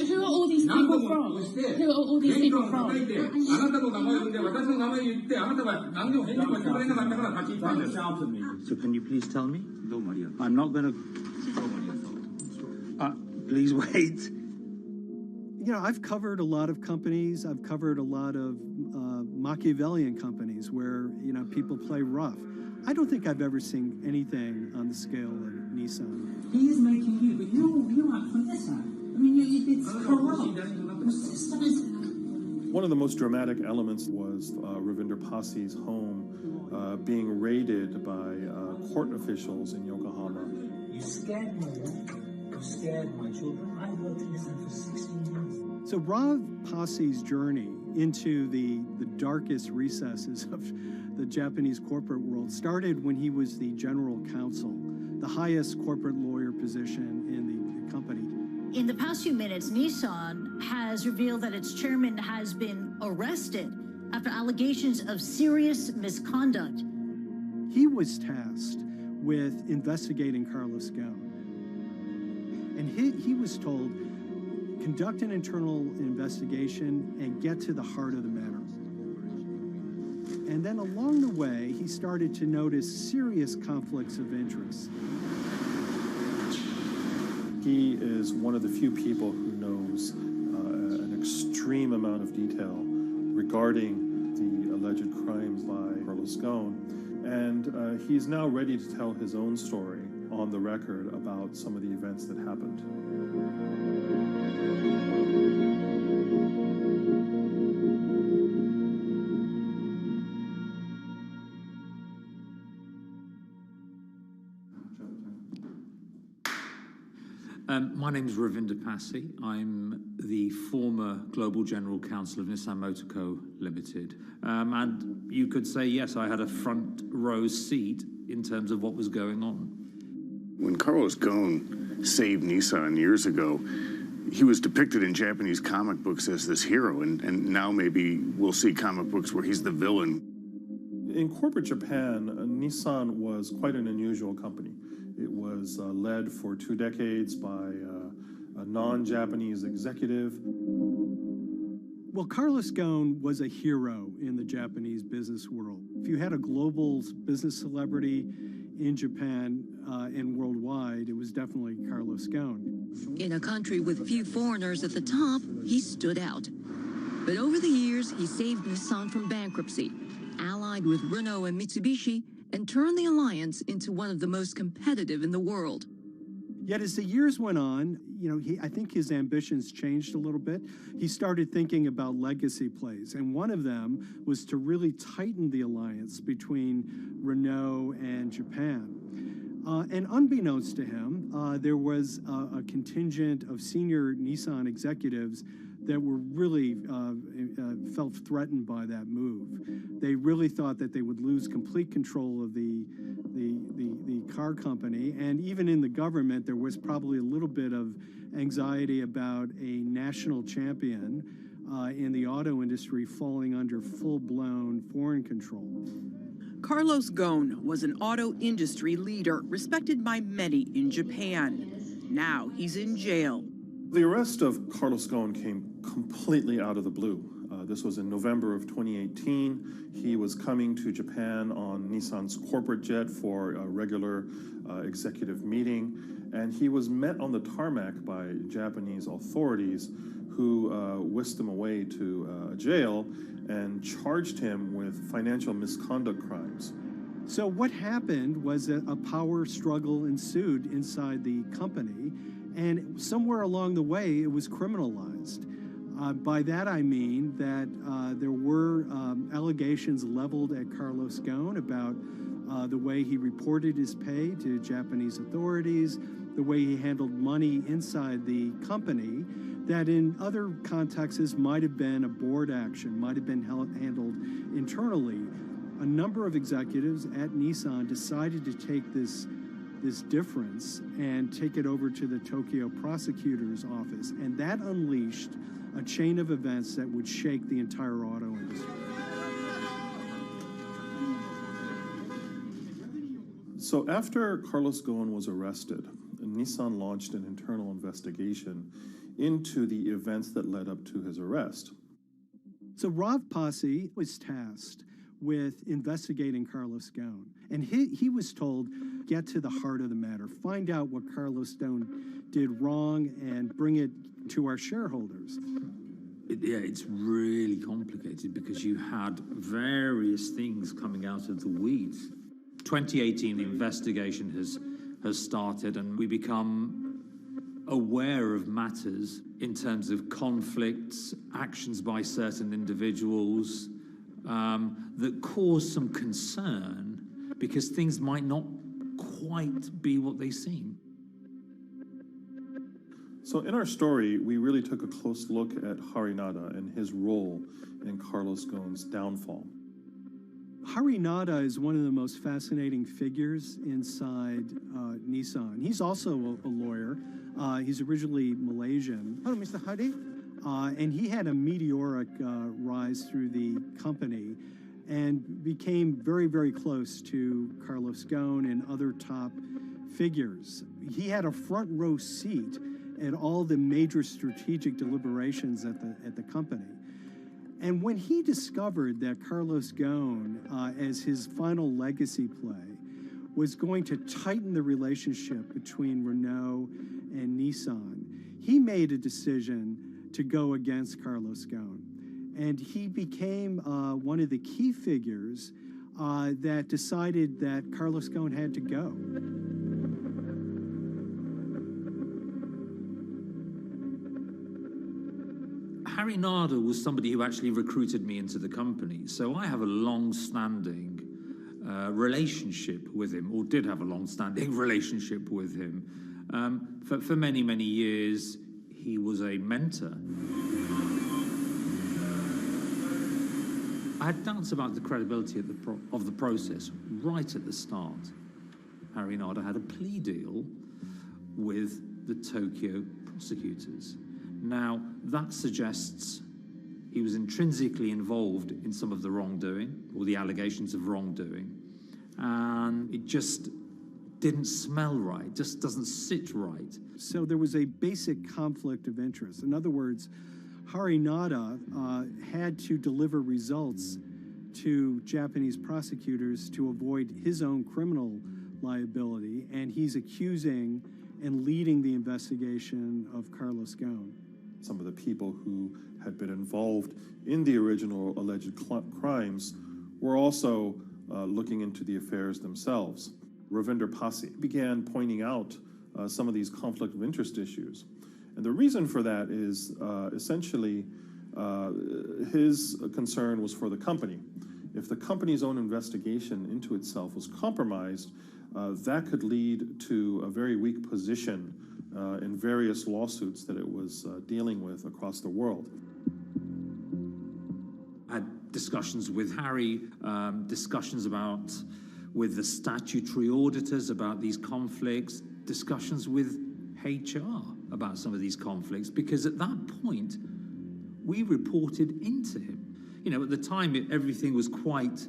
Who are all these people from? Who are all these people from? So can you please tell me? I'm not going to... please wait. You know, I've covered a lot of companies. I've covered a lot of Machiavellian companies where, you know, people play rough. I don't think I've ever seen anything on the scale of Nissan. He is making you, but you act from this side. I mean, it's corrupt. One of the most dramatic elements was Ravinder Pasi's home being raided by court officials in Yokohama. You scared me, you scared my children. I worked in this for 16 years. So Rav Passy's journey into the darkest recesses of the Japanese corporate world started when he was the general counsel, the highest corporate lawyer position in the company. In the past few minutes, Nissan has revealed that its chairman has been arrested after allegations of serious misconduct. He was tasked with investigating Carlos Ghosn. And he was told, conduct an internal investigation and get to the heart of the matter. And then along the way, he started to notice serious conflicts of interest. He is one of the few people who knows an extreme amount of detail regarding the alleged crimes by Carlos Ghosn. And he's now ready to tell his own story on the record about some of the events that happened. My name is Ravinder Passy. I'm the former Global General Counsel of Nissan Motor Co. Limited. And you could say, yes, I had a front row seat in terms of what was going on. When Carlos Ghosn saved Nissan years ago, he was depicted in Japanese comic books as this hero, and now maybe we'll see comic books where he's the villain. In corporate Japan, Nissan was quite an unusual company. It was led for 2 decades by a non-Japanese executive. Well, Carlos Ghosn was a hero in the Japanese business world. If you had a global business celebrity in Japan and worldwide, it was definitely Carlos Ghosn. In a country with few foreigners at the top, he stood out. But over the years, he saved Nissan from bankruptcy, allied with Renault and Mitsubishi, and turned the alliance into one of the most competitive in the world. Yet as the years went on, I think his ambitions changed a little bit. He started thinking about legacy plays, and one of them was to really tighten the alliance between Renault and Japan. And unbeknownst to him, there was a contingent of senior Nissan executives that were really felt threatened by that move. They really thought that they would lose complete control of the car company, and even in the government, there was probably a little bit of anxiety about a national champion in the auto industry falling under full-blown foreign control. Carlos Ghosn was an auto industry leader, respected by many in Japan. Now he's in jail. The arrest of Carlos Ghosn came completely out of the blue. This was in November of 2018. He was coming to Japan on Nissan's corporate jet for a regular executive meeting, and he was met on the tarmac by Japanese authorities who whisked him away to jail and charged him with financial misconduct crimes. So what happened was that a power struggle ensued inside the company, and somewhere along the way, it was criminalized. By that I mean that there were allegations leveled at Carlos Ghosn about the way he reported his pay to Japanese authorities, the way he handled money inside the company, that in other contexts might have been a board action, might have been handled internally. A number of executives at Nissan decided to take this difference and take it over to the Tokyo prosecutor's office, and that unleashed a chain of events that would shake the entire auto industry. So after Carlos Ghosn was arrested, Nissan launched an internal investigation into the events that led up to his arrest. So Rav Passy was tasked with investigating Carlos Ghosn, and he was told, get to the heart of the matter, find out what Carlos Ghosn did wrong and bring it to our shareholders. Yeah, it's really complicated because you had various things coming out of the weeds. 2018, the investigation has started, and we become aware of matters in terms of conflicts, actions by certain individuals that cause some concern because things might not quite be what they seem. So in our story, we really took a close look at Harinada and his role in Carlos Ghosn's downfall. Harinada is one of the most fascinating figures inside Nissan. He's also a lawyer. He's originally Malaysian. Hello, Mr. Hadi. And he had a meteoric rise through the company and became very, very close to Carlos Ghosn and other top figures. He had a front row seat at all the major strategic deliberations at the company. And when he discovered that Carlos Ghosn, as his final legacy play, was going to tighten the relationship between Renault and Nissan, he made a decision to go against Carlos Ghosn. And he became one of the key figures that decided that Carlos Ghosn had to go. Harinada was somebody who actually recruited me into the company. So I have a long-standing relationship with him, or did have a long-standing relationship with him. For many, many years, he was a mentor. I had doubts about the credibility of the process right at the start. Harinada had a plea deal with the Tokyo prosecutors. Now, that suggests he was intrinsically involved in some of the wrongdoing, or the allegations of wrongdoing, and it just didn't smell right, just doesn't sit right. So there was a basic conflict of interest. In other words, Harinada had to deliver results to Japanese prosecutors to avoid his own criminal liability, and he's accusing and leading the investigation of Carlos Ghosn. Some of the people who had been involved in the original alleged crimes were also looking into the affairs themselves. Ravinder Pasi began pointing out some of these conflict of interest issues. And the reason for that is essentially his concern was for the company. If the company's own investigation into itself was compromised, that could lead to a very weak position in various lawsuits that it was dealing with across the world. I had discussions with Harry, discussions with the statutory auditors about these conflicts, discussions with HR about some of these conflicts, because at that point, we reported into him. You know, at the time, everything was quite,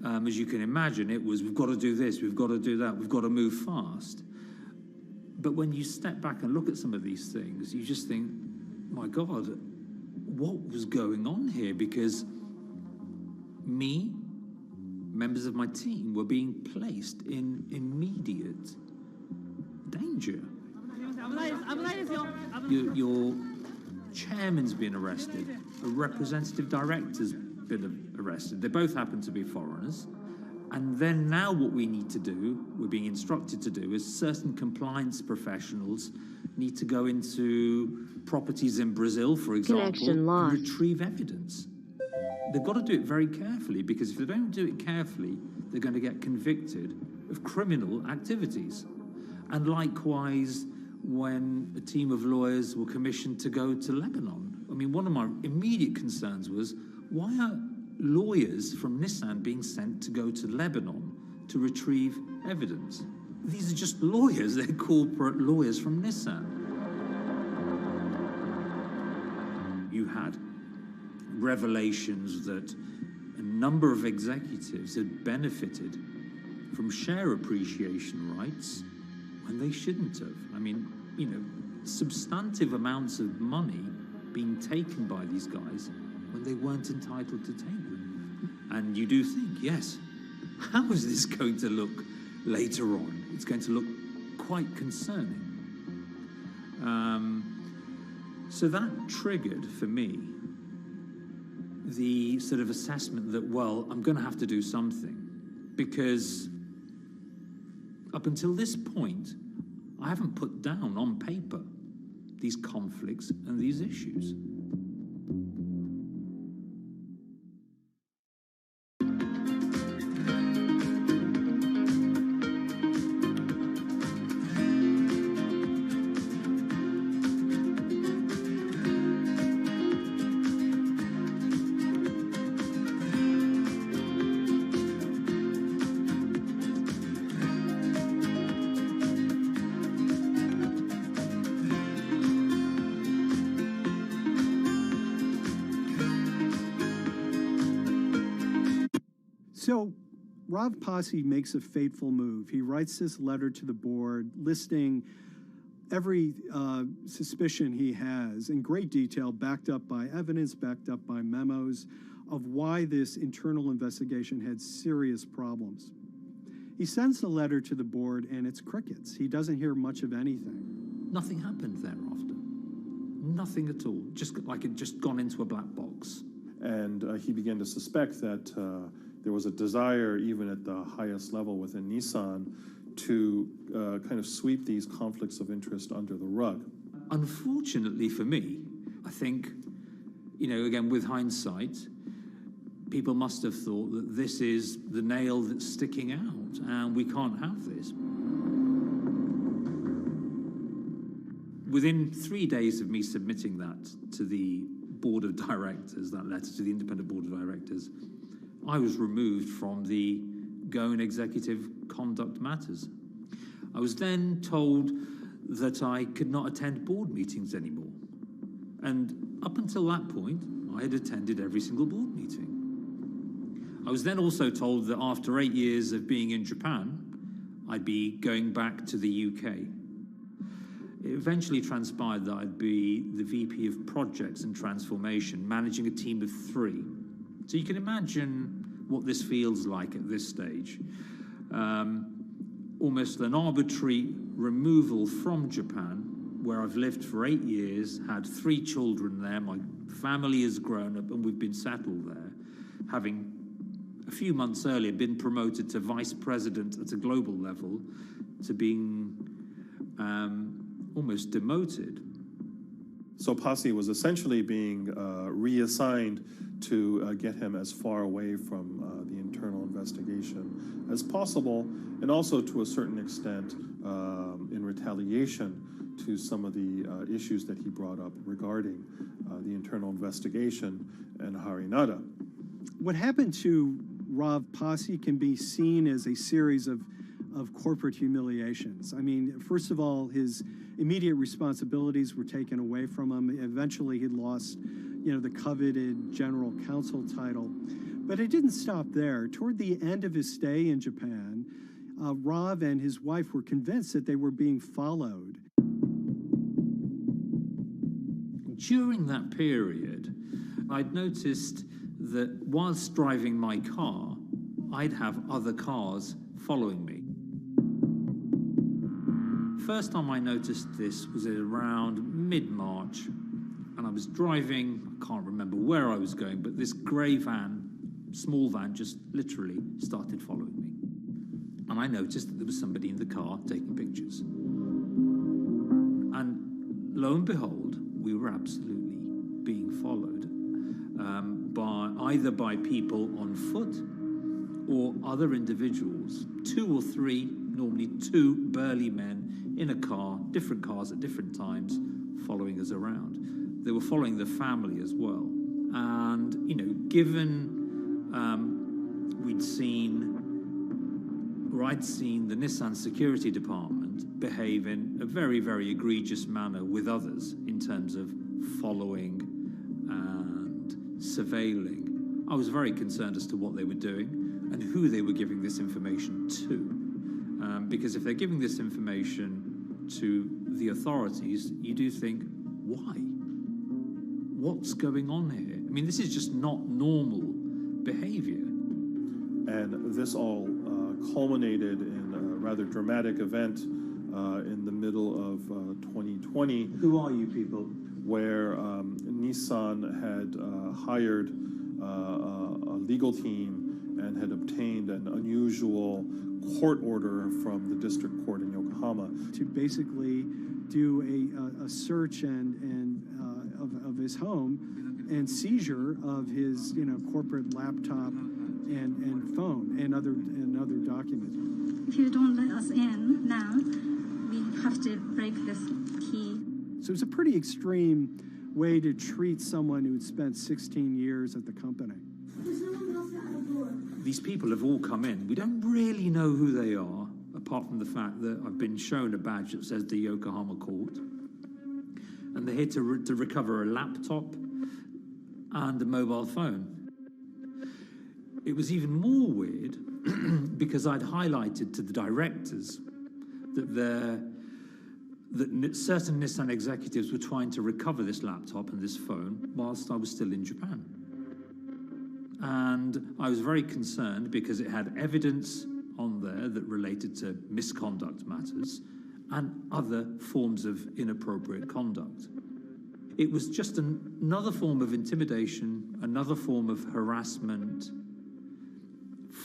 as you can imagine, it was, we've got to do this, we've got to do that, we've got to move fast. But when you step back and look at some of these things, you just think, my God, what was going on here? Because me, members of my team, were being placed in immediate danger. Your chairman's been arrested, a representative director's been arrested. They both happen to be foreigners. And then now what we need to do, we're being instructed to do, is certain compliance professionals need to go into properties in Brazil, for example, and retrieve evidence. They've got to do it very carefully, because if they don't do it carefully, they're going to get convicted of criminal activities. And likewise, when a team of lawyers were commissioned to go to Lebanon, I mean, one of my immediate concerns was, why are lawyers from Nissan being sent to go to Lebanon to retrieve evidence? These are just lawyers, they're corporate lawyers from Nissan. You had revelations that a number of executives had benefited from share appreciation rights when they shouldn't have. I mean, you know, substantive amounts of money being taken by these guys when they weren't entitled to take them. And you do think, yes, how is this going to look later on? It's going to look quite concerning. So that triggered, for me, the sort of assessment that, well, I'm going to have to do something, because up until this point, I haven't put down on paper these conflicts and these issues. So Rav Pasi makes a fateful move. He writes this letter to the board listing every suspicion he has in great detail, backed up by evidence, backed up by memos, of why this internal investigation had serious problems. He sends the letter to the board and it's crickets. He doesn't hear much of anything. Nothing happened thereafter. Nothing at all. Just like it just gone into a black box. And he began to suspect that there was a desire, even at the highest level within Nissan, to kind of sweep these conflicts of interest under the rug. Unfortunately for me, I think, again, with hindsight, people must have thought that this is the nail that's sticking out, and we can't have this. Within 3 days of me submitting that to the board of directors, that letter to the independent board of directors, I was removed from the Ghosn Executive Conduct Matters. I was then told that I could not attend board meetings anymore. And up until that point, I had attended every single board meeting. I was then also told that after 8 years of being in Japan, I'd be going back to the UK. It eventually transpired that I'd be the VP of Projects and Transformation, managing a team of 3. So you can imagine what this feels like at this stage. Almost an arbitrary removal from Japan, where I've lived for 8 years, had 3 children there, my family has grown up, and we've been settled there, having a few months earlier been promoted to vice president at a global level, to being almost demoted. So Pasi was essentially being reassigned to get him as far away from the internal investigation as possible, and also to a certain extent in retaliation to some of the issues that he brought up regarding the internal investigation and Harinada. What happened to Rav Pasi can be seen as a series of corporate humiliations. I mean, first of all, his immediate responsibilities were taken away from him. Eventually, he lost, the coveted general counsel title. But it didn't stop there. Toward the end of his stay in Japan, Rav and his wife were convinced that they were being followed. During that period, I'd noticed that whilst driving my car, I'd have other cars following me. First time I noticed this was at around mid-March, and I was driving, I can't remember where I was going, but this grey van, small van, just literally started following me. And I noticed that there was somebody in the car taking pictures. And lo and behold, we were absolutely being followed either by people on foot or other individuals, 2 or 3, normally 2 burly men in a car, different cars at different times, following us around. They were following the family as well. And, given I'd seen the Nissan security department behave in a very, very egregious manner with others in terms of following and surveilling, I was very concerned as to what they were doing and who they were giving this information to. Because if they're giving this information to the authorities, you do think, why? What's going on here? I mean, this is just not normal behavior. And this all culminated in a rather dramatic event in the middle of 2020. Who are you people? Where Nissan had hired a legal team and had obtained an unusual court order from the district court in Yokohama to basically do a search of his home and seizure of his corporate laptop and phone and other documents. If you don't let us in now, we have to break this key. So it's a pretty extreme way to treat someone who'd spent 16 years at the company. These people have all come in. We don't really know who they are, apart from the fact that I've been shown a badge that says the Yokohama Court. And they're here to recover a laptop and a mobile phone. It was even more weird because I'd highlighted to the directors that certain Nissan executives were trying to recover this laptop and this phone whilst I was still in Japan. And I was very concerned because it had evidence on there that related to misconduct matters and other forms of inappropriate conduct. It was just another form of intimidation, another form of harassment,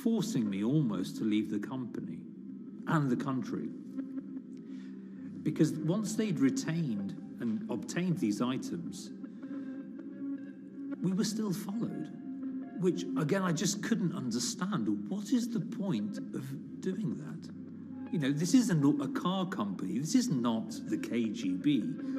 forcing me almost to leave the company and the country. Because once they'd retained and obtained these items, we were still followed, which, again, I just couldn't understand. What is the point of doing that? You know, this isn't a car company. This is not the KGB.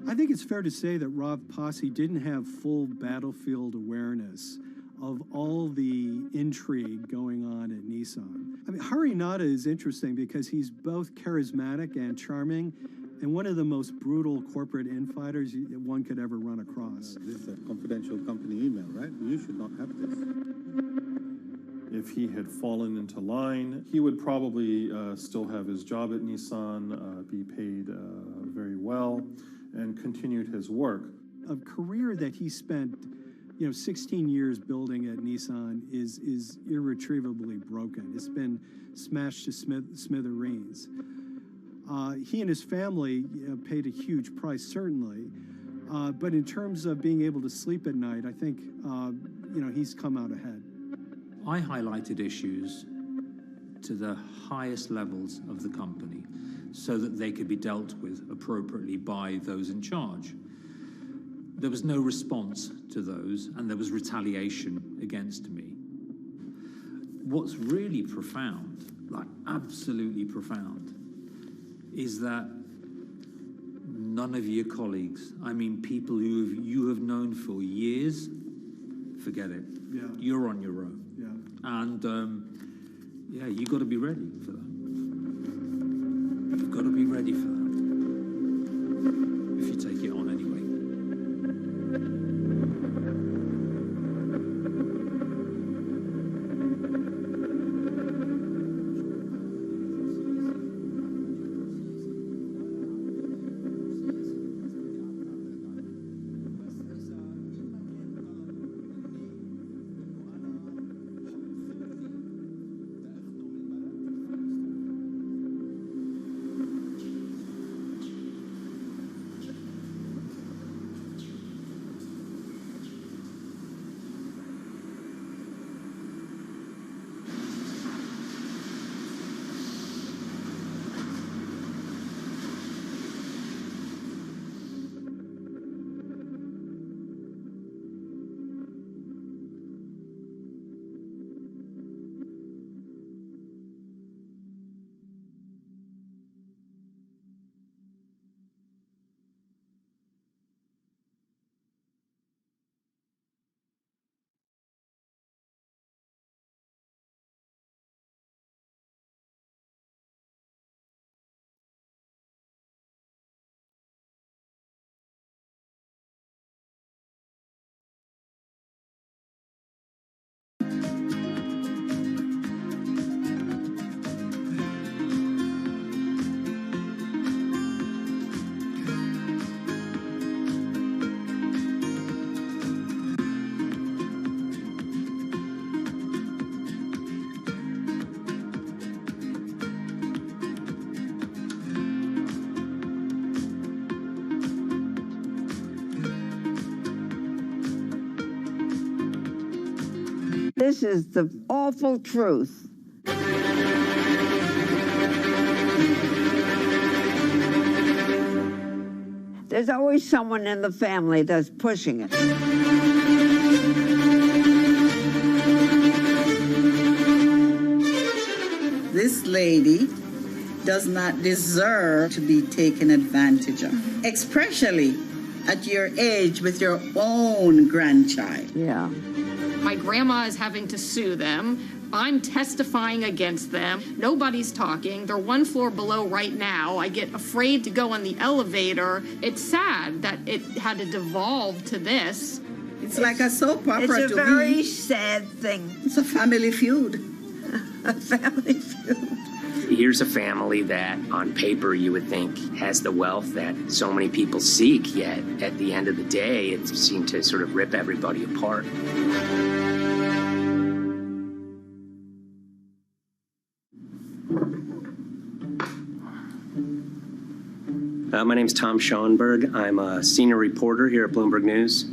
I think it's fair to say that Rav Pasi didn't have full battlefield awareness of all the intrigue going on at Nissan. I mean, Hari Nada is interesting because he's both charismatic and charming, and one of the most brutal corporate infighters one could ever run across. This is a confidential company email, right? You should not have this. If he had fallen into line, he would probably still have his job at Nissan, be paid very well, and continued his work. A career that he spent 16 years building at Nissan is irretrievably broken. It's been smashed to smithereens. He and his family paid a huge price, certainly. But in terms of being able to sleep at night, I think, he's come out ahead. I highlighted issues to the highest levels of the company so that they could be dealt with appropriately by those in charge. There was no response to those, and there was retaliation against me. What's really profound, like absolutely profound, is that none of your colleagues, I mean people who you have known for years, forget it. Yeah. You're on your own. Yeah. And you got to be ready for that. You've got to be ready for that. If you take it on anyway. This is the awful truth. There's always someone in the family that's pushing it. This lady does not deserve to be taken advantage of, especially at your age with your own grandchild. Yeah. My grandma is having to sue them I'm testifying against them. Nobody's talking. They're one floor below right now. I get afraid to go on the elevator. It's sad that it had to devolve to this. It's like a soap opera. It's a very sad thing. It's a family feud. A family feud. Here's a family that, on paper, you would think has the wealth that so many people seek, yet at the end of the day, it seemed to sort of rip everybody apart. My name's Tom Schoenberg. I'm a senior reporter here at Bloomberg News,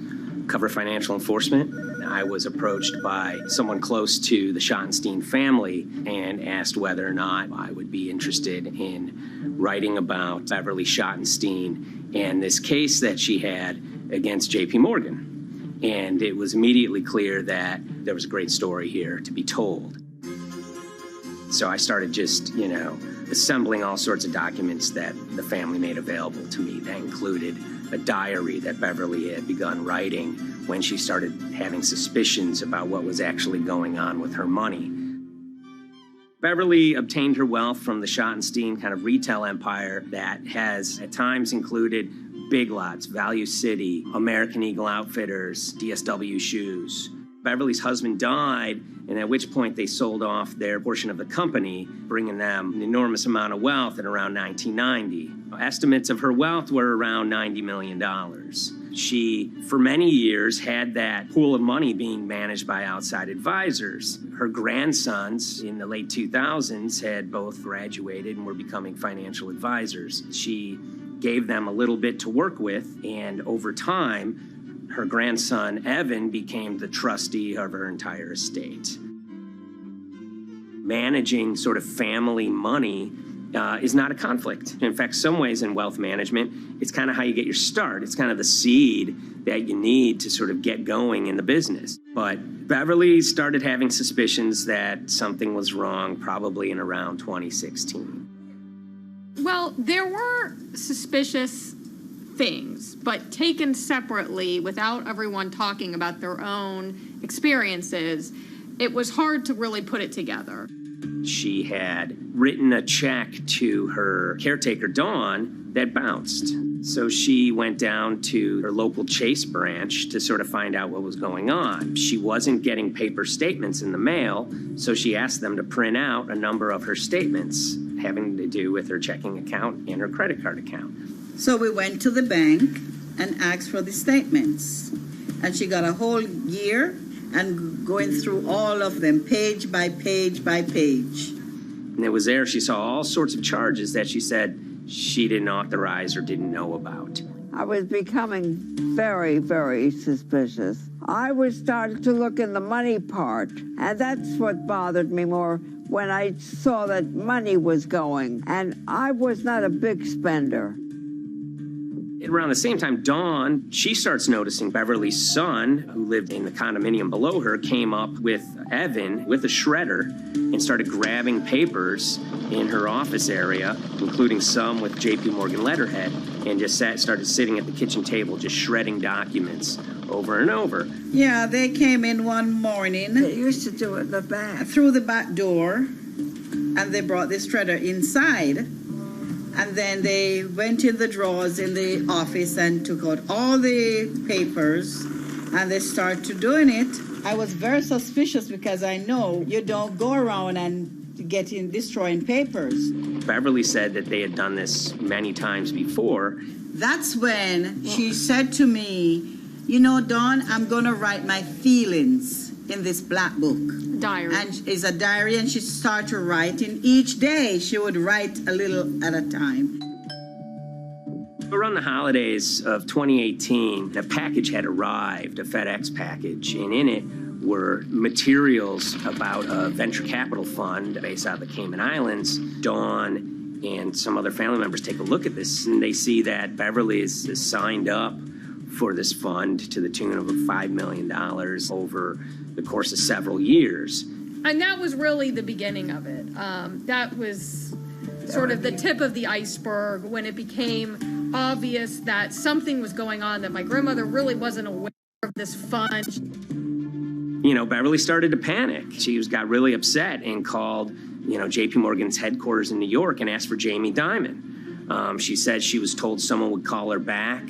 cover financial enforcement. I was approached by someone close to the Schottenstein family and asked whether or not I would be interested in writing about Beverly Schottenstein and this case that she had against J.P. Morgan. And it was immediately clear that there was a great story here to be told. So I started just, assembling all sorts of documents that the family made available to me. That included a diary that Beverly had begun writing when she started having suspicions about what was actually going on with her money. Beverly obtained her wealth from the Schottenstein kind of retail empire that has at times included Big Lots, Value City, American Eagle Outfitters, DSW Shoes. Beverly's husband died, and at which point they sold off their portion of the company, bringing them an enormous amount of wealth at around 1990. Estimates of her wealth were around $90 million. She, for many years, had that pool of money being managed by outside advisors. Her grandsons in the late 2000s had both graduated and were becoming financial advisors. She gave them a little bit to work with, and over time, her grandson, Evan, became the trustee of her entire estate. Managing sort of family money is not a conflict. In fact, some ways in wealth management, it's kind of how you get your start. It's kind of the seed that you need to sort of get going in the business. But Beverly started having suspicions that something was wrong probably in around 2016. Well, there were suspicious things, but taken separately without everyone talking about their own experiences, it was hard to really put it together. She had written a check to her caretaker, Dawn, that bounced. So she went down to her local Chase branch to sort of find out what was going on. She wasn't getting paper statements in the mail, so she asked them to print out a number of her statements having to do with her checking account and her credit card account. So we went to the bank and asked for the statements. And she got a whole year and going through all of them, page by page by page. And it was there she saw all sorts of charges that she said she didn't authorize or didn't know about. I was becoming very, very suspicious. I was starting to look in the money part, and that's what bothered me more when I saw that money was going. And I was not a big spender. Around the same time, Dawn, she starts noticing Beverly's son, who lived in the condominium below her, came up with Evan with a shredder and started grabbing papers in her office area, including some with J.P. Morgan letterhead, and just started sitting at the kitchen table just shredding documents over and over. Yeah, they came in one morning. They used to do it in the back. Through the back door, and they brought the shredder inside. And then they went in the drawers in the office and took out all the papers, and they started doing it. I was very suspicious because I know you don't go around and destroying papers. Beverly said that they had done this many times before. That's when she said to me, Dawn, I'm going to write my feelings in this black book. Diary. And it's a diary, and she started writing. Each day she would write a little at a time. Around the holidays of 2018, a package had arrived, a FedEx package, and in it were materials about a venture capital fund based out of the Cayman Islands. Dawn and some other family members take a look at this, and they see that Beverly is signed up for this fund to the tune of $5 million over the course of several years. And that was really the beginning of it. That was sort of the tip of the iceberg when it became obvious that something was going on, that my grandmother really wasn't aware of this fund. Beverly started to panic. She got really upset and called, J.P. Morgan's headquarters in New York and asked for Jamie Dimon. She said she was told someone would call her back,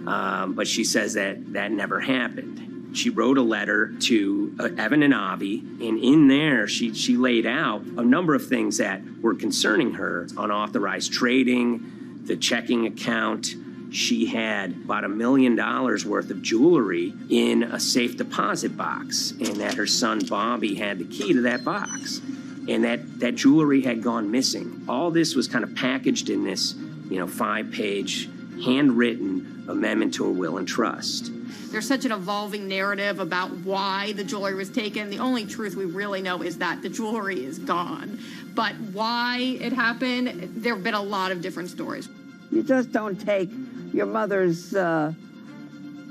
but she says that never happened. She wrote a letter to Evan and Avi, and in there she laid out a number of things that were concerning her: unauthorized trading, the checking account. She had about $1 million worth of jewelry in a safe deposit box, and that her son Bobby had the key to that box, and that jewelry had gone missing. All this was kind of packaged in this, 5-page handwritten amendment to a will and trust. There's such an evolving narrative about why the jewelry was taken. The only truth we really know is that the jewelry is gone. But why it happened, there have been a lot of different stories. You just don't take your mother's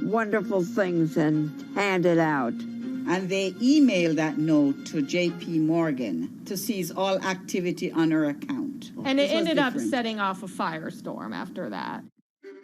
wonderful things and hand it out. And they emailed that note to J.P. Morgan to seize all activity on her account. And it ended up setting off a firestorm after that.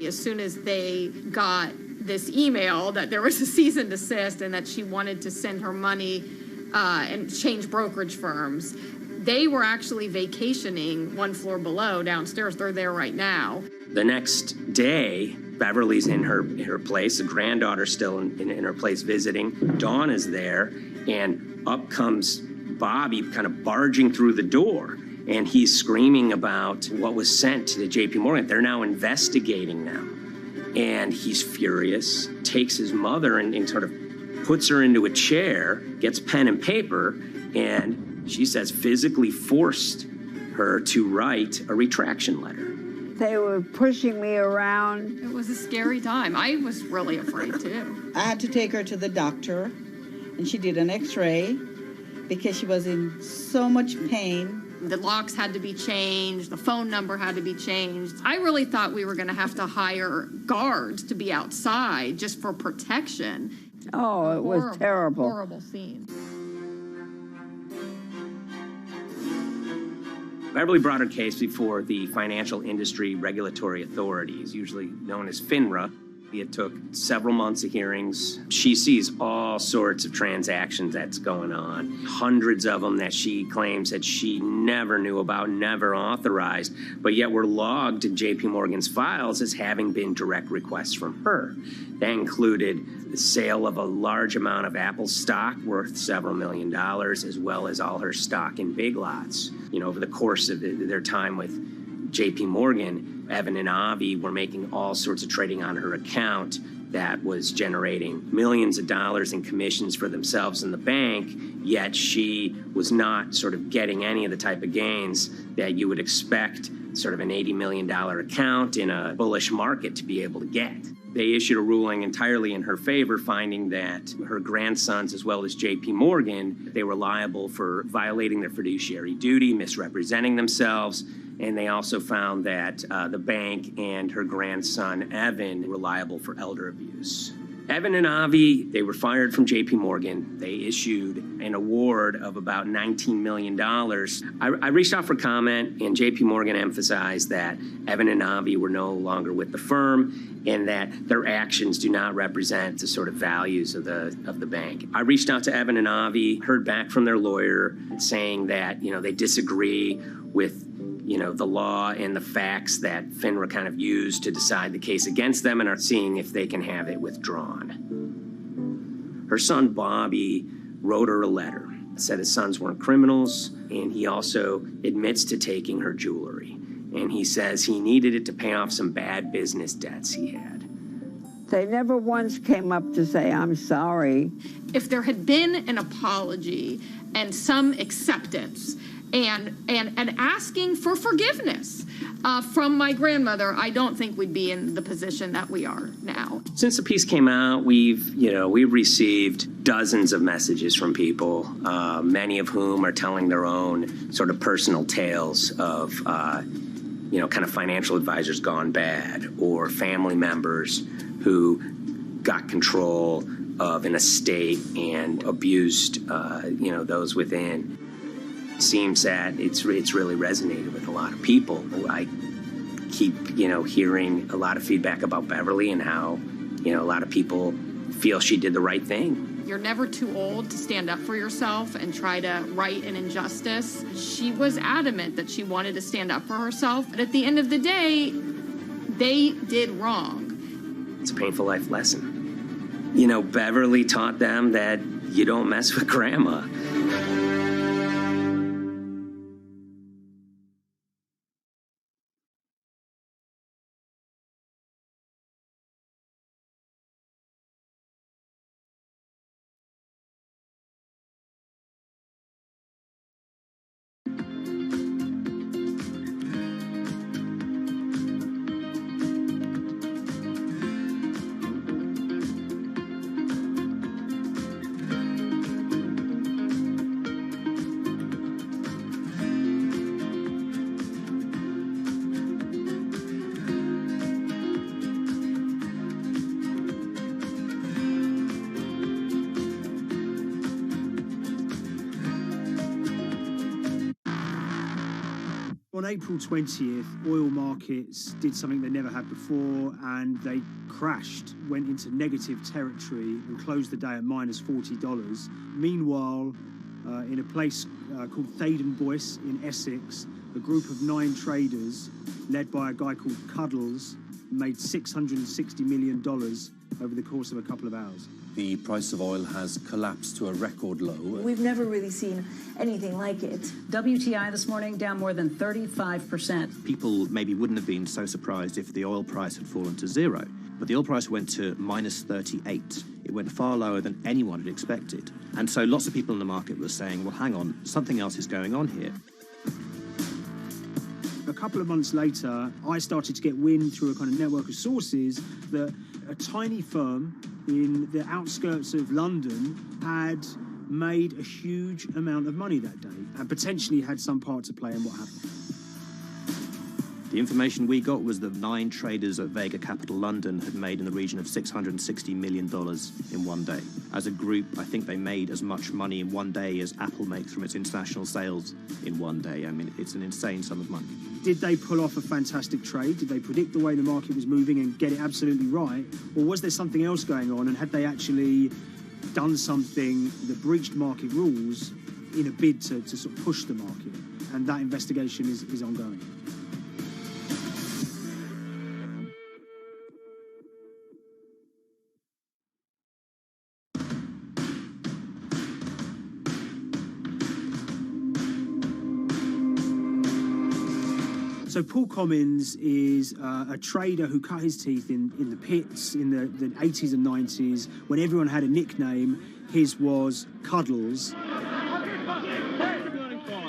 As soon as they got this email that there was a cease and desist and that she wanted to send her money and change brokerage firms, they were actually vacationing one floor below downstairs. They're there right now. The next day, Beverly's in her place. The granddaughter's still in her place visiting. Dawn is there, and up comes Bobby kind of barging through the door. And he's screaming about what was sent to the J.P. Morgan. They're now investigating them. And he's furious, takes his mother and sort of puts her into a chair, gets pen and paper, and she says physically forced her to write a retraction letter. They were pushing me around. It was a scary time. I was really afraid, too. I had to take her to the doctor, and she did an x-ray because she was in so much pain. The locks had to be changed. The phone number had to be changed. I really thought we were going to have to hire guards to be outside just for protection. Oh, it was terrible. Horrible scene. Beverly brought her case before the Financial Industry Regulatory Authorities, usually known as FINRA. It took several months of hearings. She sees all sorts of transactions that's going on, hundreds of them that she claims that she never knew about, never authorized, but yet were logged in J.P. Morgan's files as having been direct requests from her. That included the sale of a large amount of Apple stock worth several $1 million, as well as all her stock in Big Lots. Over the course of their time with J.P. Morgan, Evan and Avi were making all sorts of trading on her account that was generating millions of dollars in commissions for themselves and the bank, yet she was not sort of getting any of the type of gains that you would expect sort of an $80 million account in a bullish market to be able to get. They issued a ruling entirely in her favor, finding that her grandsons, as well as J.P. Morgan, they were liable for violating their fiduciary duty, misrepresenting themselves, and they also found that the bank and her grandson, Evan, were liable for elder abuse. Evan and Avi, they were fired from J.P. Morgan. They issued an award of about $19 million. I reached out for comment, and J.P. Morgan emphasized that Evan and Avi were no longer with the firm and that their actions do not represent the sort of values of the bank. I reached out to Evan and Avi, heard back from their lawyer saying that, they disagree with the law and the facts that FINRA kind of used to decide the case against them and are seeing if they can have it withdrawn. Her son, Bobby, wrote her a letter, said his sons weren't criminals, and he also admits to taking her jewelry. And he says he needed it to pay off some bad business debts he had. They never once came up to say, I'm sorry. If there had been an apology and some acceptance, and asking for forgiveness from my grandmother, I don't think we'd be in the position that we are now. Since the piece came out, we've received dozens of messages from people, many of whom are telling their own sort of personal tales of, kind of financial advisors gone bad, or family members who got control of an estate and abused, those within. Seems that it's really resonated with a lot of people. I keep, hearing a lot of feedback about Beverly and how, a lot of people feel she did the right thing. you're never too old to stand up for yourself and try to right an injustice. She was adamant that she wanted to stand up for herself. But at the end of the day, they did wrong. It's a painful life lesson. You know, Beverly taught them that you don't mess with grandma. On April 20th, oil markets did something they never had before, and they crashed, went into negative territory and closed the day at minus $40. Meanwhile, in a place called Thaden Boyce in Essex, a group of 9 traders, led by a guy called Cuddles, made $660 million over the course of a couple of hours. The price of oil has collapsed to a record low. We've never really seen anything like it. WTI this morning down more than 35%. People maybe wouldn't have been so surprised if the oil price had fallen to zero, but the oil price went to minus 38. It went far lower than anyone had expected. And so lots of people in the market were saying, well, hang on, something else is going on here. A couple of months later, I started to get wind through a kind of network of sources that a tiny firm in the outskirts of London had made a huge amount of money that day and potentially had some part to play in what happened. The information we got was that 9 traders at Vega Capital London had made in the region of $660 million in one day. As a group, I think they made as much money in one day as Apple makes from its international sales in one day. I mean, it's an insane sum of money. Did they pull off a fantastic trade? Did they predict the way the market was moving and get it absolutely right? Or was there something else going on, and had they actually done something that breached market rules in a bid to sort of push the market? And that investigation is ongoing. So Paul Commins is a trader who cut his teeth in the pits in the 80s and 90s when everyone had a nickname. His was Cuddles.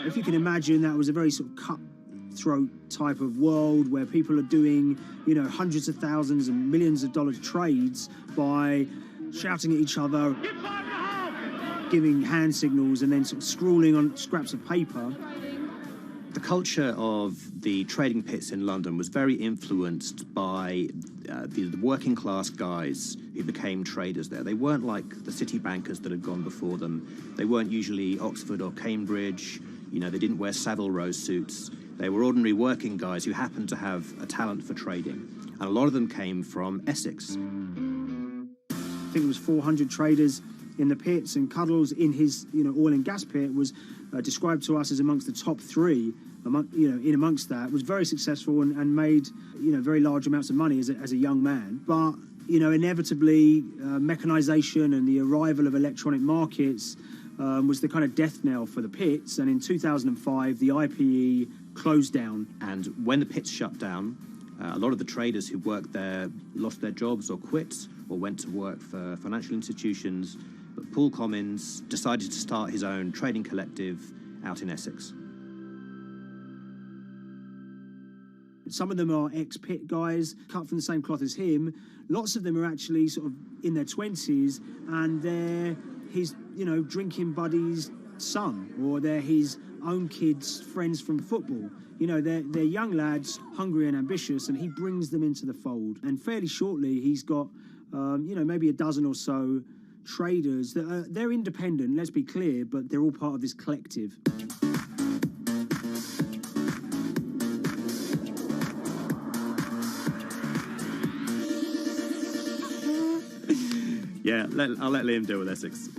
If you can imagine, that was a very sort of cutthroat type of world where people are doing, you know, hundreds of thousands and millions of dollar trades by shouting at each other, giving hand signals, and then sort of scrawling on scraps of paper. The culture of the trading pits in London was very influenced by the working class guys who became traders there. They weren't like the city bankers that had gone before them. They weren't usually Oxford or Cambridge. You know, they didn't wear Savile Row suits. They were ordinary working guys who happened to have a talent for trading. And a lot of them came from Essex. I think it was 400 traders in the pits, and Cuddles in his, you know, oil and gas pit was described to us as amongst the top 3. In amongst that, was very successful and made, you know, very large amounts of money as a young man. But, you know, inevitably, mechanization and the arrival of electronic markets was the kind of death knell for the pits. And in 2005, the IPE closed down. And when the pits shut down, a lot of the traders who worked there lost their jobs or quit or went to work for financial institutions. But Paul Commins decided to start his own trading collective out in Essex. Some of them are ex-pit guys, cut from the same cloth as him. Lots of them are actually sort of in their 20s, and they're his, you know, drinking buddy's son, or they're his own kids' friends from football. You know, they're young lads, hungry and ambitious, and he brings them into the fold. And fairly shortly, he's got, you know, maybe a dozen or so traders that they're independent, let's be clear, but they're all part of this collective. Yeah, I'll let Liam deal with Essex.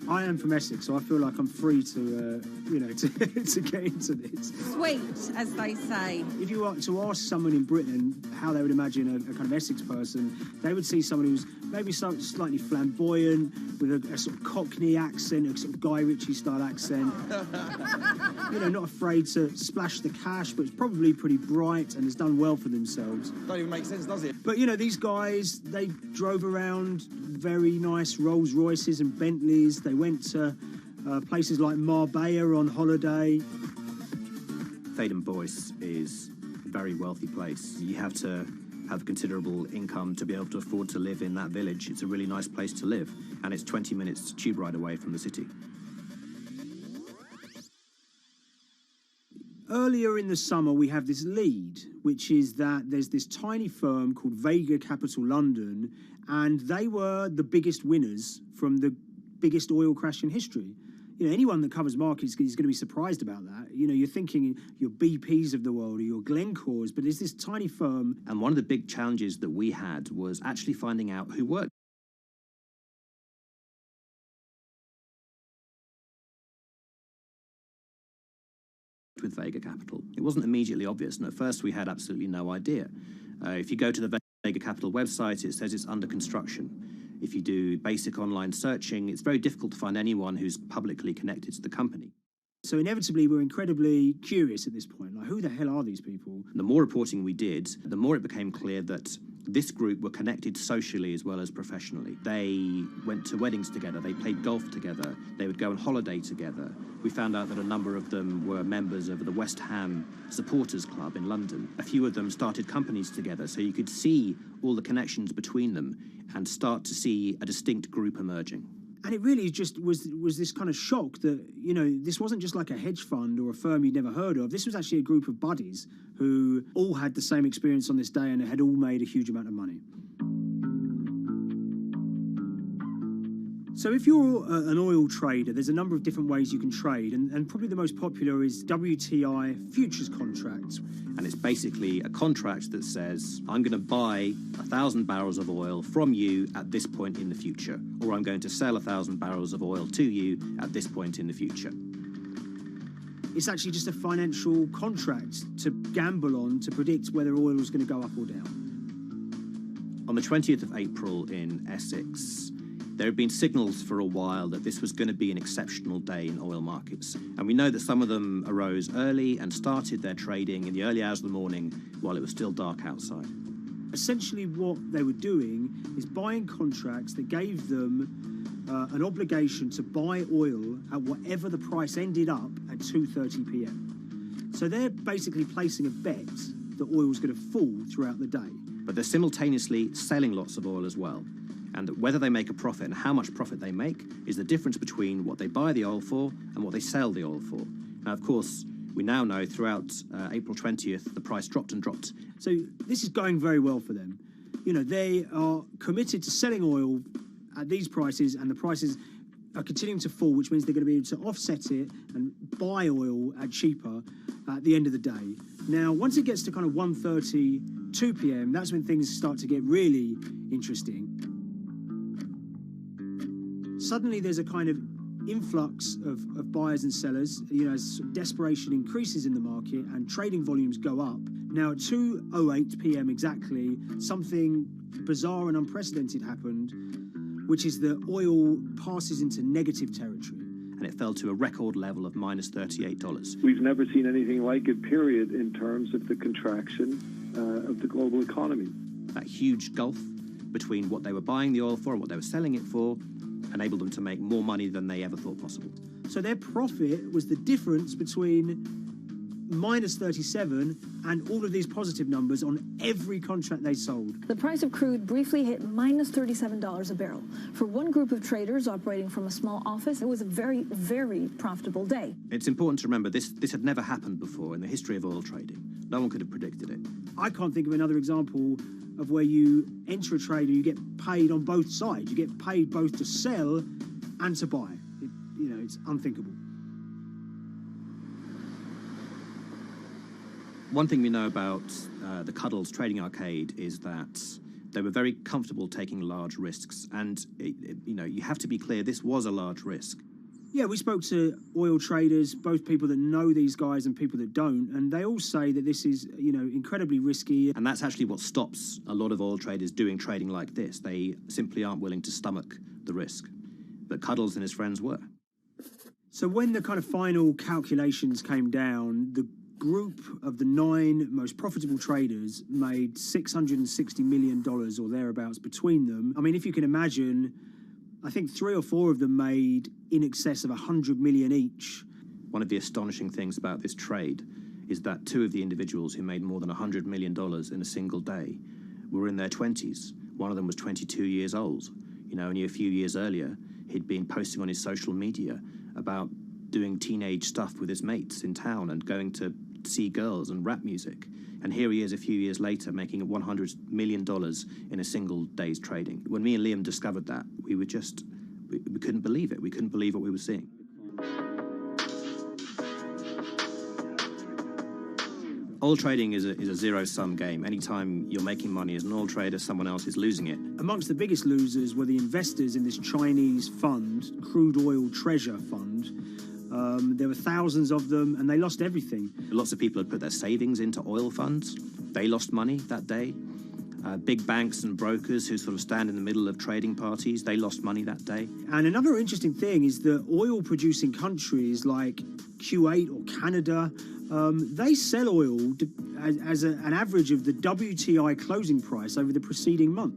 I am from Essex, so I feel like I'm free to, to get into this. Sweet, as they say. If you were to ask someone in Britain how they would imagine a kind of Essex person, they would see someone who's maybe slightly flamboyant, with a sort of Cockney accent, a sort of Guy Ritchie-style accent. Not afraid to splash the cash, but it's probably pretty bright and has done well for themselves. Don't even make sense, does it? But, these guys, they drove around very nice Rolls Royces and Bentleys. They went to places like Marbella on holiday. Thaden Boyce is a very wealthy place. You have to have considerable income to be able to afford to live in that village. It's a really nice place to live, and it's 20 minutes tube ride away from the city. Earlier in the summer, we have this lead, which is that there's this tiny firm called Vega Capital London, and they were the biggest winners from the biggest oil crash in history. Anyone that covers markets is going to be surprised about that. You're thinking your BPs of the world or your Glencores, but there's this tiny firm. And one of the big challenges that we had was actually finding out who worked with Vega Capital. It wasn't immediately obvious, and at first we had absolutely no idea. If you go to the Vega Capital website, it says it's under construction. If you do basic online searching, it's very difficult to find anyone who's publicly connected to the company. So inevitably, we're incredibly curious at this point. Like, who the hell are these people? The more reporting we did, the more it became clear that this group were connected socially as well as professionally. They went to weddings together, they played golf together, they would go on holiday together. We found out that a number of them were members of the West Ham Supporters Club in London. A few of them started companies together, so you could see all the connections between them and start to see a distinct group emerging. And it really just was this kind of shock that, this wasn't just like a hedge fund or a firm you'd never heard of. This was actually a group of buddies who all had the same experience on this day and had all made a huge amount of money. So if you're an oil trader, there's a number of different ways you can trade, and probably the most popular is WTI futures contracts. And it's basically a contract that says, I'm going to buy 1,000 barrels of oil from you at this point in the future, or I'm going to sell 1,000 barrels of oil to you at this point in the future. It's actually just a financial contract to gamble on to predict whether oil is going to go up or down. On the 20th of April in Essex, there had been signals for a while that this was going to be an exceptional day in oil markets. And we know that some of them arose early and started their trading in the early hours of the morning while it was still dark outside. Essentially what they were doing is buying contracts that gave them an obligation to buy oil at whatever the price ended up at 2:30 p.m. So they're basically placing a bet that oil was going to fall throughout the day. But they're simultaneously selling lots of oil as well. And whether they make a profit and how much profit they make is the difference between what they buy the oil for and what they sell the oil for. Now, of course, we now know throughout April 20th, the price dropped and dropped. So this is going very well for them. They are committed to selling oil at these prices, and the prices are continuing to fall, which means they're going to be able to offset it and buy oil at cheaper at the end of the day. Now, once it gets to kind of 1:30, 2 p.m., that's when things start to get really interesting. Suddenly there's a kind of influx of buyers and sellers, as desperation increases in the market and trading volumes go up. Now at 2:08 p.m. exactly, something bizarre and unprecedented happened, which is that oil passes into negative territory. And it fell to a record level of minus $38. We've never seen anything like it, period, in terms of the contraction of the global economy. That huge gulf between what they were buying the oil for and what they were selling it for enabled them to make more money than they ever thought possible. So their profit was the difference between minus 37 and all of these positive numbers on every contract they sold. The price of crude briefly hit minus $37 a barrel. For one group of traders operating from a small office, it was a very, very profitable day. It's important to remember this had never happened before in the history of oil trading. No one could have predicted it. I can't think of another example of where you enter a trade and you get paid on both sides. You get paid both to sell and to buy. It's unthinkable. One thing we know about the Cuddles Trading Arcade is that They were very comfortable taking large risks. And, you have to be clear, this was a large risk. Yeah, we spoke to oil traders, both people that know these guys and people that don't, and they all say that this is, incredibly risky. And that's actually what stops a lot of oil traders doing trading like this. They simply aren't willing to stomach the risk. But Cuddles and his friends were. So when the kind of final calculations came down, the group of the 9 most profitable traders made $660 million or thereabouts between them. I mean, if you can imagine, I think 3 or 4 of them made in excess of 100 million each. One of the astonishing things about this trade is that 2 of the individuals who made more than $100 million in a single day were in their 20s. One of them was 22 years old. Only a few years earlier, he'd been posting on his social media about doing teenage stuff with his mates in town and going to see girls and rap music. And here he is a few years later making $100 million in a single day's trading. When me and Liam discovered that, we couldn't believe it. We couldn't believe what we were seeing. Oil trading is a zero-sum game. Anytime you're making money as an oil trader, someone else is losing it. Amongst the biggest losers were the investors in this Chinese fund, Crude Oil Treasure Fund. There were thousands of them, and they lost everything. Lots of people had put their savings into oil funds. They lost money that day. Big banks and brokers who sort of stand in the middle of trading parties, they lost money that day. And another interesting thing is that oil-producing countries like Kuwait or Canada, they sell oil as an average of the WTI closing price over the preceding month.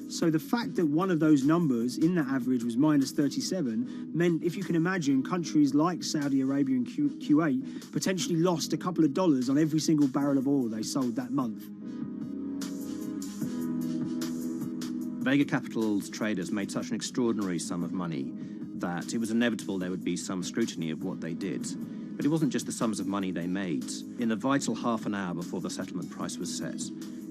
So the fact that one of those numbers in that average was minus 37 meant, if you can imagine, countries like Saudi Arabia and Kuwait potentially lost a couple of dollars on every single barrel of oil they sold that month. Vega Capital's traders made such an extraordinary sum of money that it was inevitable there would be some scrutiny of what they did. But it wasn't just the sums of money they made. In the vital half an hour before the settlement price was set,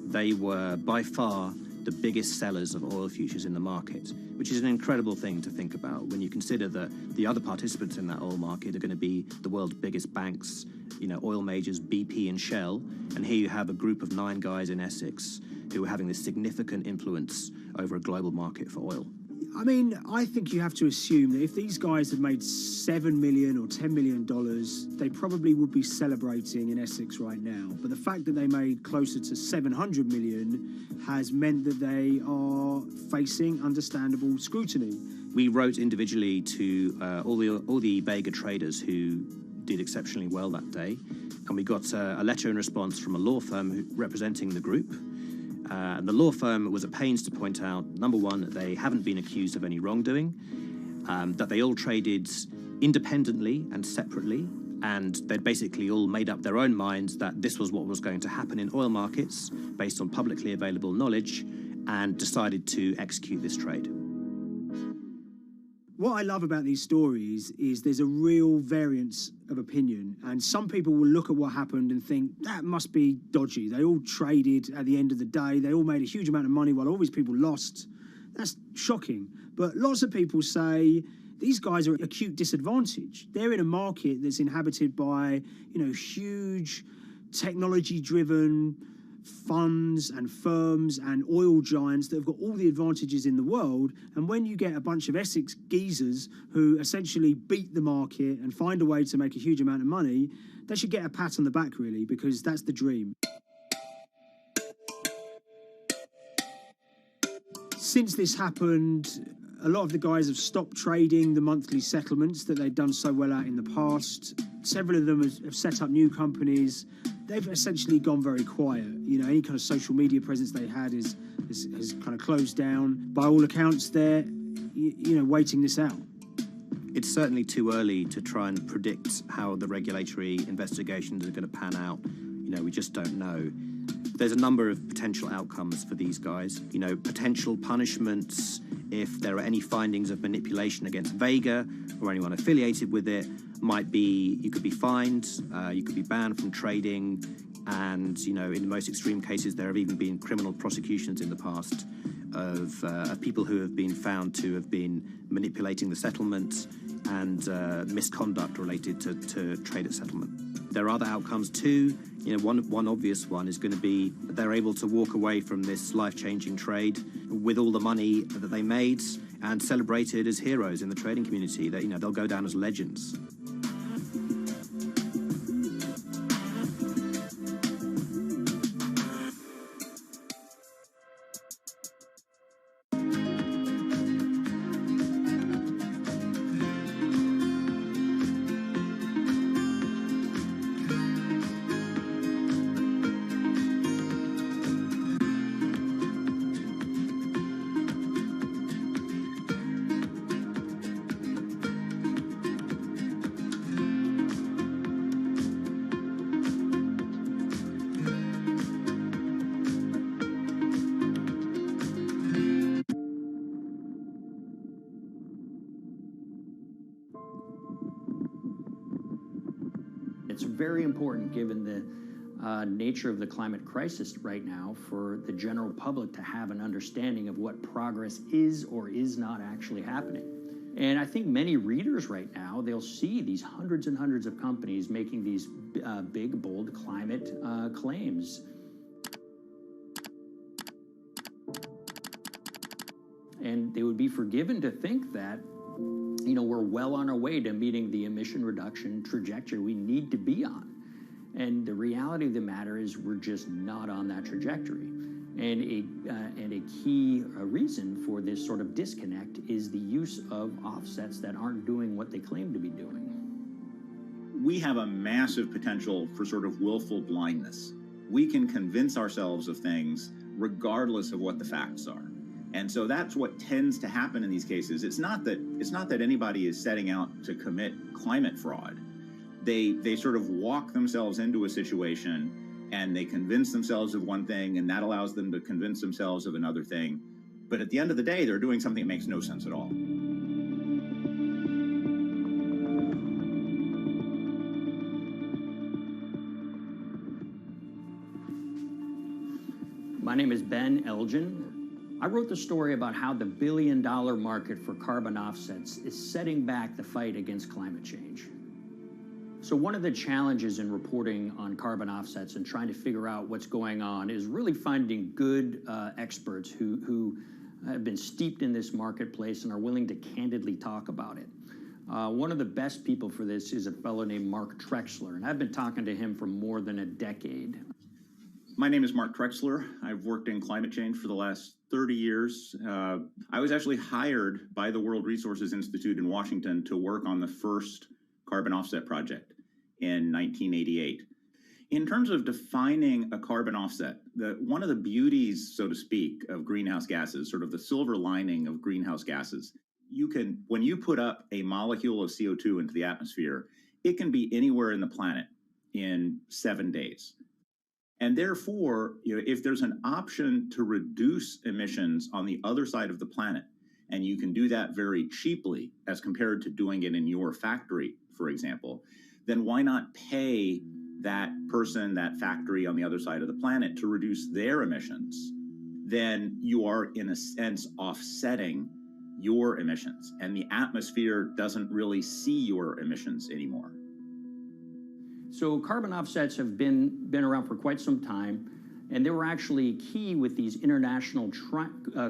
they were by far the biggest sellers of oil futures in the market, which is an incredible thing to think about when you consider that the other participants in that oil market are going to be the world's biggest banks, oil majors, BP and Shell, and here you have a group of 9 guys in Essex who are having this significant influence over a global market for oil. I mean, I think you have to assume that if these guys had made $7 million or $10 million, they probably would be celebrating in Essex right now. But the fact that they made closer to $700 million has meant that they are facing understandable scrutiny. We wrote individually to all the Vega traders who did exceptionally well that day, and we got a letter in response from a law firm representing the group. And the law firm was at pains to point out, number one, that they haven't been accused of any wrongdoing, that they all traded independently and separately, and they'd basically all made up their own minds that this was what was going to happen in oil markets based on publicly available knowledge, and decided to execute this trade. What I love about these stories is there's a real variance of opinion, and some people will look at what happened and think that must be dodgy. They all traded at the end of the day. They all made a huge amount of money while all these people lost. That's shocking. But lots of people say these guys are at acute disadvantage. They're in a market that's inhabited by, huge technology-driven funds and firms and oil giants that have got all the advantages in the world, and when you get a bunch of Essex geezers who essentially beat the market and find a way to make a huge amount of money, they should get a pat on the back, really, because that's the dream. Since this happened, a lot of the guys have stopped trading the monthly settlements that they'd done so well at in the past. Several of them have set up new companies. They've essentially gone very quiet. Any kind of social media presence they had has kind of closed down. By all accounts, they're, waiting this out. It's certainly too early to try and predict how the regulatory investigations are going to pan out. We just don't know. There's a number of potential outcomes for these guys. Potential punishments if there are any findings of manipulation against Vega or anyone affiliated with it. Might be you could be fined, you could be banned from trading, and in the most extreme cases there have even been criminal prosecutions in the past of people who have been found to have been manipulating the settlement and misconduct related to trade at settlement. There are other outcomes too. You know, one obvious one is going to be that they're able to walk away from this life-changing trade with all the money that they made and celebrated as heroes in the trading community. That, you know, they'll go down as legends. It's very important, given the nature of the climate crisis right now, for the general public to have an understanding of what progress is or is not actually happening. And I think many readers right now, they'll see these hundreds and hundreds of companies making these big, bold climate claims. And they would be forgiven to think that, you know, we're well on our way to meeting the emission reduction trajectory we need to be on. And the reality of the matter is we're just not on that trajectory. And a key reason for this sort of disconnect is the use of offsets that aren't doing what they claim to be doing. We have a massive potential for sort of willful blindness. We can convince ourselves of things regardless of what the facts are. And so that's what tends to happen in these cases. It's not that anybody is setting out to commit climate fraud. They sort of walk themselves into a situation and they convince themselves of one thing, and that allows them to convince themselves of another thing. But at the end of the day, they're doing something that makes no sense at all. My name is Ben Elgin. I wrote the story about how the billion-dollar market for carbon offsets is setting back the fight against climate change. So one of the challenges in reporting on carbon offsets and trying to figure out what's going on is really finding good experts who have been steeped in this marketplace and are willing to candidly talk about it. One of the best people for this is a fellow named Mark Trexler, and I've been talking to him for more than a decade. My name is Mark Trexler. I've worked in climate change for the last 30 years. I was actually hired by the World Resources Institute in Washington to work on the first carbon offset project in 1988. In terms of defining a carbon offset, one of the beauties, so to speak, of greenhouse gases, sort of the silver lining of greenhouse gases, when you put up a molecule of CO2 into the atmosphere, it can be anywhere in the planet in 7 days. And therefore, if there's an option to reduce emissions on the other side of the planet, and you can do that very cheaply as compared to doing it in your factory, for example, then why not pay that person, that factory on the other side of the planet to reduce their emissions? Then you are, in a sense, offsetting your emissions, and the atmosphere doesn't really see your emissions anymore. So carbon offsets have been around for quite some time, and they were actually key with these international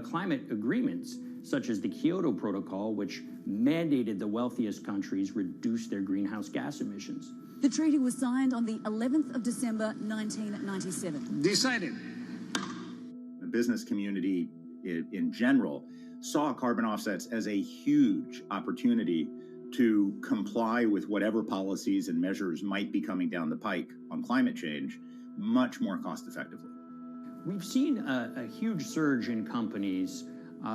climate agreements, such as the Kyoto Protocol, which mandated the wealthiest countries reduce their greenhouse gas emissions. The treaty was signed on the 11th of December, 1997. Decided. The business community in general saw carbon offsets as a huge opportunity to comply with whatever policies and measures might be coming down the pike on climate change much more cost effectively. We've seen a huge surge in companies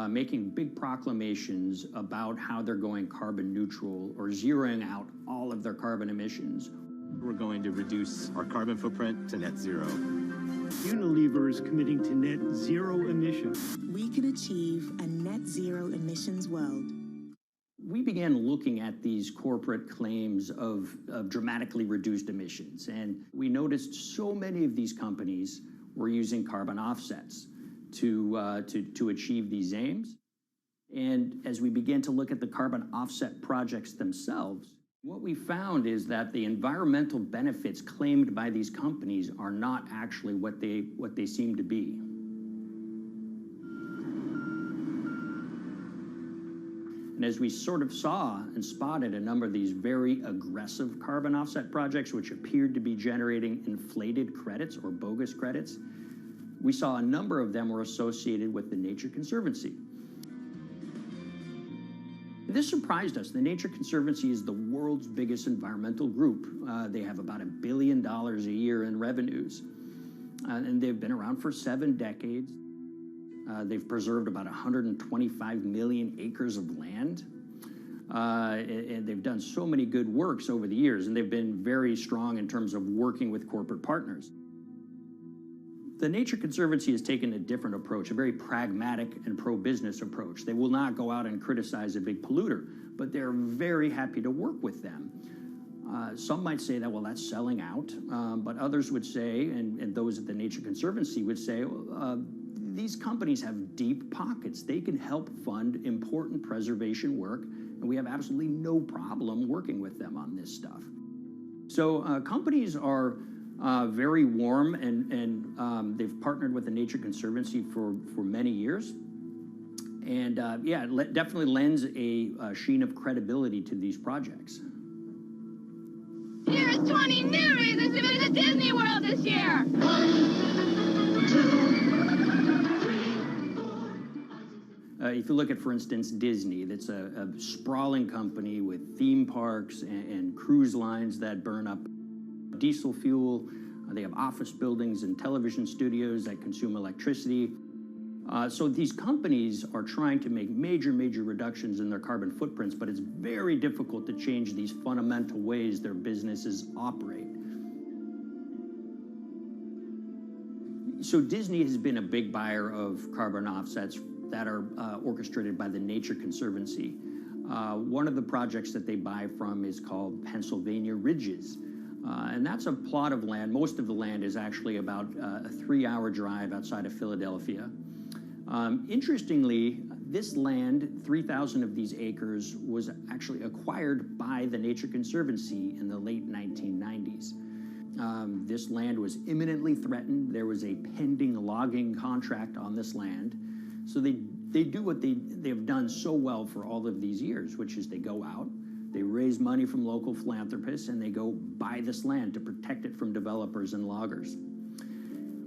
making big proclamations about how they're going carbon neutral or zeroing out all of their carbon emissions. We're going to reduce our carbon footprint to net zero. Unilever is committing to net zero emissions. We can achieve a net zero emissions world. We began looking at these corporate claims of dramatically reduced emissions, and we noticed so many of these companies were using carbon offsets to achieve these aims. And as we began to look at the carbon offset projects themselves, What we found is that the environmental benefits claimed by these companies are not actually what they seem to be. And as we sort of saw and spotted a number of these very aggressive carbon offset projects, which appeared to be generating inflated credits or bogus credits, we saw a number of them were associated with the Nature Conservancy. This surprised us. The Nature Conservancy is the world's biggest environmental group. They have about $1 billion a year in revenues, and they've been around for 7 decades. They've preserved about 125 million acres of land, and they've done so many good works over the years, and they've been very strong in terms of working with corporate partners. The Nature Conservancy has taken a different approach, a very pragmatic and pro-business approach. They will not go out and criticize a big polluter, but they're very happy to work with them. Some might say that, well, that's selling out, but others would say, and those at the Nature Conservancy would say, these companies have deep pockets. They can help fund important preservation work, and we have absolutely no problem working with them on this stuff. So companies are very warm, and they've partnered with the Nature Conservancy for many years. And yeah, it definitely lends a sheen of credibility to these projects. Here's 20 new reasons to visit Disney World this year. 1, 2, 3. If you look at, for instance, Disney, that's a sprawling company with theme parks and cruise lines that burn up diesel fuel. They have office buildings and television studios that consume electricity. So these companies are trying to make major reductions in their carbon footprints, but it's very difficult to change these fundamental ways their businesses operate. So Disney has been a big buyer of carbon offsets that are orchestrated by the Nature Conservancy. One of the projects that they buy from is called Pennsylvania Ridges. And that's a plot of land. Most of the land is actually about a 3-hour drive outside of Philadelphia. Interestingly, this land, 3,000 of these acres, was actually acquired by the Nature Conservancy in the late 1990s. This land was imminently threatened. There was a pending logging contract on this land. So they do what they've done so well for all of these years, which is they go out, they raise money from local philanthropists, and they go buy this land to protect it from developers and loggers.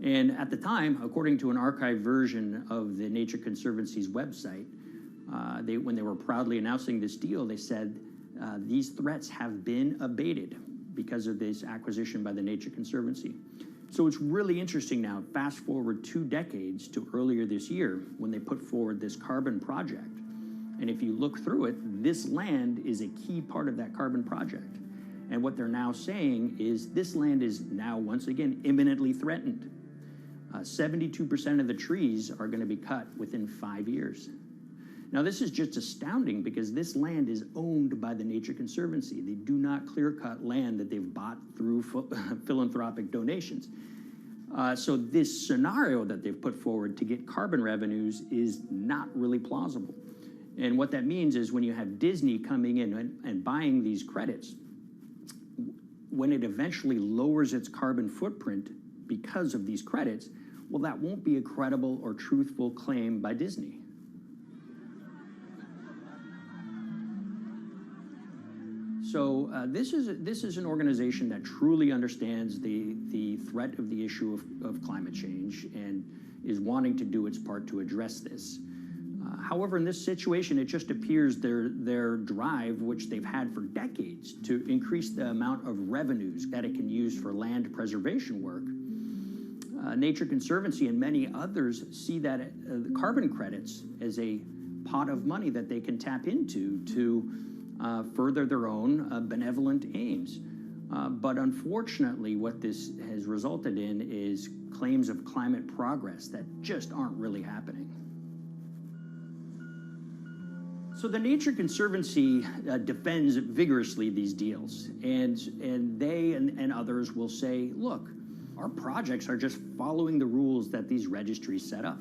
And at the time, according to an archived version of the Nature Conservancy's website, when they were proudly announcing this deal, they said, these threats have been abated because of this acquisition by the Nature Conservancy. So it's really interesting now, fast forward 2 decades to earlier this year when they put forward this carbon project. And if you look through it, this land is a key part of that carbon project. And what they're now saying is this land is now, once again, imminently threatened. 72% of the trees are going to be cut within 5 years. Now, this is just astounding because this land is owned by the Nature Conservancy. They do not clear-cut land that they've bought through philanthropic donations. So this scenario that they've put forward to get carbon revenues is not really plausible. And what that means is when you have Disney coming in and buying these credits, when it eventually lowers its carbon footprint because of these credits, well, that won't be a credible or truthful claim by Disney. So this is an organization that truly understands the threat of the issue of climate change and is wanting to do its part to address this. However, in this situation, it just appears their drive, which they've had for decades, to increase the amount of revenues that it can use for land preservation work. Nature Conservancy and many others see that carbon credits as a pot of money that they can tap into to further their own benevolent aims. But unfortunately, what this has resulted in is claims of climate progress that just aren't really happening. So the Nature Conservancy defends vigorously these deals, and they and others will say, look, our projects are just following the rules that these registries set up.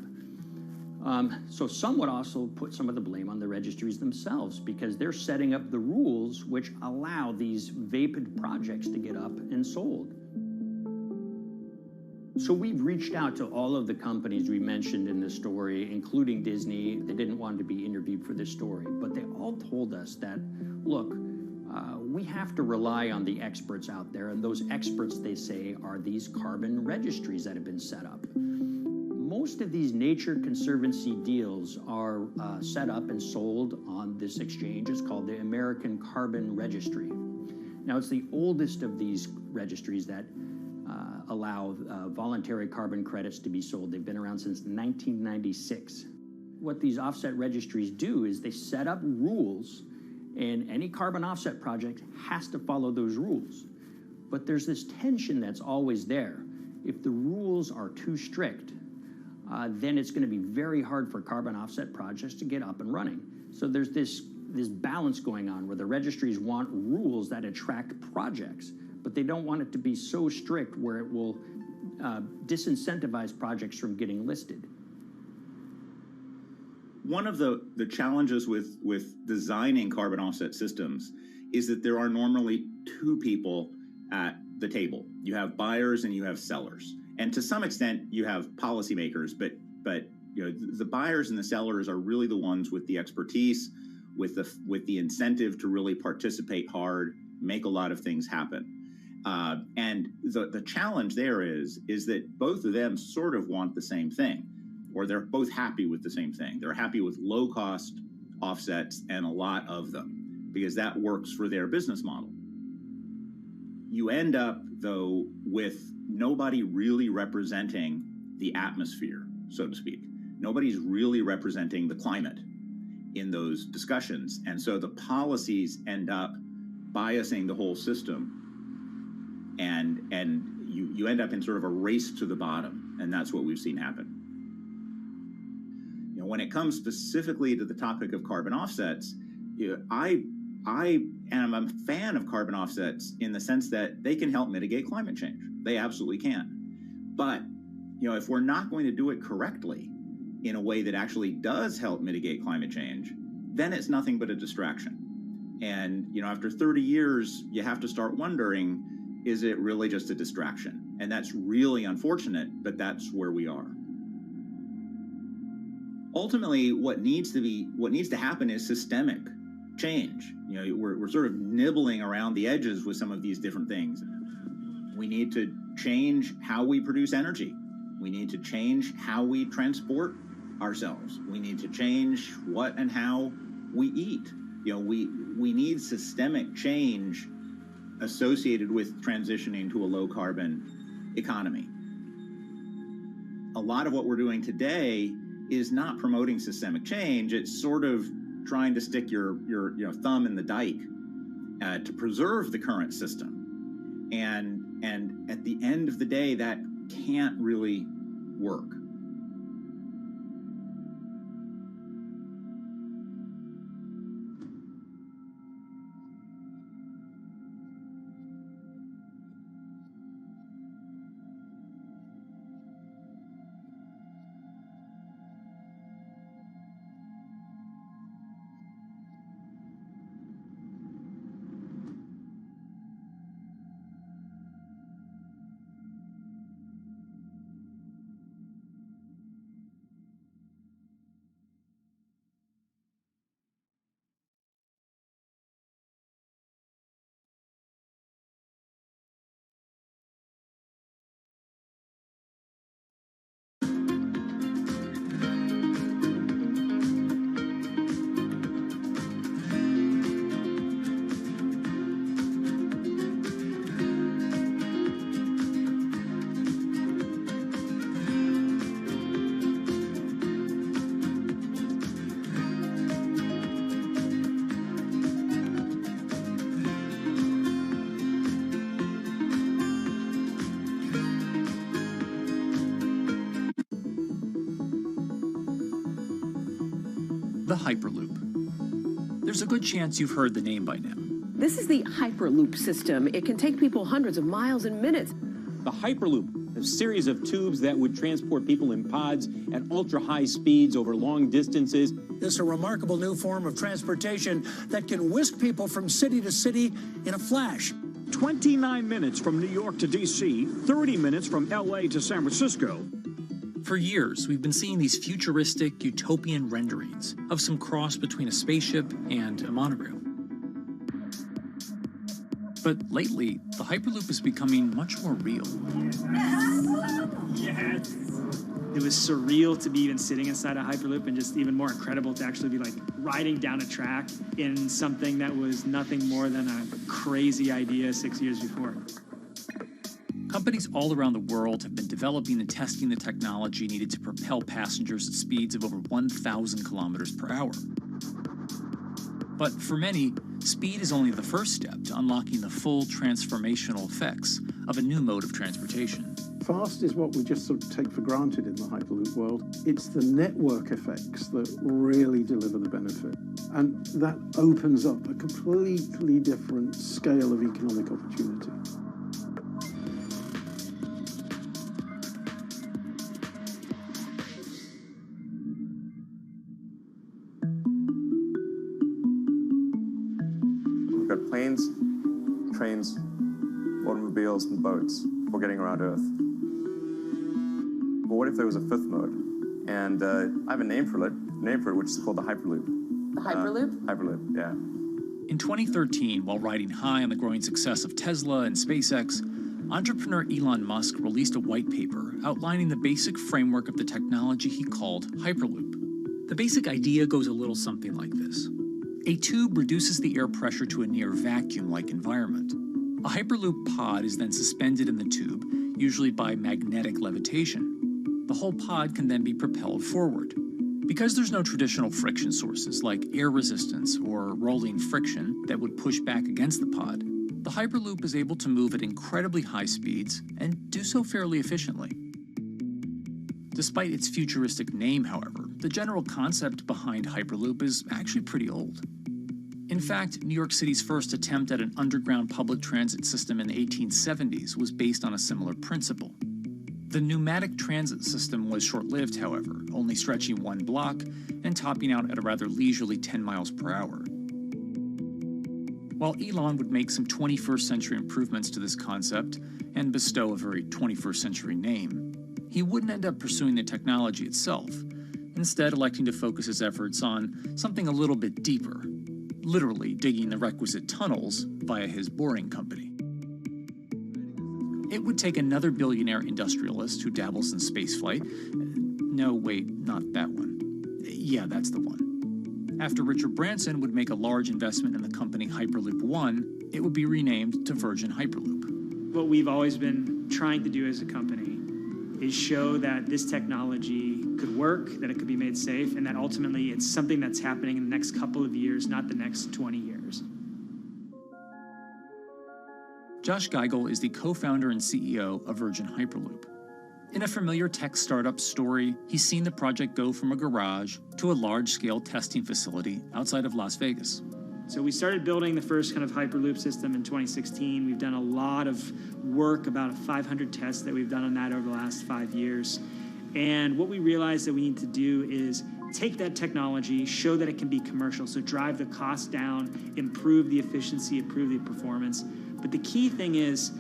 So some would also put some of the blame on the registries themselves because they're setting up the rules which allow these vapid projects to get up and sold. So we've reached out to all of the companies we mentioned in this story, including Disney. They didn't want to be interviewed for this story, but they all told us that, look, we have to rely on the experts out there, and those experts, they say, are these carbon registries that have been set up. Most of these Nature Conservancy deals are set up and sold on this exchange. It's called the American Carbon Registry. Now, it's the oldest of these registries that allow voluntary carbon credits to be sold. They've been around since 1996. What these offset registries do is they set up rules, and any carbon offset project has to follow those rules. But there's this tension that's always there. If the rules are too strict, then it's going to be very hard for carbon offset projects to get up and running. So there's this balance going on where the registries want rules that attract projects, but they don't want it to be so strict where it will disincentivize projects from getting listed. One of the challenges with designing carbon offset systems is that there are normally two people at the table. You have buyers and you have sellers. And to some extent, you have policymakers, but you know, the buyers and the sellers are really the ones with the expertise, with the incentive to really participate hard, make a lot of things happen. And the challenge there is that both of them sort of want the same thing, or they're both happy with the same thing. They're happy with low-cost offsets and a lot of them, because that works for their business model. You end up, though, with nobody really representing the atmosphere, so to speak. Nobody's really representing the climate in those discussions. And so the policies end up biasing the whole system. And you end up in sort of a race to the bottom. And that's what we've seen happen. You know, when it comes specifically to the topic of carbon offsets, you know, I am a fan of carbon offsets in the sense that they can help mitigate climate change. They absolutely can. But, you know, if we're not going to do it correctly in a way that actually does help mitigate climate change, then it's nothing but a distraction. And, you know, after 30 years, you have to start wondering, is it really just a distraction? And that's really unfortunate, but that's where we are. Ultimately, what needs to happen is systemic change. You know, we're sort of nibbling around the edges with some of these different things. We need to change how we produce energy. We need to change how we transport ourselves. We need to change what and how we eat. You know, we need systemic change associated with transitioning to a low carbon economy. A lot of what we're doing today is not promoting systemic change. It's sort of trying to stick your thumb in the dike to preserve the current system. And at the end of the day, that can't really work. The Hyperloop. There's a good chance you've heard the name by now. This is the Hyperloop system. It can take people hundreds of miles in minutes. The Hyperloop A series of tubes that would transport people in pods at ultra-high speeds over long distances. This is a remarkable new form of transportation that can whisk people from city to city in a flash. 29 minutes from New York to D.C., 30 minutes from L.A. to San Francisco. For years, we've been seeing these futuristic, utopian renderings of some cross between a spaceship and a monorail. But lately, the Hyperloop is becoming much more real. Yes. It was surreal to be even sitting inside a Hyperloop, and just even more incredible to actually be like riding down a track in something that was nothing more than a crazy idea 6 years before. Companies all around the world have been developing and testing the technology needed to propel passengers at speeds of over 1,000 kilometers per hour. But for many, speed is only the first step to unlocking the full transformational effects of a new mode of transportation. Fast is what we just sort of take for granted in the Hyperloop world. It's the network effects that really deliver the benefit. And that opens up a completely different scale of economic opportunity. We've got planes, trains, automobiles, and boats for getting around Earth. But what if there was a fifth mode? And I have a name for it, which is called the Hyperloop. The Hyperloop? Hyperloop, yeah. In 2013, while riding high on the growing success of Tesla and SpaceX, entrepreneur Elon Musk released a white paper outlining the basic framework of the technology he called Hyperloop. The basic idea goes a little something like this. A tube reduces the air pressure to a near vacuum-like environment. A Hyperloop pod is then suspended in the tube, usually by magnetic levitation. The whole pod can then be propelled forward. Because there's no traditional friction sources like air resistance or rolling friction that would push back against the pod, the Hyperloop is able to move at incredibly high speeds and do so fairly efficiently. Despite its futuristic name, however, the general concept behind Hyperloop is actually pretty old. In fact, New York City's first attempt at an underground public transit system in the 1870s was based on a similar principle. The pneumatic transit system was short-lived, however, only stretching one block and topping out at a rather leisurely 10 miles per hour. While Elon would make some 21st century improvements to this concept and bestow a very 21st century name, he wouldn't end up pursuing the technology itself, instead electing to focus his efforts on something a little bit deeper, literally digging the requisite tunnels via his boring company. It would take another billionaire industrialist who dabbles in spaceflight. No, wait, not that one. Yeah, that's the one. After Richard Branson would make a large investment in the company Hyperloop One, it would be renamed to Virgin Hyperloop. What we've always been trying to do as a company is show that this technology could work, that it could be made safe, and that ultimately it's something that's happening in the next couple of years, not the next 20 years. Josh Geigel is the co-founder and CEO of Virgin Hyperloop. In a familiar tech startup story, he's seen the project go from a garage to a large-scale testing facility outside of Las Vegas. So we started building the first kind of Hyperloop system in 2016. We've done a lot of work, about 500 tests that we've done on that over the last 5 years. And what we realized that we need to do is take that technology, show that it can be commercial, so drive the cost down, improve the efficiency, improve the performance. But the key thing is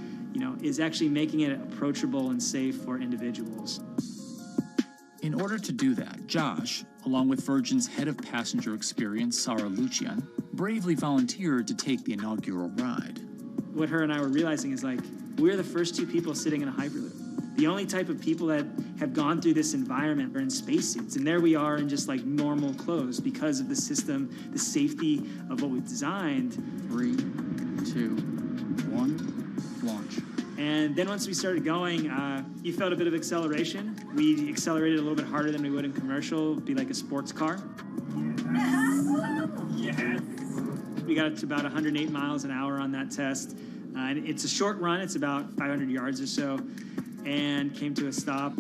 actually making it approachable and safe for individuals. In order to do that, Josh, along with Virgin's head of passenger experience, Sarah Lucian, bravely volunteered to take the inaugural ride. What her and I were realizing is we're the first two people sitting in a Hyperloop. The only type of people that have gone through this environment are in spacesuits, and there we are in just normal clothes because of the system, the safety of what we've designed. 3, 2, 1, launch. And then once we started going, you felt a bit of acceleration. We accelerated a little bit harder than we would in commercial. It'd be like a sports car. Yes. We got to about 108 miles an hour on that test. And it's a short run. It's about 500 yards or so, and came to a stop.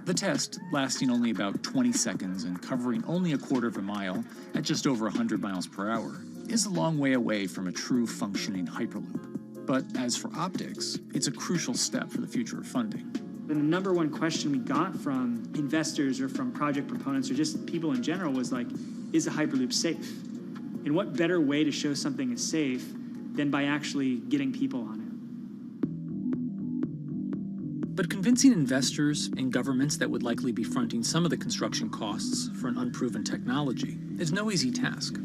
The test, lasting only about 20 seconds and covering only a quarter of a mile at just over 100 miles per hour, is a long way away from a true functioning Hyperloop. But as for optics, it's a crucial step for the future of funding. The number one question we got from investors or from project proponents or just people in general was like, is a Hyperloop safe? And what better way to show something is safe than by actually getting people on it? But convincing investors and governments that would likely be fronting some of the construction costs for an unproven technology is no easy task.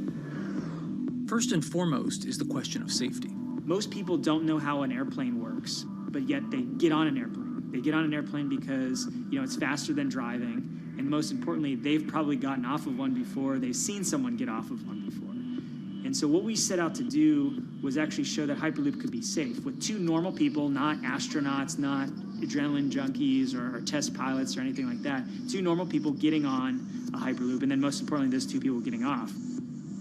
First and foremost is the question of safety. Most people don't know how an airplane works, but yet they get on an airplane. They get on an airplane because, it's faster than driving. And most importantly, they've probably gotten off of one before. They've seen someone get off of one before. And so what we set out to do was actually show that Hyperloop could be safe with two normal people, not astronauts, not adrenaline junkies or test pilots or anything like that. Two normal people getting on a Hyperloop, and then most importantly, those two people getting off.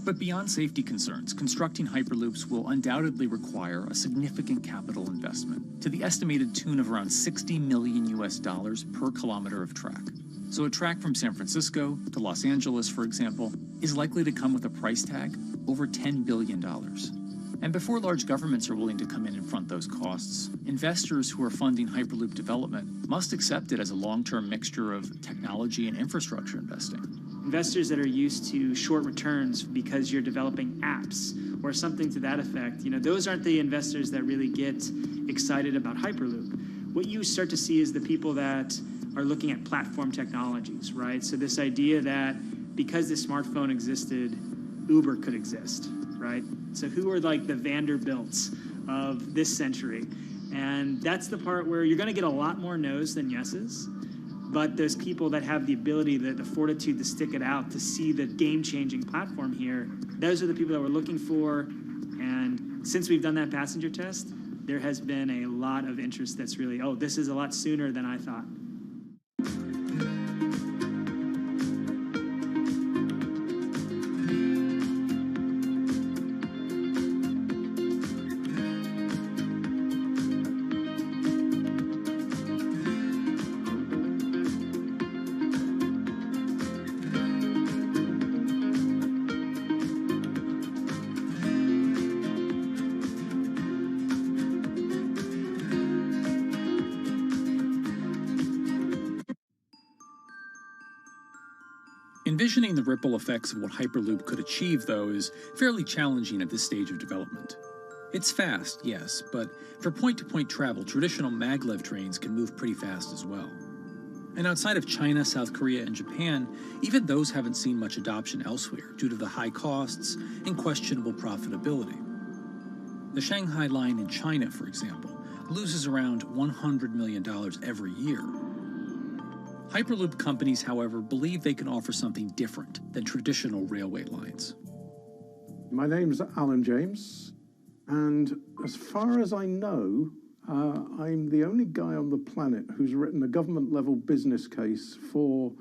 But beyond safety concerns, constructing Hyperloops will undoubtedly require a significant capital investment to the estimated tune of around $60 million per kilometer of track. So a track from San Francisco to Los Angeles, for example, is likely to come with a price tag over $10 billion. And before large governments are willing to come in and front those costs, investors who are funding Hyperloop development must accept it as a long-term mixture of technology and infrastructure investing. Investors that are used to short returns because you're developing apps or something to that effect, those aren't the investors that really get excited about Hyperloop. What you start to see is the people that are looking at platform technologies, right? So this idea that because the smartphone existed, Uber could exist, right? So who are like the Vanderbilts of this century? And that's the part where you're going to get a lot more no's than yeses. But those people that have the ability, the fortitude to stick it out, to see the game-changing platform here, those are the people that we're looking for. And since we've done that passenger test, there has been a lot of interest that's really, this is a lot sooner than I thought. Envisioning the ripple effects of what Hyperloop could achieve, though, is fairly challenging at this stage of development. It's fast, yes, but for point-to-point travel, traditional maglev trains can move pretty fast as well. And outside of China, South Korea, and Japan, even those haven't seen much adoption elsewhere due to the high costs and questionable profitability. The Shanghai line in China, for example, loses around $100 million every year. Hyperloop companies, however, believe they can offer something different than traditional railway lines. My name's Alan James, and as far as I know, I'm the only guy on the planet who's written a government-level business case for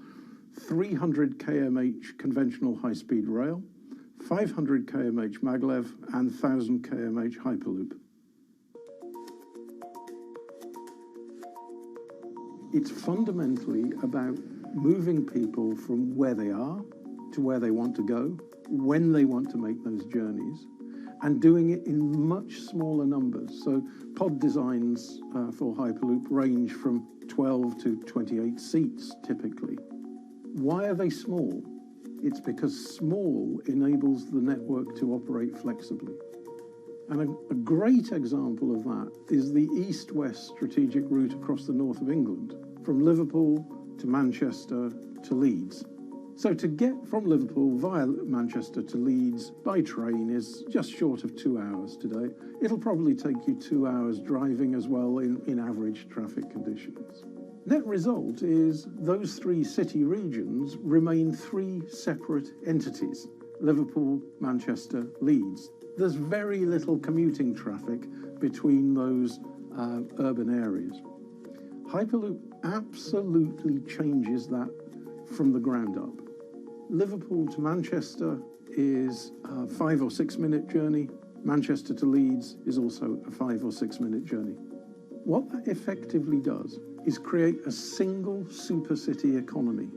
300 kmh conventional high-speed rail, 500 kmh maglev, and 1,000 kmh Hyperloop. It's fundamentally about moving people from where they are to where they want to go, when they want to make those journeys, and doing it in much smaller numbers. So pod designs for Hyperloop range from 12 to 28 seats, typically. Why are they small? It's because small enables the network to operate flexibly. And a great example of that is the east-west strategic route across the north of England, from Liverpool to Manchester to Leeds. So to get from Liverpool via Manchester to Leeds by train is just short of 2 hours today. It'll probably take you 2 hours driving as well in average traffic conditions. Net result is those three city regions remain three separate entities: Liverpool, Manchester, Leeds. There's very little commuting traffic between those urban areas. Hyperloop absolutely changes that from the ground up. Liverpool to Manchester is a 5 or 6 minute journey. Manchester to Leeds is also a 5 or 6 minute journey. What that effectively does is create a single super city economy.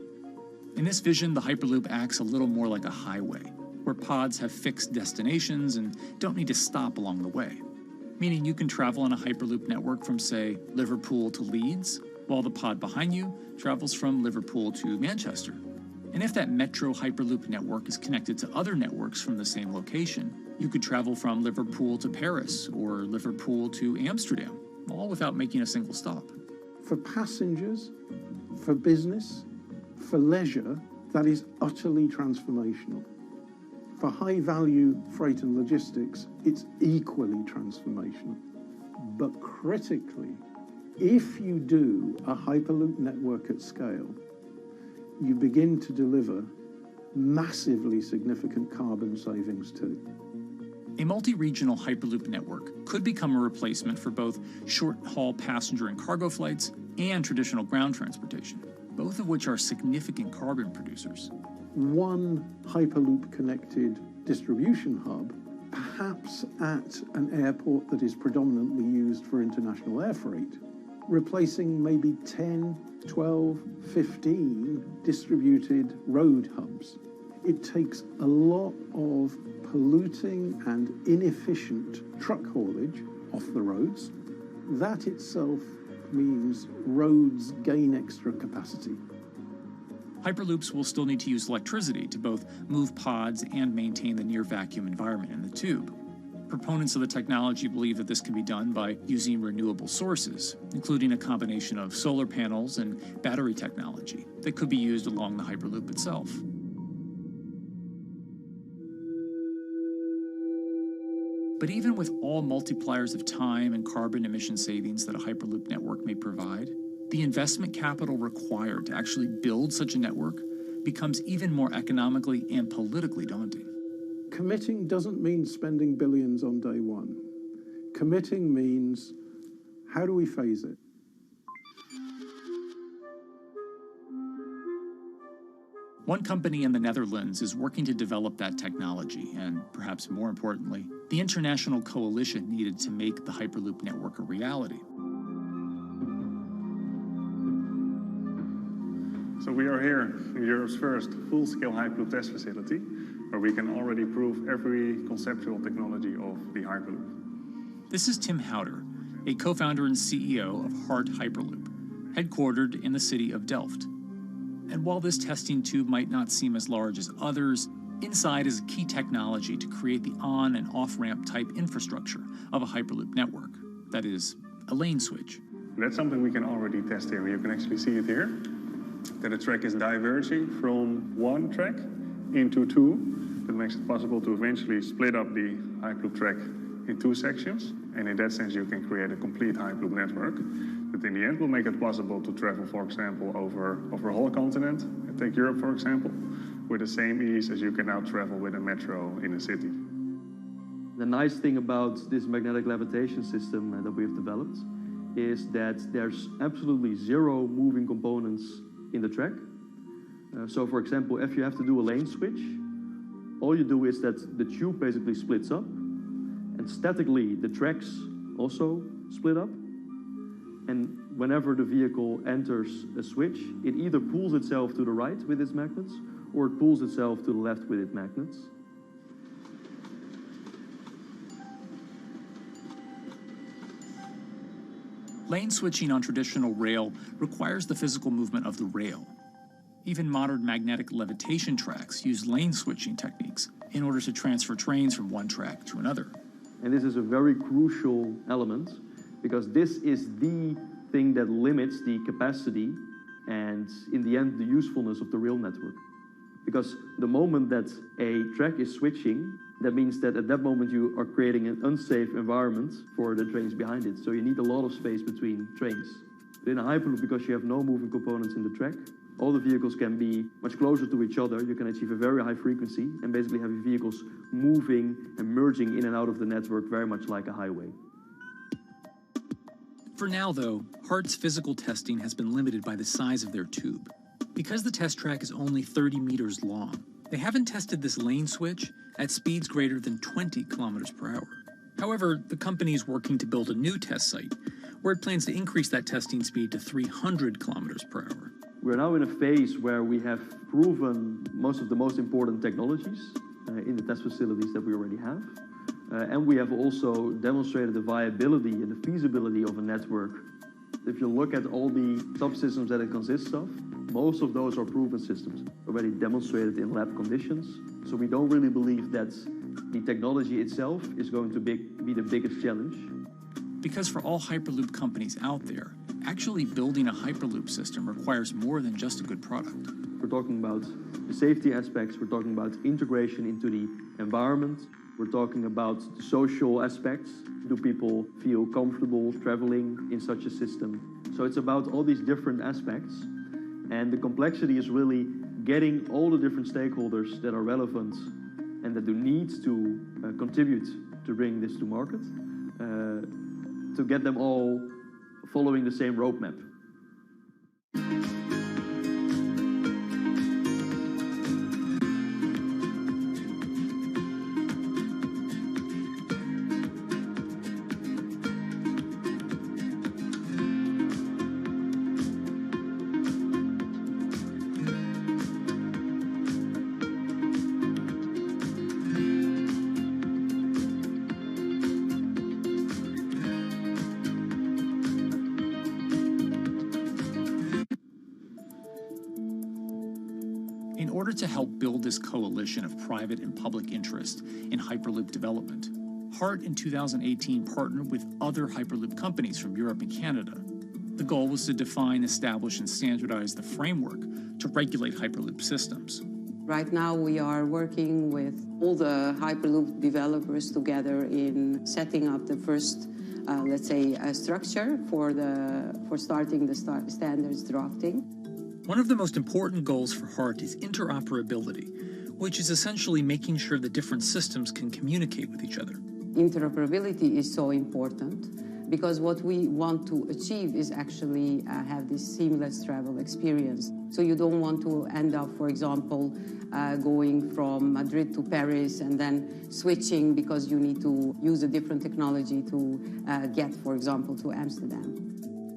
In this vision, the Hyperloop acts a little more like a highway, where pods have fixed destinations and don't need to stop along the way. Meaning you can travel on a Hyperloop network from, say, Liverpool to Leeds, while the pod behind you travels from Liverpool to Manchester. And if that metro Hyperloop network is connected to other networks from the same location, you could travel from Liverpool to Paris or Liverpool to Amsterdam, all without making a single stop. For passengers, for business, for leisure, that is utterly transformational. For high-value freight and logistics, it's equally transformational. But critically, if you do a Hyperloop network at scale, you begin to deliver massively significant carbon savings too. A multi-regional Hyperloop network could become a replacement for both short-haul passenger and cargo flights and traditional ground transportation, both of which are significant carbon producers. One Hyperloop-connected distribution hub, perhaps at an airport that is predominantly used for international air freight, replacing maybe 10, 12, 15 distributed road hubs. It takes a lot of polluting and inefficient truck haulage off the roads. That itself means roads gain extra capacity. Hyperloops will still need to use electricity to both move pods and maintain the near-vacuum environment in the tube. Proponents of the technology believe that this can be done by using renewable sources, including a combination of solar panels and battery technology that could be used along the Hyperloop itself. But even with all multipliers of time and carbon emission savings that a Hyperloop network may provide, the investment capital required to actually build such a network becomes even more economically and politically daunting. Committing doesn't mean spending billions on day one. Committing means, how do we phase it? One company in the Netherlands is working to develop that technology, and perhaps more importantly, the international coalition needed to make the Hyperloop network a reality. So we are here in Europe's first full-scale Hyperloop test facility, where we can already prove every conceptual technology of the Hyperloop. This is Tim Houter, a co-founder and CEO of Hart Hyperloop, headquartered in the city of Delft. And while this testing tube might not seem as large as others, inside is a key technology to create the on- and off-ramp type infrastructure of a Hyperloop network. That is, a lane switch. That's something we can already test here. You can actually see it here, that the track is diverging from one track into two. That makes it possible to eventually split up the Hyperloop track in two sections. And in that sense, you can create a complete Hyperloop network that in the end will make it possible to travel, for example, over a whole continent. Take Europe, for example, with the same ease as you can now travel with a metro in a city. The nice thing about this magnetic levitation system that we have developed is that there's absolutely zero moving components in the track. So for example, if you have to do a lane switch, all you do is that the tube basically splits up, and statically the tracks also split up. And whenever the vehicle enters a switch, it either pulls itself to the right with its magnets, or it pulls itself to the left with its magnets. Lane switching on traditional rail requires the physical movement of the rail. Even modern magnetic levitation tracks use lane switching techniques in order to transfer trains from one track to another. And this is a very crucial element, because this is the thing that limits the capacity and, in the end, the usefulness of the rail network. Because the moment that a track is switching, that means that at that moment you are creating an unsafe environment for the trains behind it. So you need a lot of space between trains. But in a Hyperloop, because you have no moving components in the track, all the vehicles can be much closer to each other. You can achieve a very high frequency and basically have your vehicles moving and merging in and out of the network very much like a highway. For now, though, Hart's physical testing has been limited by the size of their tube. Because the test track is only 30 meters long, they haven't tested this lane switch at speeds greater than 20 kilometers per hour. However, the company is working to build a new test site where it plans to increase that testing speed to 300 kilometers per hour. We're now in a phase where we have proven most of the most important technologies in the test facilities that we already have. And we have also demonstrated the viability and the feasibility of a network If you look at all the subsystems that it consists of, most of those are proven systems, already demonstrated in lab conditions. So we don't really believe that the technology itself is going to be the biggest challenge. Because for all Hyperloop companies out there, actually building a Hyperloop system requires more than just a good product. We're talking about the safety aspects, we're talking about integration into the environment, we're talking about the social aspects. Do people feel comfortable traveling in such a system? So it's about all these different aspects, and the complexity is really getting all the different stakeholders that are relevant and that do need to contribute to bring this to market, to get them all following the same roadmap. In order to help build this coalition of private and public interest in Hyperloop development, HART in 2018 partnered with other Hyperloop companies from Europe and Canada. The goal was to define, establish, and standardize the framework to regulate Hyperloop systems. Right now we are working with all the Hyperloop developers together in setting up the first, let's say, structure for starting the standards drafting. One of the most important goals for HART is interoperability, which is essentially making sure that different systems can communicate with each other. Interoperability is so important because what we want to achieve is actually have this seamless travel experience. So you don't want to end up, for example, going from Madrid to Paris and then switching because you need to use a different technology to get, for example, to Amsterdam.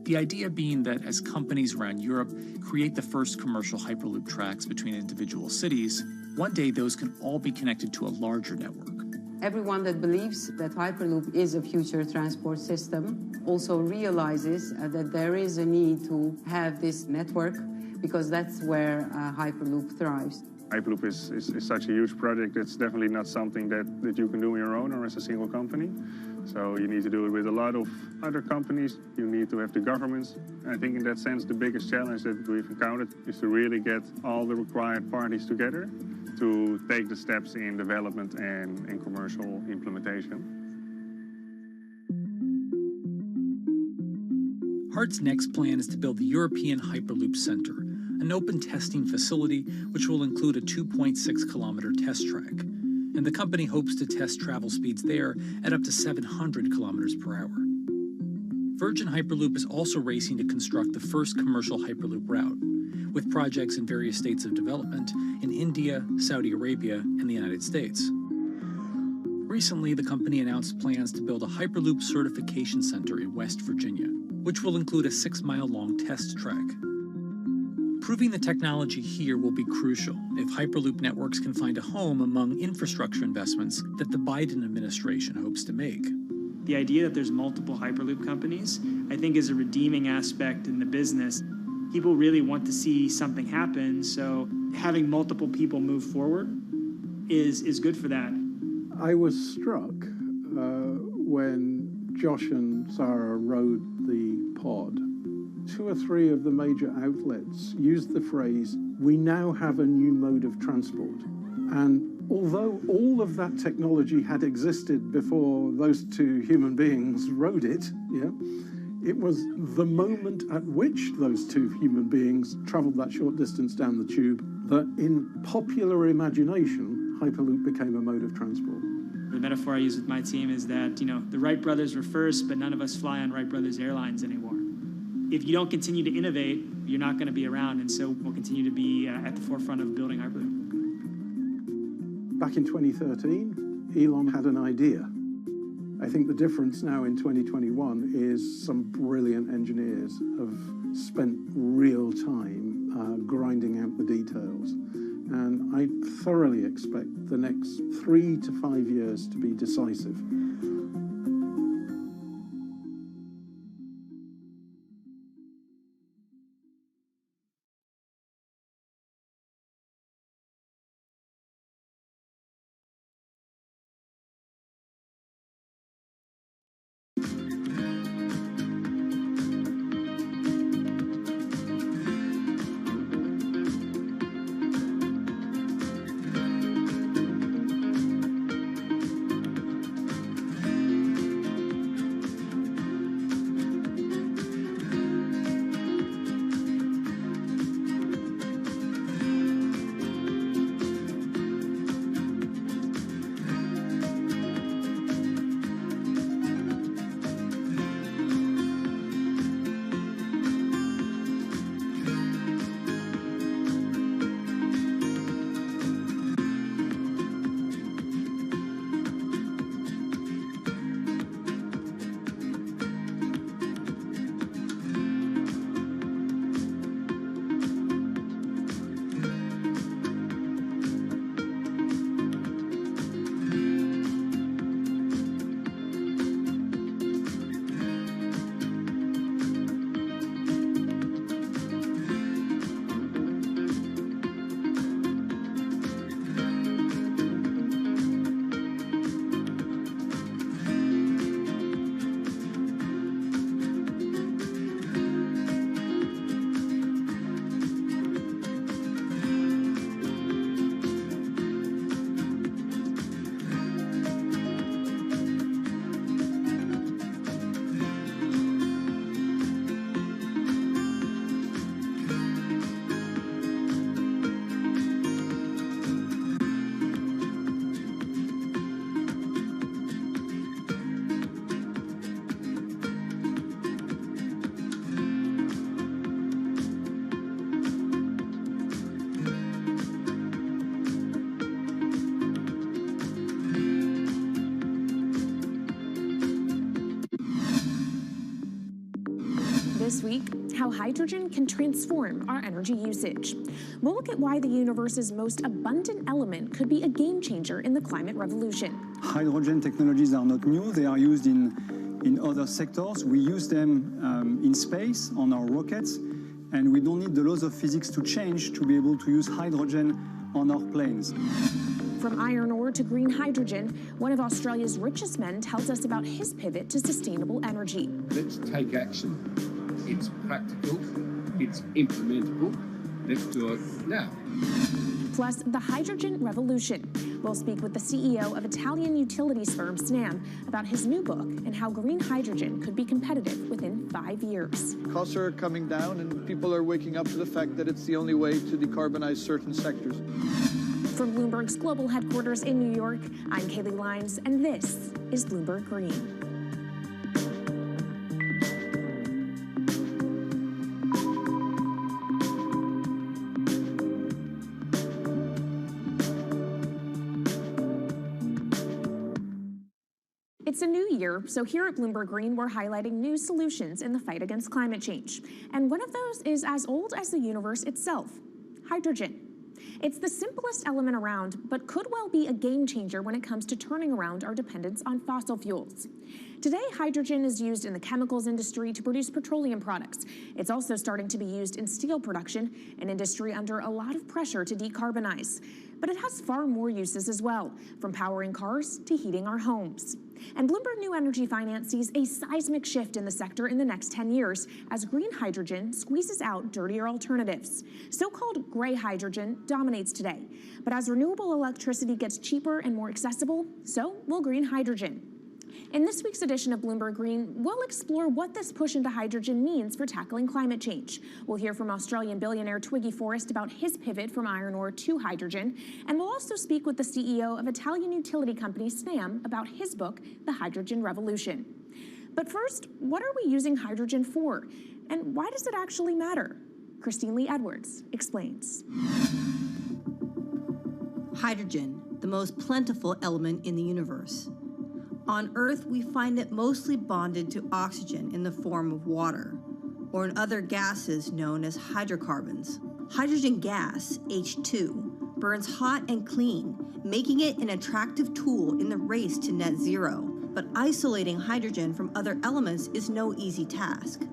The idea being that as companies around Europe create the first commercial Hyperloop tracks between individual cities, one day those can all be connected to a larger network. Everyone that believes that Hyperloop is a future transport system also realizes that there is a need to have this network because that's where Hyperloop thrives. Hyperloop is such a huge project. It's definitely not something that you can do on your own or as a single company. So you need to do it with a lot of other companies. You need to have the governments. And I think in that sense, the biggest challenge that we've encountered is to really get all the required parties together to take the steps in development and in commercial implementation. HART's next plan is to build the European Hyperloop Center, an open testing facility which will include a 2.6-kilometer test track. And the company hopes to test travel speeds there at up to 700 kilometers per hour. Virgin Hyperloop is also racing to construct the first commercial Hyperloop route, with projects in various states of development in India, Saudi Arabia, and the United States. Recently, the company announced plans to build a Hyperloop certification center in West Virginia, which will include a 6-mile-long test track. Proving the technology here will be crucial if Hyperloop networks can find a home among infrastructure investments that the Biden administration hopes to make. The idea that there's multiple Hyperloop companies, I think, is a redeeming aspect in the business. People really want to see something happen, so having multiple people move forward is good for that. I was struck when Josh and Sarah rode the pod. 2 or 3 of the major outlets used the phrase, "We now have a new mode of transport." And although all of that technology had existed before those 2 human beings rode it, it was the moment at which those 2 human beings traveled that short distance down the tube that in popular imagination, Hyperloop became a mode of transport. The metaphor I use with my team is that, the Wright brothers were first, but none of us fly on Wright brothers airlines anymore. If you don't continue to innovate, you're not going to be around, and so we'll continue to be at the forefront of building Hyperloop. Back in 2013, Elon had an idea. I think the difference now in 2021 is some brilliant engineers have spent real time grinding out the details. And I thoroughly expect the next 3 to 5 years to be decisive. This week, how hydrogen can transform our energy usage. We'll look at why the universe's most abundant element could be a game changer in the climate revolution. Hydrogen technologies are not new. They are used in other sectors. We use them in space, on our rockets, and we don't need the laws of physics to change to be able to use hydrogen on our planes. From iron ore to green hydrogen, one of Australia's richest men tells us about his pivot to sustainable energy. Let's take action. It's practical, it's implementable. Let's do it now. Plus, the hydrogen revolution. We'll speak with the CEO of Italian utilities firm Snam about his new book and how green hydrogen could be competitive within 5 years. Costs are coming down and people are waking up to the fact that it's the only way to decarbonize certain sectors. From Bloomberg's global headquarters in New York, I'm Kaylee Lines, and this is Bloomberg Green. It's a new year, so here at Bloomberg Green, we're highlighting new solutions in the fight against climate change. And one of those is as old as the universe itself, hydrogen. It's the simplest element around, but could well be a game changer when it comes to turning around our dependence on fossil fuels. Today, hydrogen is used in the chemicals industry to produce petroleum products. It's also starting to be used in steel production, an industry under a lot of pressure to decarbonize. But it has far more uses as well, from powering cars to heating our homes. And Bloomberg New Energy Finance sees a seismic shift in the sector in the next 10 years as green hydrogen squeezes out dirtier alternatives. So-called gray hydrogen dominates today. But as renewable electricity gets cheaper and more accessible, so will green hydrogen. In this week's edition of Bloomberg Green, we'll explore what this push into hydrogen means for tackling climate change. We'll hear from Australian billionaire Twiggy Forrest about his pivot from iron ore to hydrogen, and we'll also speak with the CEO of Italian utility company Snam about his book, The Hydrogen Revolution. But first, what are we using hydrogen for, and why does it actually matter? Christine Lee Edwards explains. Hydrogen, the most plentiful element in the universe. On Earth, we find it mostly bonded to oxygen in the form of water, or in other gases known as hydrocarbons. Hydrogen gas, H2, burns hot and clean, making it an attractive tool in the race to net zero. But isolating hydrogen from other elements is no easy task.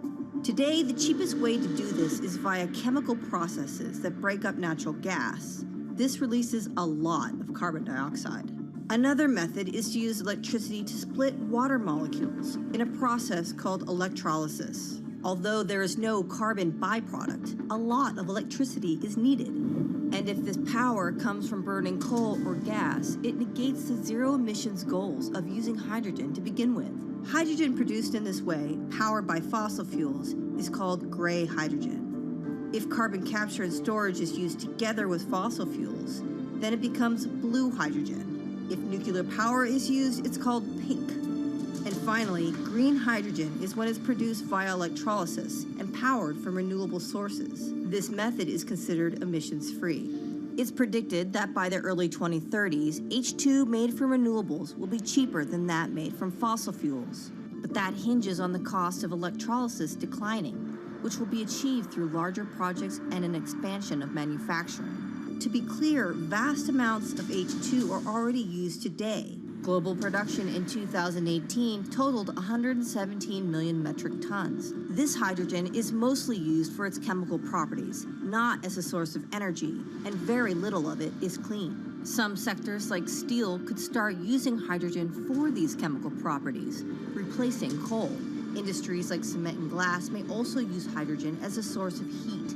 Today, the cheapest way to do this is via chemical processes that break up natural gas. This releases a lot of carbon dioxide. Another method is to use electricity to split water molecules in a process called electrolysis. Although there is no carbon byproduct, a lot of electricity is needed. And if this power comes from burning coal or gas, it negates the zero emissions goals of using hydrogen to begin with. Hydrogen produced in this way, powered by fossil fuels, is called gray hydrogen. If carbon capture and storage is used together with fossil fuels, then it becomes blue hydrogen. If nuclear power is used, it's called pink. And finally, green hydrogen is when it's produced via electrolysis and powered from renewable sources. This method is considered emissions-free. It's predicted that by the early 2030s, H2 made from renewables will be cheaper than that made from fossil fuels. But that hinges on the cost of electrolysis declining, which will be achieved through larger projects and an expansion of manufacturing. To be clear, vast amounts of H2 are already used today. Global production in 2018 totaled 117 million metric tons. This hydrogen is mostly used for its chemical properties, not as a source of energy, and very little of it is clean. Some sectors like steel could start using hydrogen for these chemical properties, replacing coal. Industries like cement and glass may also use hydrogen as a source of heat.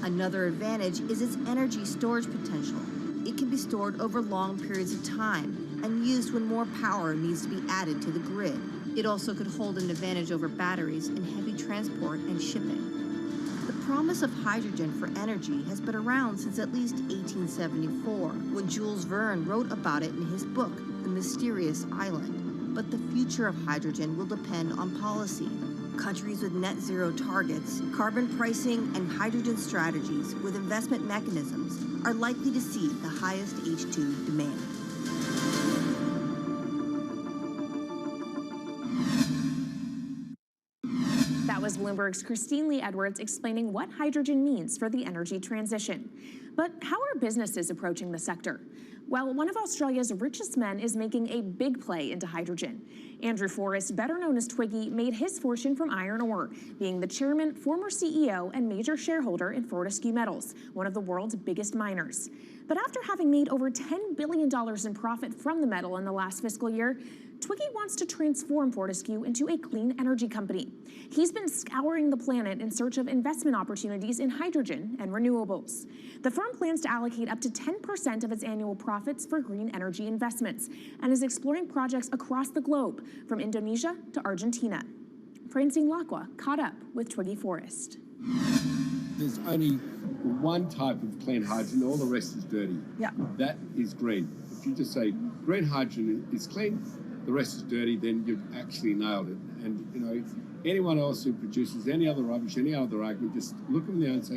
Another advantage is its energy storage potential. It can be stored over long periods of time and used when more power needs to be added to the grid. It also could hold an advantage over batteries in heavy transport and shipping. The promise of hydrogen for energy has been around since at least 1874, when Jules Verne wrote about it in his book, The Mysterious Island. But the future of hydrogen will depend on policy. Countries with net zero targets, carbon pricing, and hydrogen strategies with investment mechanisms are likely to see the highest H2 demand. That was Bloomberg's Christine Lee Edwards explaining what hydrogen means for the energy transition. But how are businesses approaching the sector? Well, one of Australia's richest men is making a big play into hydrogen. Andrew Forrest, better known as Twiggy, made his fortune from iron ore, being the chairman, former CEO, and major shareholder in Fortescue Metals, one of the world's biggest miners. But after having made over $10 billion in profit from the metal in the last fiscal year, Twiggy wants to transform Fortescue into a clean energy company. He's been scouring the planet in search of investment opportunities in hydrogen and renewables. The firm plans to allocate up to 10% of its annual profits for green energy investments and is exploring projects across the globe, from Indonesia to Argentina. Francine Lacqua caught up with Twiggy Forrest. There's only one type of clean hydrogen, all the rest is dirty. Yeah. That is green. If you just say green hydrogen is clean, the rest is dirty, then you've actually nailed it. And, you know, anyone else who produces any other rubbish, any other argument, just look them there and say,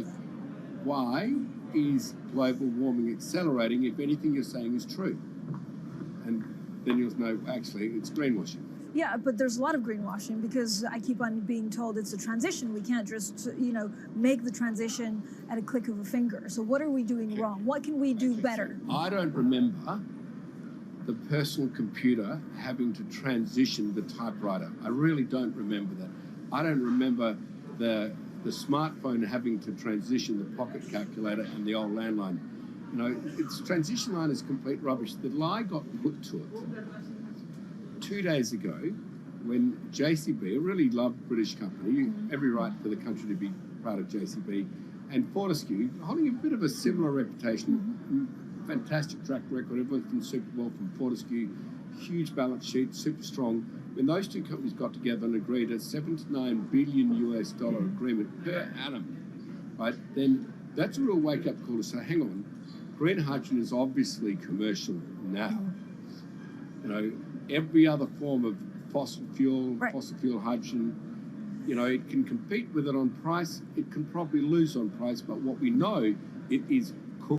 why is global warming accelerating if anything you're saying is true? And then you'll know, actually, it's greenwashing. Yeah, but there's a lot of greenwashing because I keep on being told it's a transition. We can't just, make the transition at a click of a finger. So what are we doing wrong? What can we do better? I don't remember the personal computer having to transition the typewriter. I really don't remember that. I don't remember the smartphone having to transition the pocket calculator and the old landline. You know, its transition line is complete rubbish. The lie got put to it 2 days ago when JCB, a really loved British company, every right for the country to be part of JCB, and Fortescue, holding a bit of a similar reputation, fantastic track record, everyone's done super well from Fortescue, huge balance sheet, super strong. When those two companies got together and agreed a $7 to $9 billion US agreement per annum, right, then that's a real wake-up call to say, hang on, green hydrogen is obviously commercial now. You know, every other form of fossil fuel hydrogen, you know, it can compete with it on price, it can probably lose on price, but what we know, it is